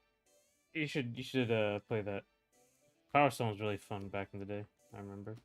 You should play that. Power Stone was really fun back in the day. I remember.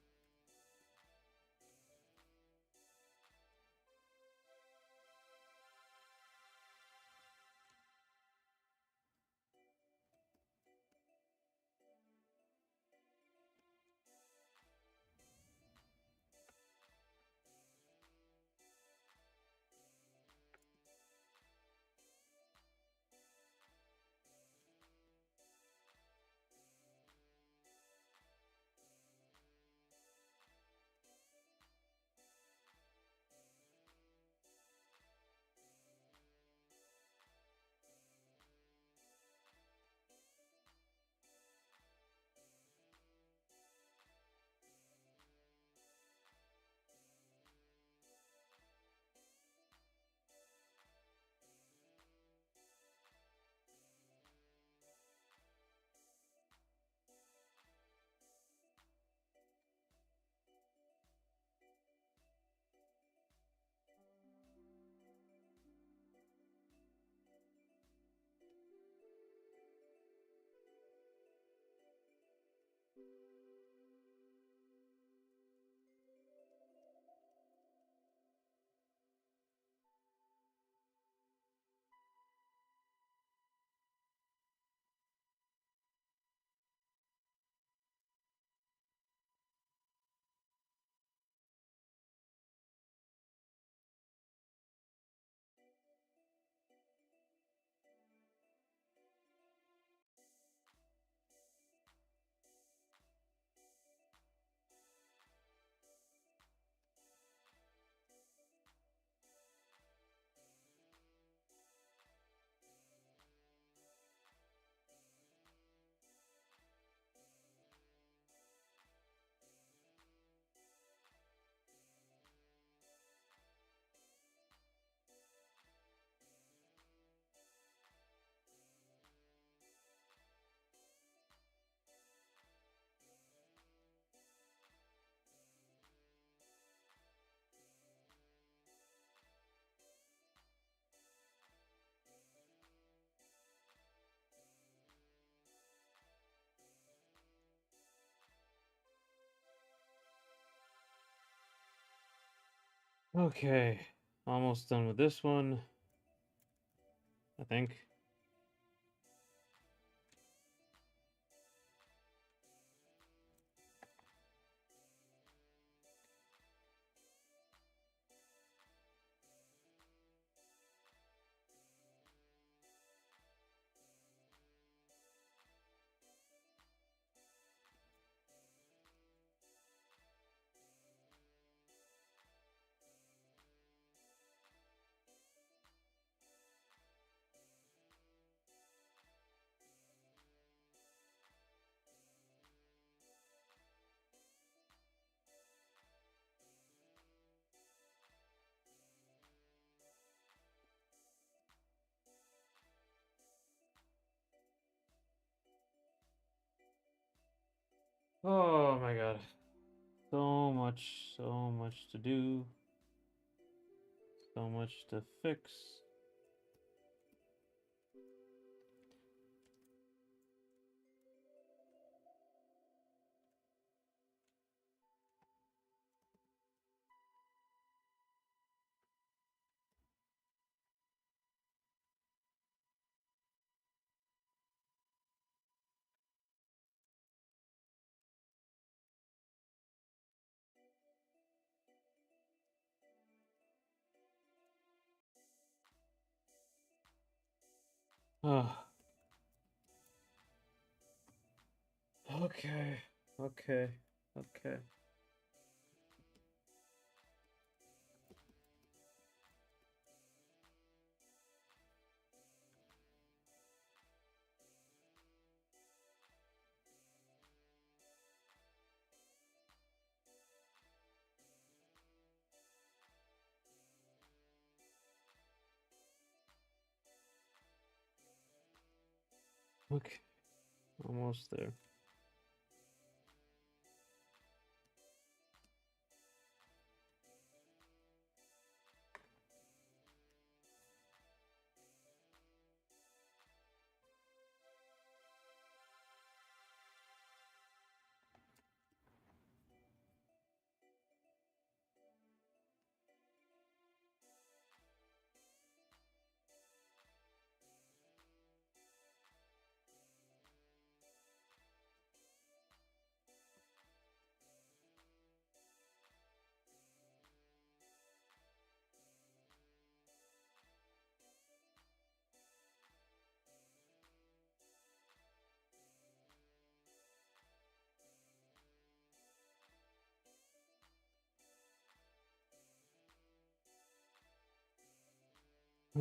Okay, almost done with this one, I think. Oh my god. So much to do. So much to fix. Oh, okay. Okay. Okay. Okay. Almost there.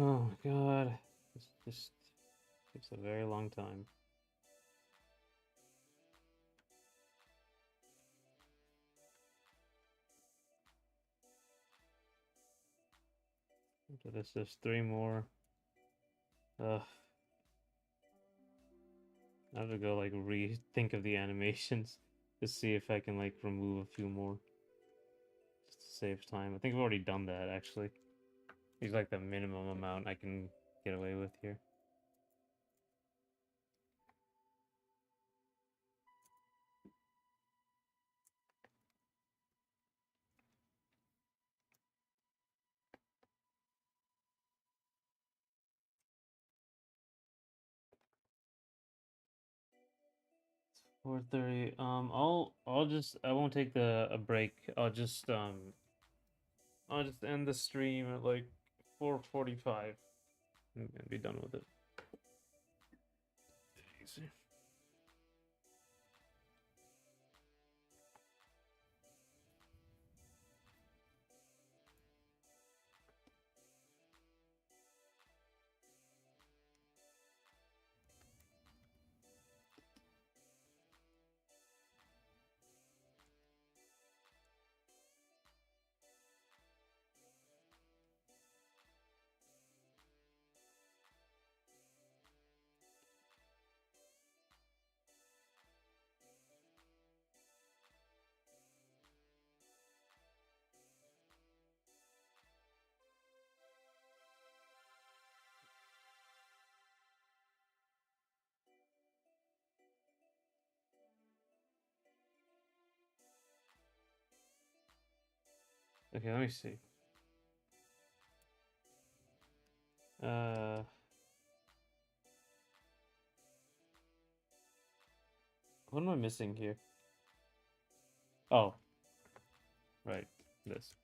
Oh my god. This just takes a very long time. So this is 3 more. Ugh. I have to go like rethink of the animations to see if I can like remove a few more. Just to save time. I think I've already done that actually. It's like the minimum amount I can get away with here. It's 4:30. I'll just I won't take a break. I'll just end the stream at like 4:45 and be done with it. Easy. Okay, let me see. Uh, what am I missing here? Oh, right, this.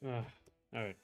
All right.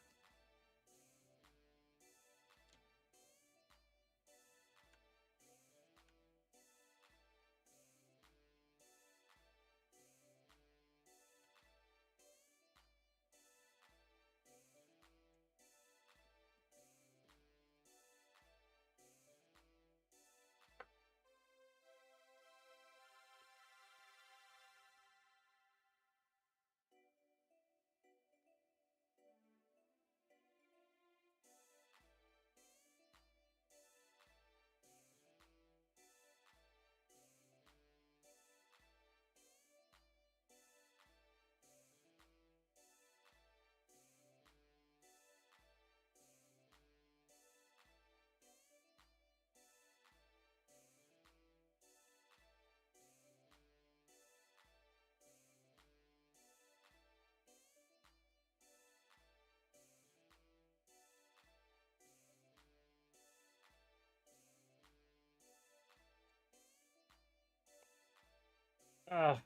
Ah.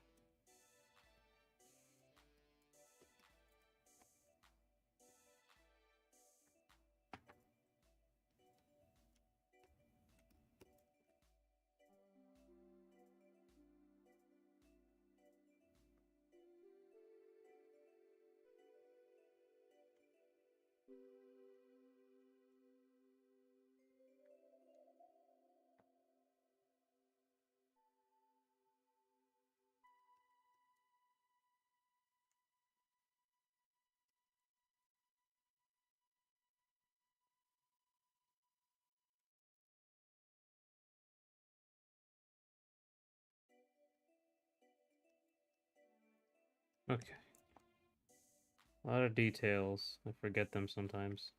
Okay. A lot of details. I forget them sometimes.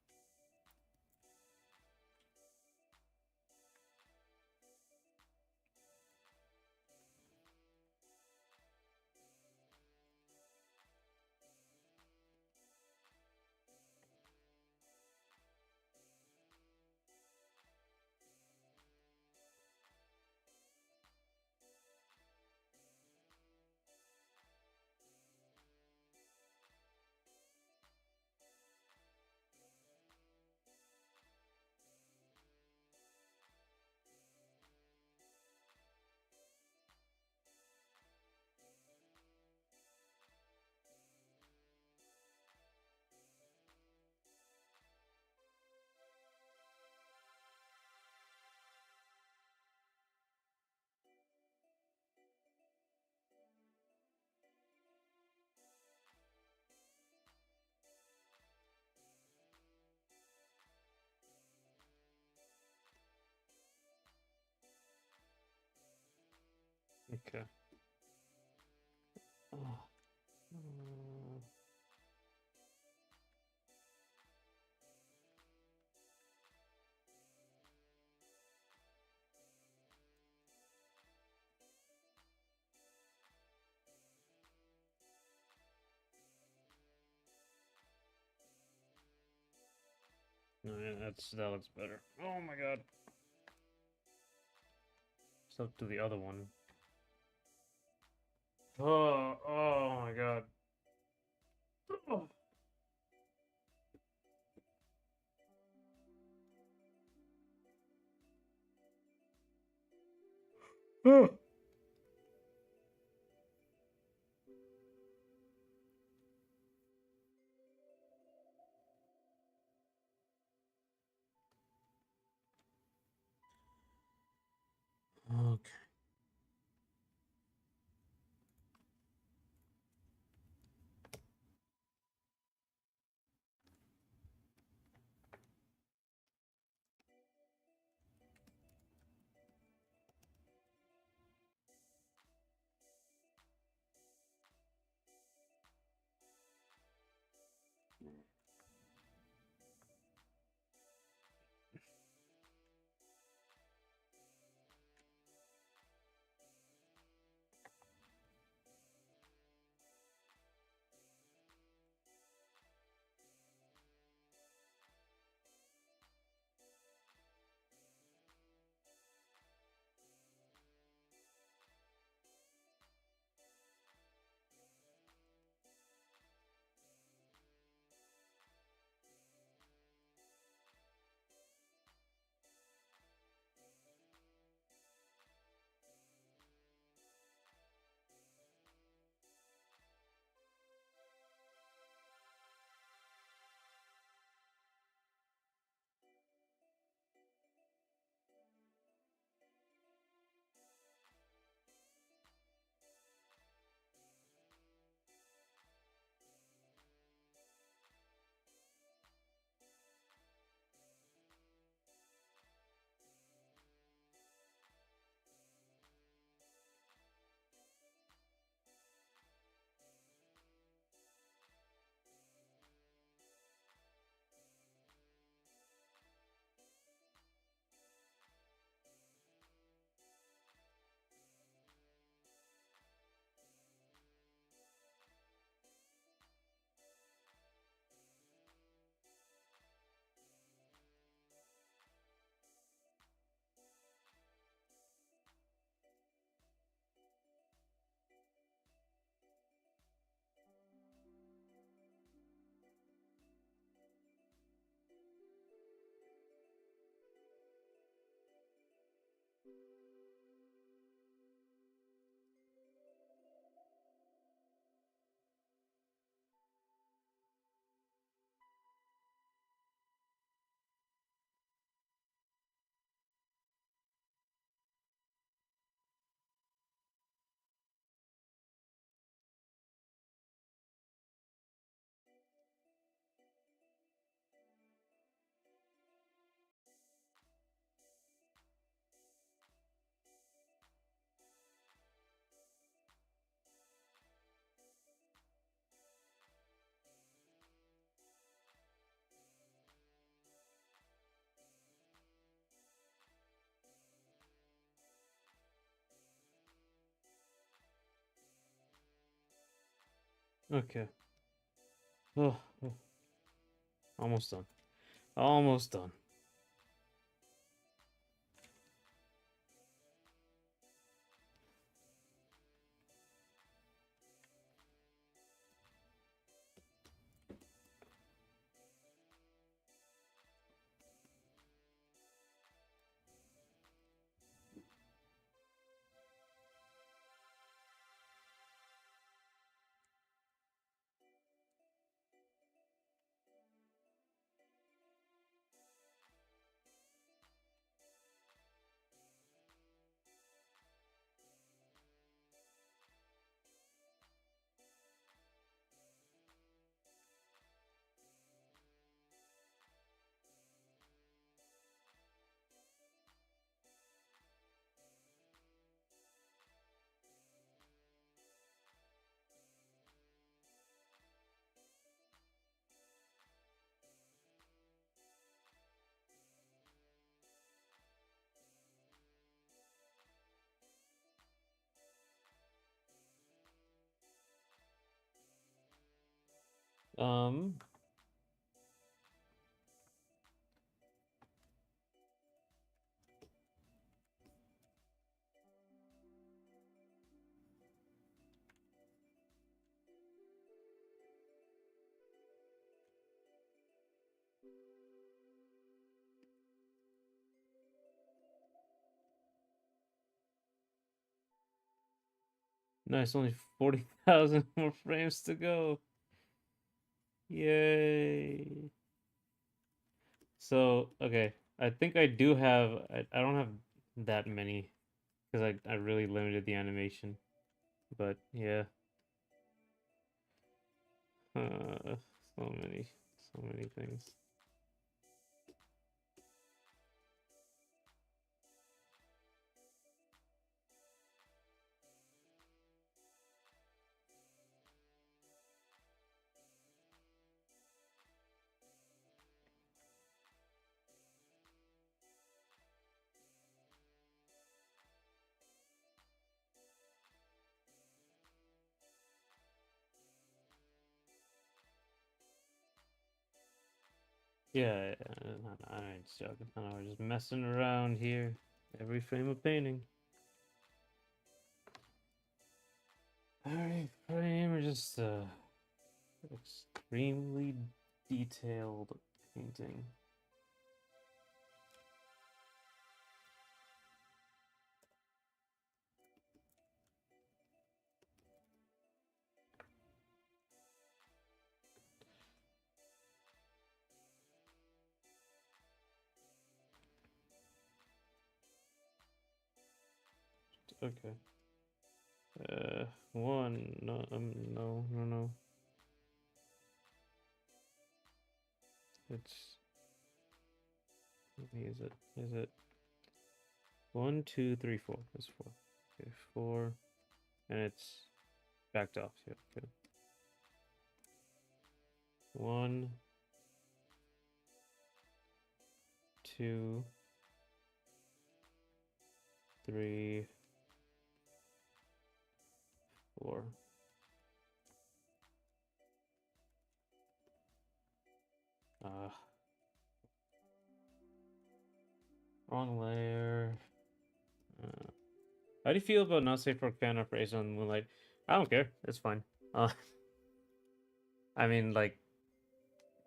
Okay. Oh. No, yeah, that looks better. Oh my god. It's up to the other one. Oh my god. Oh. Oh. Okay. Okay. Oh, oh, almost done. Almost done. Um, nice, only 40,000 more frames to go. Yay. So, okay, I think I do have, I don't have that many because I really limited the animation. But yeah, uh, so many things. Yeah, I ain't joking. I know we're just messing around here. Every frame of painting. Every frame are just extremely detailed painting. Okay. One. No, no. It's. Is it? Is it? One, two, three, four. It's four. Okay, four, and it's backed off. Yeah. Good. One, two, three, four. Wrong layer. How do you feel about not safe for fan operation on Moonlight? I don't care. It's fine. Uh, I mean, like,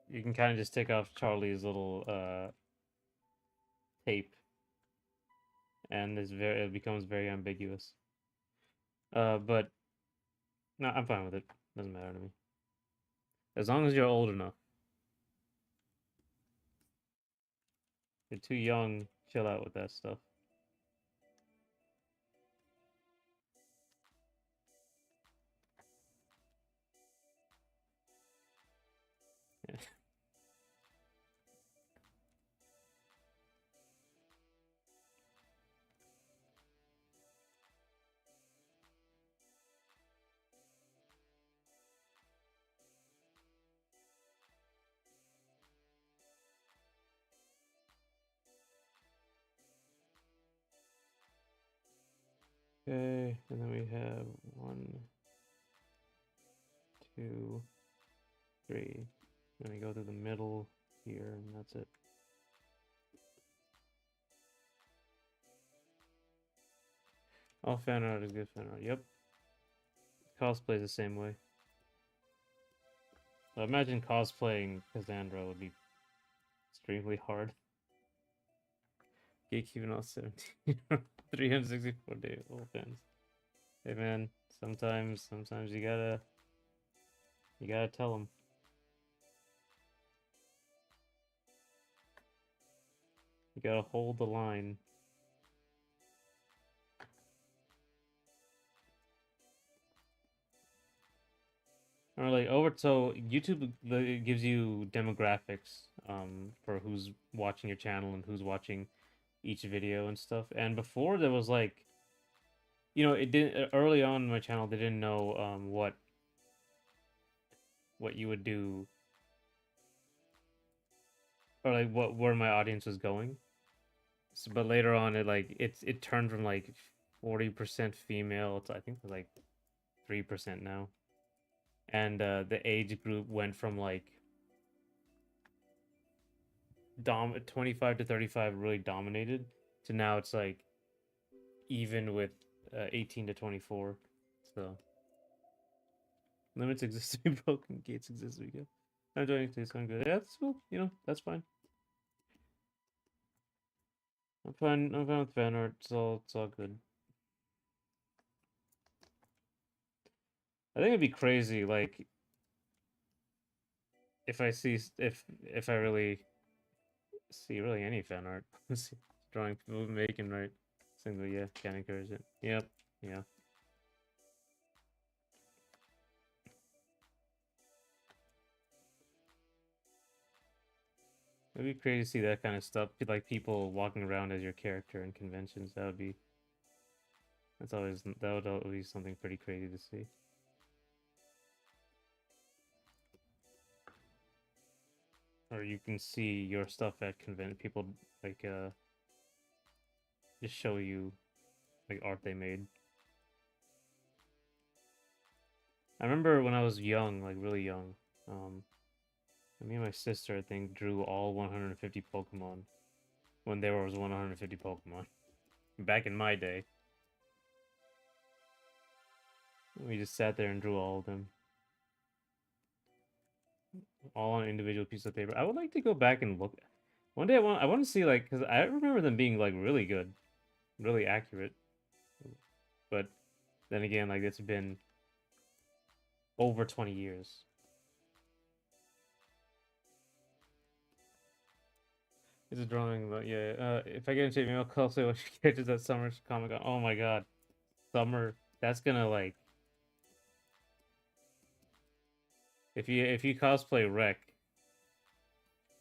you can kind of just take off Charlie's little tape, and it becomes very ambiguous. But no, I'm fine with it. Doesn't matter to me. As long as you're old enough. You're too young. Chill out with that stuff. Okay, and then we have one, 2, 3. Then we go to the middle here, and that's it. All fan art is good fan art. Yep. Cosplay the same way. I imagine cosplaying Cassandra would be extremely hard. Gatekeeping all 17. 364-day old fans. Hey man, sometimes you gotta tell them. You gotta hold the line. Or like so YouTube gives you demographics for who's watching your channel and who's watching each video and stuff. And before there was like, you know, it didn't early on in my channel they didn't know what you would do, or like where my audience was going. So, but later on it turned from like 40% female to I think like 3% now. And the age group went from like 25 to 35 really dominated to now it's like even with 18 to 24. So limits exist to be broken, gates exist to be good. I'm doing it. I'm good. Yeah, that's cool. You know, that's fine. I'm fine. I'm fine with fan art. It's all good. I think it'd be crazy, like, if I see if I really see really any fan art, drawing people making right. Single, yeah, can't encourage it. Yep, yeah. It'd be crazy to see that kind of stuff, like people walking around as your character in conventions. That would be that would always be something pretty crazy to see. Or you can see your stuff at convention. People like just show you like art they made. I remember when I was young, like really young, me and my sister I think drew all 150 Pokemon when there was 150 Pokemon back in my day. We just sat there and drew all of them, all on an individual piece of paper. I would like to go back and look. One day I want to see like because I remember them being like really good, really accurate. But then again, like it's been over 20 years. It's a drawing, but yeah. If I get into email, I'll say what characters at Summer's Comic Con. Oh my god, Summer! That's gonna like if you cosplay Wrek,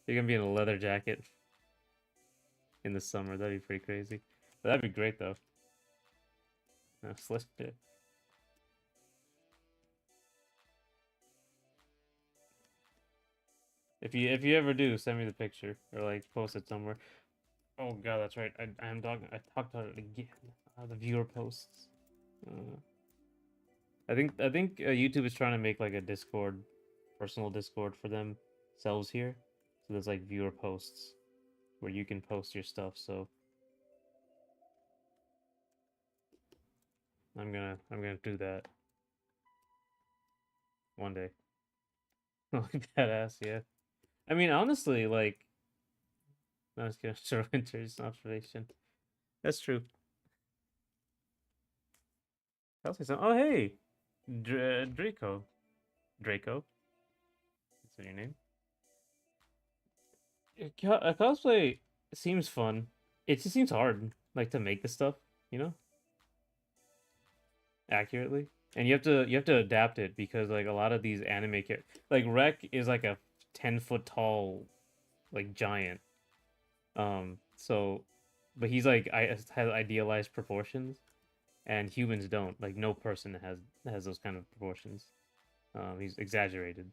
you're gonna be in a leather jacket in the summer. That'd be pretty crazy. But that'd be great though. No, it. If you ever do, send me the picture or like post it somewhere. Oh god, that's right. I am talking. I talked about it again. The viewer posts. I think YouTube is trying to make like a Discord, personal Discord for themselves here. So there's like viewer posts where you can post your stuff. So I'm gonna do that one day. Like badass, yeah. I mean, honestly, like, I was gonna show Winter's observation. That's true. I'll say something. Oh, hey, Draco. Draco. That's your name. Cosplay seems fun. It just seems hard, like to make the stuff, you know, accurately. And you have to adapt it because like a lot of these anime like Wrek is like a 10-foot tall like giant. So, but he's like has idealized proportions, and humans don't. Like no person has those kind of proportions. He's exaggerated,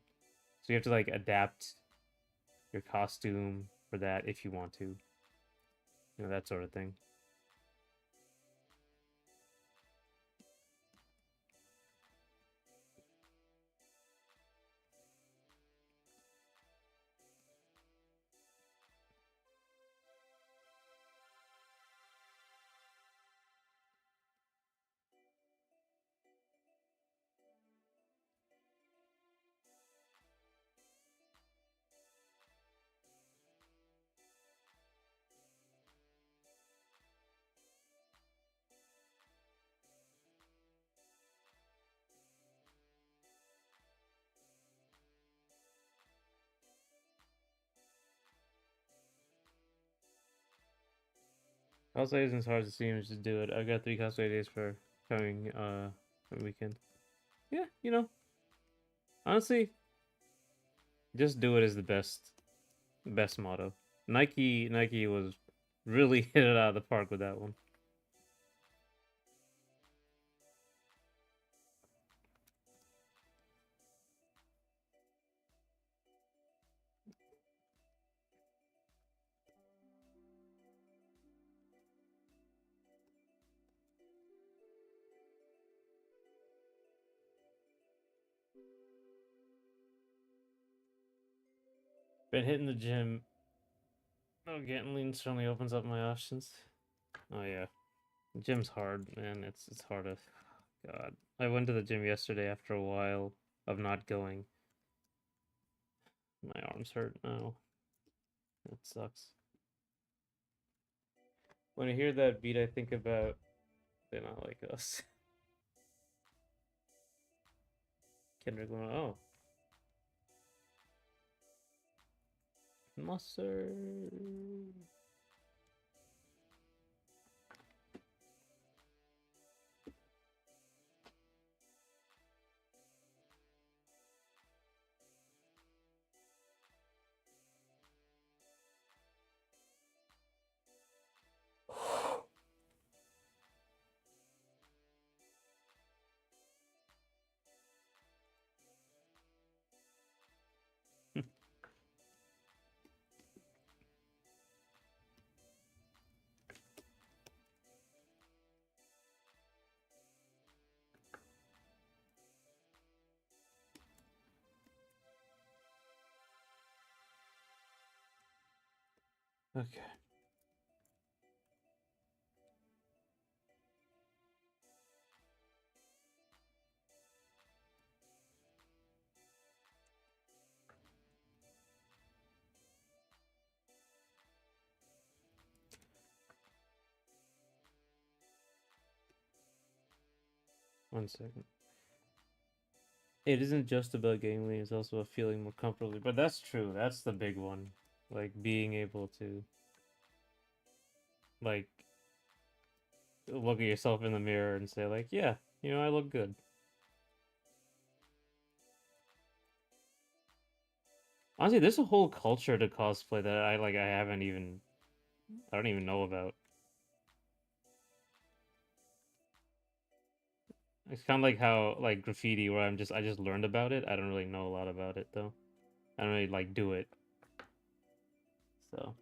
so you have to like adapt your costume for that if you want to, you know, that sort of thing. Cosplay isn't as hard as it seems to do it. I've got 3 cosplay days for coming weekend. Yeah, honestly, just do it is the best motto. Nike was really hit it out of the park with that one. Been hitting the gym. Oh, getting lean certainly opens up my options. Oh yeah, the gym's hard, man. It's hard to. God, I went to the gym yesterday after a while of not going. My arms hurt now. It sucks. When I hear that beat, I think about they're not like us. Kendrick Lamar. Oh, mustard. Okay. 1 second. It isn't just about getting lean, it's also about feeling more comfortably. But that's true. That's the big one. Like being able to like look at yourself in the mirror and say like, yeah, I look good. Honestly, there's a whole culture to cosplay that I don't even know about. It's kind of like how like graffiti where I just learned about it. I don't really know a lot about it though. I don't really like do it. So,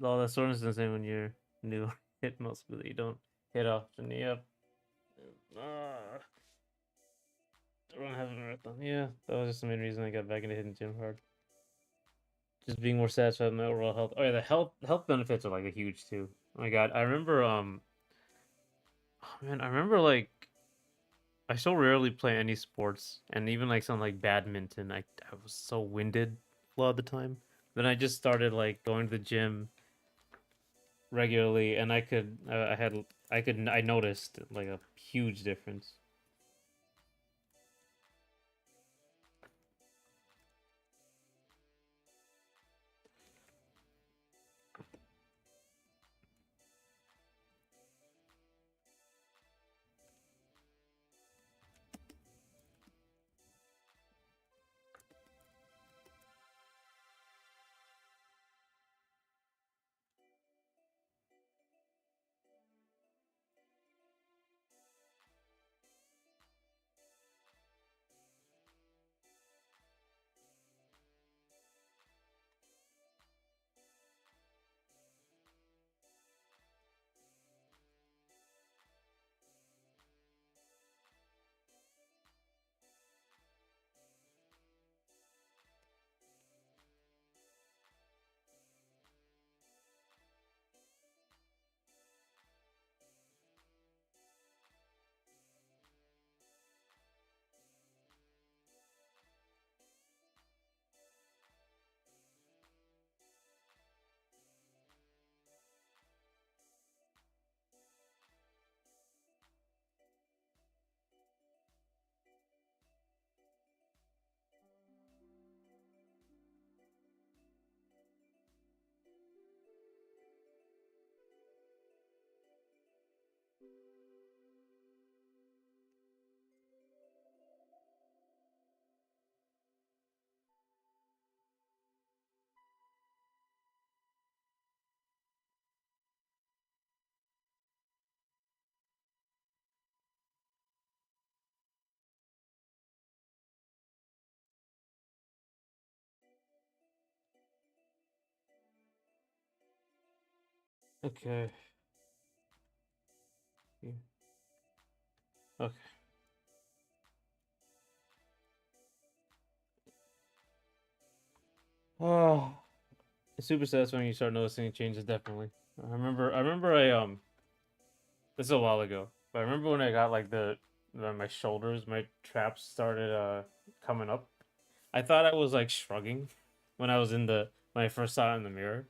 all that sort of the same when you're new. Hit most people that you don't hit often. Yep. Ah, I don't have a marathon. Yeah, that was just the main reason I got back into hitting gym hard. Just being more satisfied with my overall health. Oh yeah, the health benefits are like a huge too. Oh my god, I remember oh man, I remember like I so rarely play any sports, and even like something like badminton, I was so winded a lot of the time. Then I just started like going to the gym regularly, and I noticed like a huge difference. Okay. Yeah. Okay. Oh, it's super sad when you start noticing changes. Definitely. I remember. This is a while ago, but I remember when I got like my shoulders, my traps started coming up. I thought I was like shrugging when I was when I first saw it in the mirror.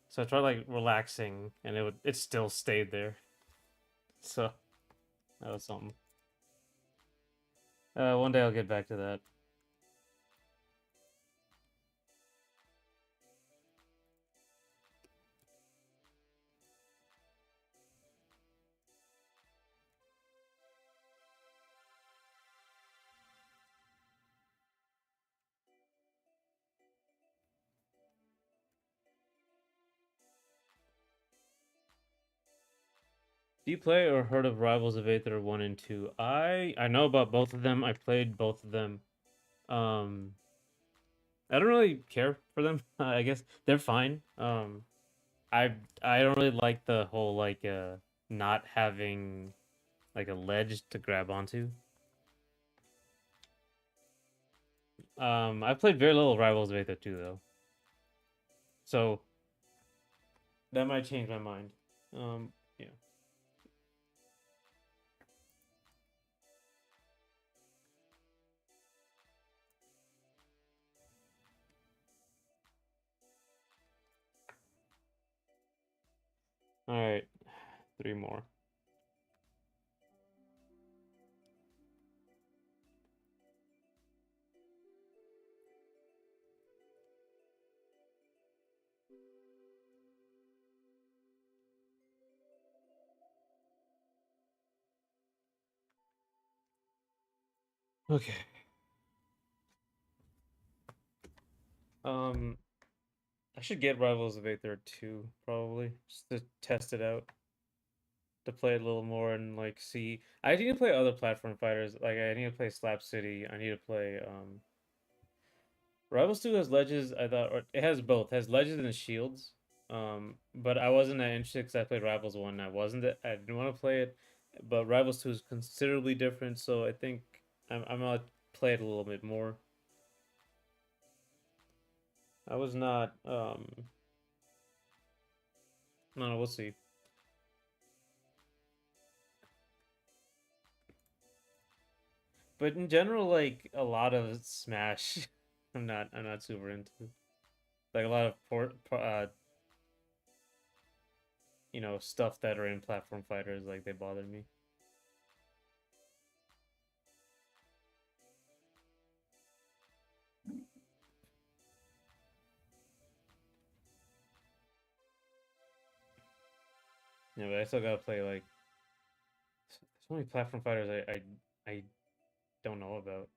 So I tried like relaxing, and it still stayed there. So that was something. One day I'll get back to that. Do you play or heard of Rivals of Aether 1 and 2? I know about both of them. I played both of them. Um I don't really care for them. I guess they're fine. I don't really like the whole not having like a ledge to grab onto. I played very little Rivals of Aether 2 though. So that might change my mind. Yeah. All right. 3 more. Okay. Um I should get Rivals of Aether 2 probably just to test it out, to play it a little more and like see. I need to play other platform fighters. Like I need to play Slap City. I need to play Rivals 2 has ledges, I thought, or it has both. It has ledges and shields. But I wasn't that interested because I played Rivals 1 and I didn't want to play it. But Rivals 2 is considerably different, so I think I'm gonna play it a little bit more. I was not no, we'll see. But in general, like a lot of Smash, I'm not super into. Like a lot of stuff that are in platform fighters, like they bother me. Yeah, but I still gotta play like so many platform fighters I don't know about.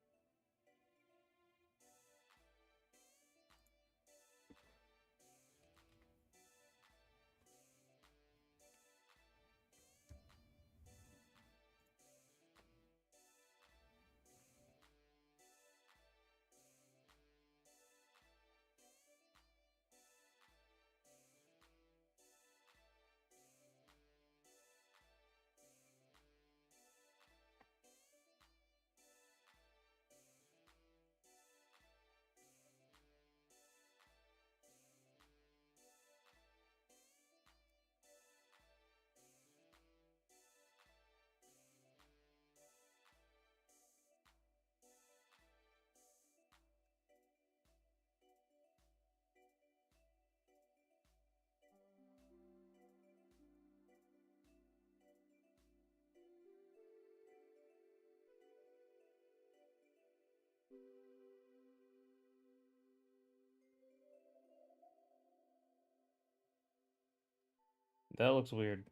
That looks weird.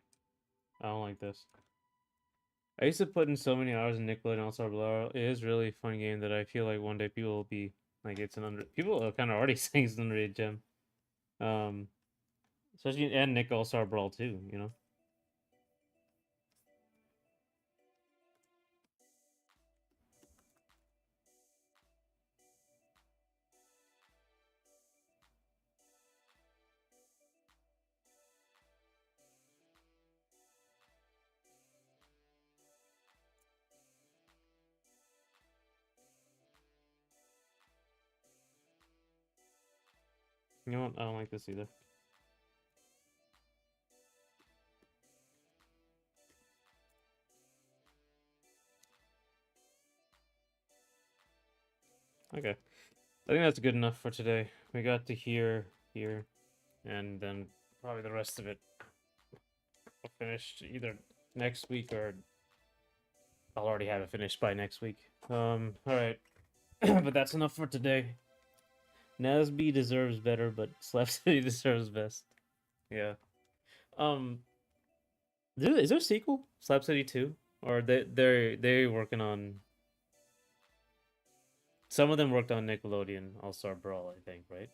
I don't like this. I used to put in so many hours in Nickelodeon All Star Brawl. It is really a fun game that I feel like one day people will be like it's an under. People are kind of already saying it's an underrated gem. Um, Especially and Nick All Star Brawl too. You know. You know what? I don't like this either. Okay. I think that's good enough for today. We got to here, and then probably the rest of it will finish either next week or I'll already have it finished by next week. Alright. But that's enough for today. Nasby deserves better, but Slap City deserves best. Yeah. Um, is there a sequel? Slap City 2? Or they're working on some of them worked on Nickelodeon All-Star Brawl, I think, right?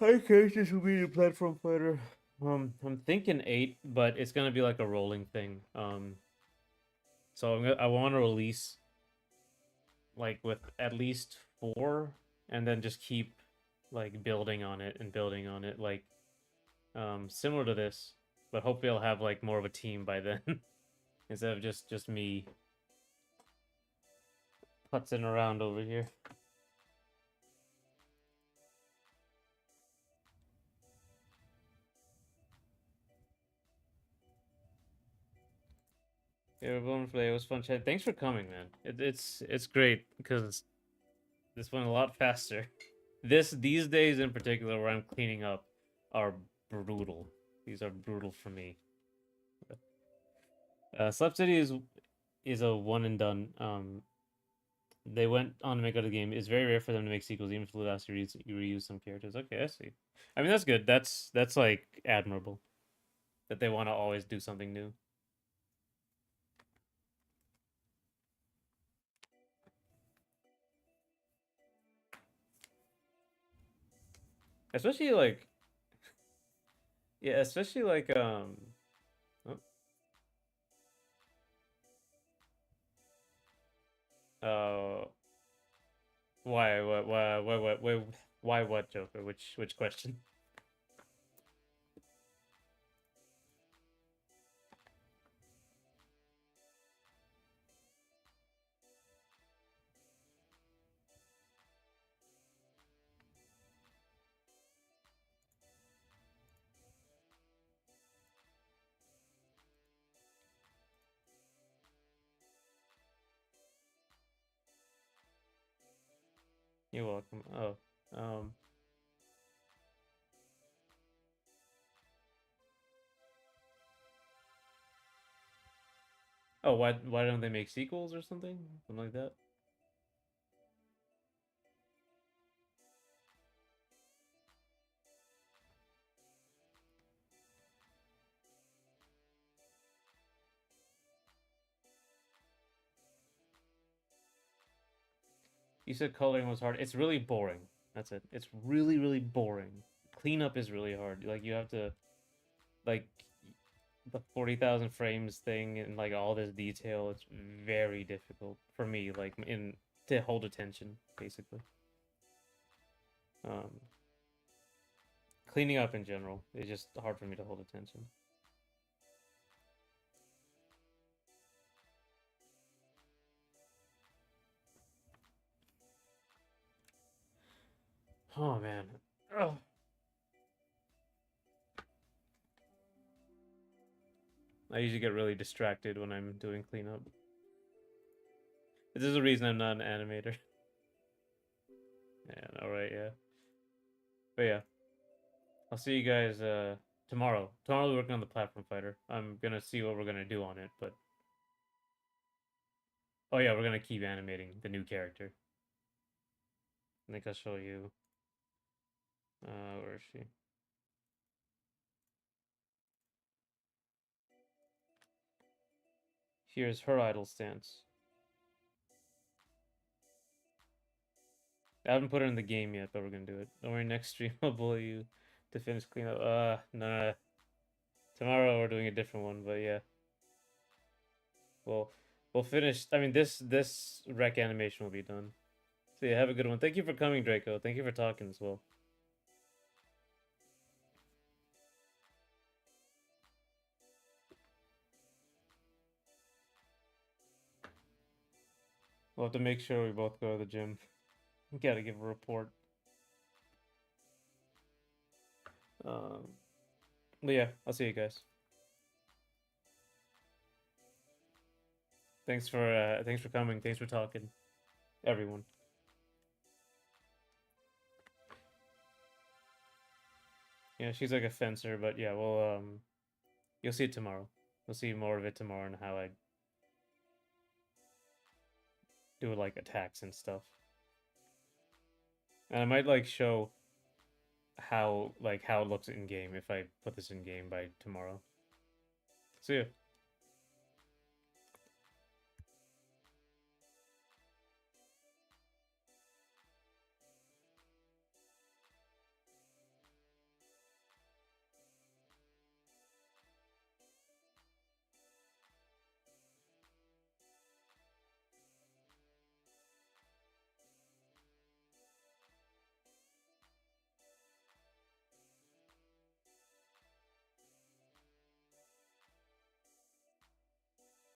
High characters will be the platform fighter. I'm thinking 8, but it's gonna be like a rolling thing. So I want to release like with at least 4, and then just keep like building on it and building on it, like similar to this, but hopefully I'll have like more of a team by then instead of just me putzing around over here. Yeah, it was fun chat. Thanks for coming, man. It's great because this went a lot faster. These days in particular where I'm cleaning up are brutal. These are brutal for me. Slap City is a one and done. They went on to make other game. It's very rare for them to make sequels, even if the last series you reuse some characters. Okay, I see. I mean, that's good. That's like admirable that they want to always do something new. Especially like yeah, especially like oh, uh why what Joker? Which question? You're welcome. Oh, um, oh, why don't they make sequels or something? Something like that. You said coloring was hard. It's really boring. That's it. It's really boring. Cleanup is really hard. Like you have to like the 40,000 frames thing and like all this detail. It's very difficult for me. Like in to hold attention basically. Um, Cleaning up in general is just hard for me to hold attention. Oh man. Ugh. I usually get really distracted when I'm doing cleanup. This is the reason I'm not an animator. Yeah, alright, yeah. But yeah. I'll see you guys tomorrow. Tomorrow we're working on the platform fighter. I'm gonna see what we're gonna do on it, but oh yeah, we're gonna keep animating the new character. I think I'll show you. Where is she? Here's her idle stance. I haven't put her in the game yet, but we're gonna do it. Don't worry, next stream I'll bully you to finish cleanup. No. Tomorrow we're doing a different one, but yeah. Well, we'll finish. I mean, this wreck animation will be done. So yeah, have a good one. Thank you for coming, Draco. Thank you for talking as well. We'll have to make sure we both go to the gym. Gotta give a report. But yeah, I'll see you guys. Thanks for coming. Thanks for talking, everyone. Yeah, she's like a fencer, but yeah, you'll see it tomorrow. We'll see more of it tomorrow and how I do like attacks and stuff. And I might like show how it looks in game if I put this in game by tomorrow. See ya.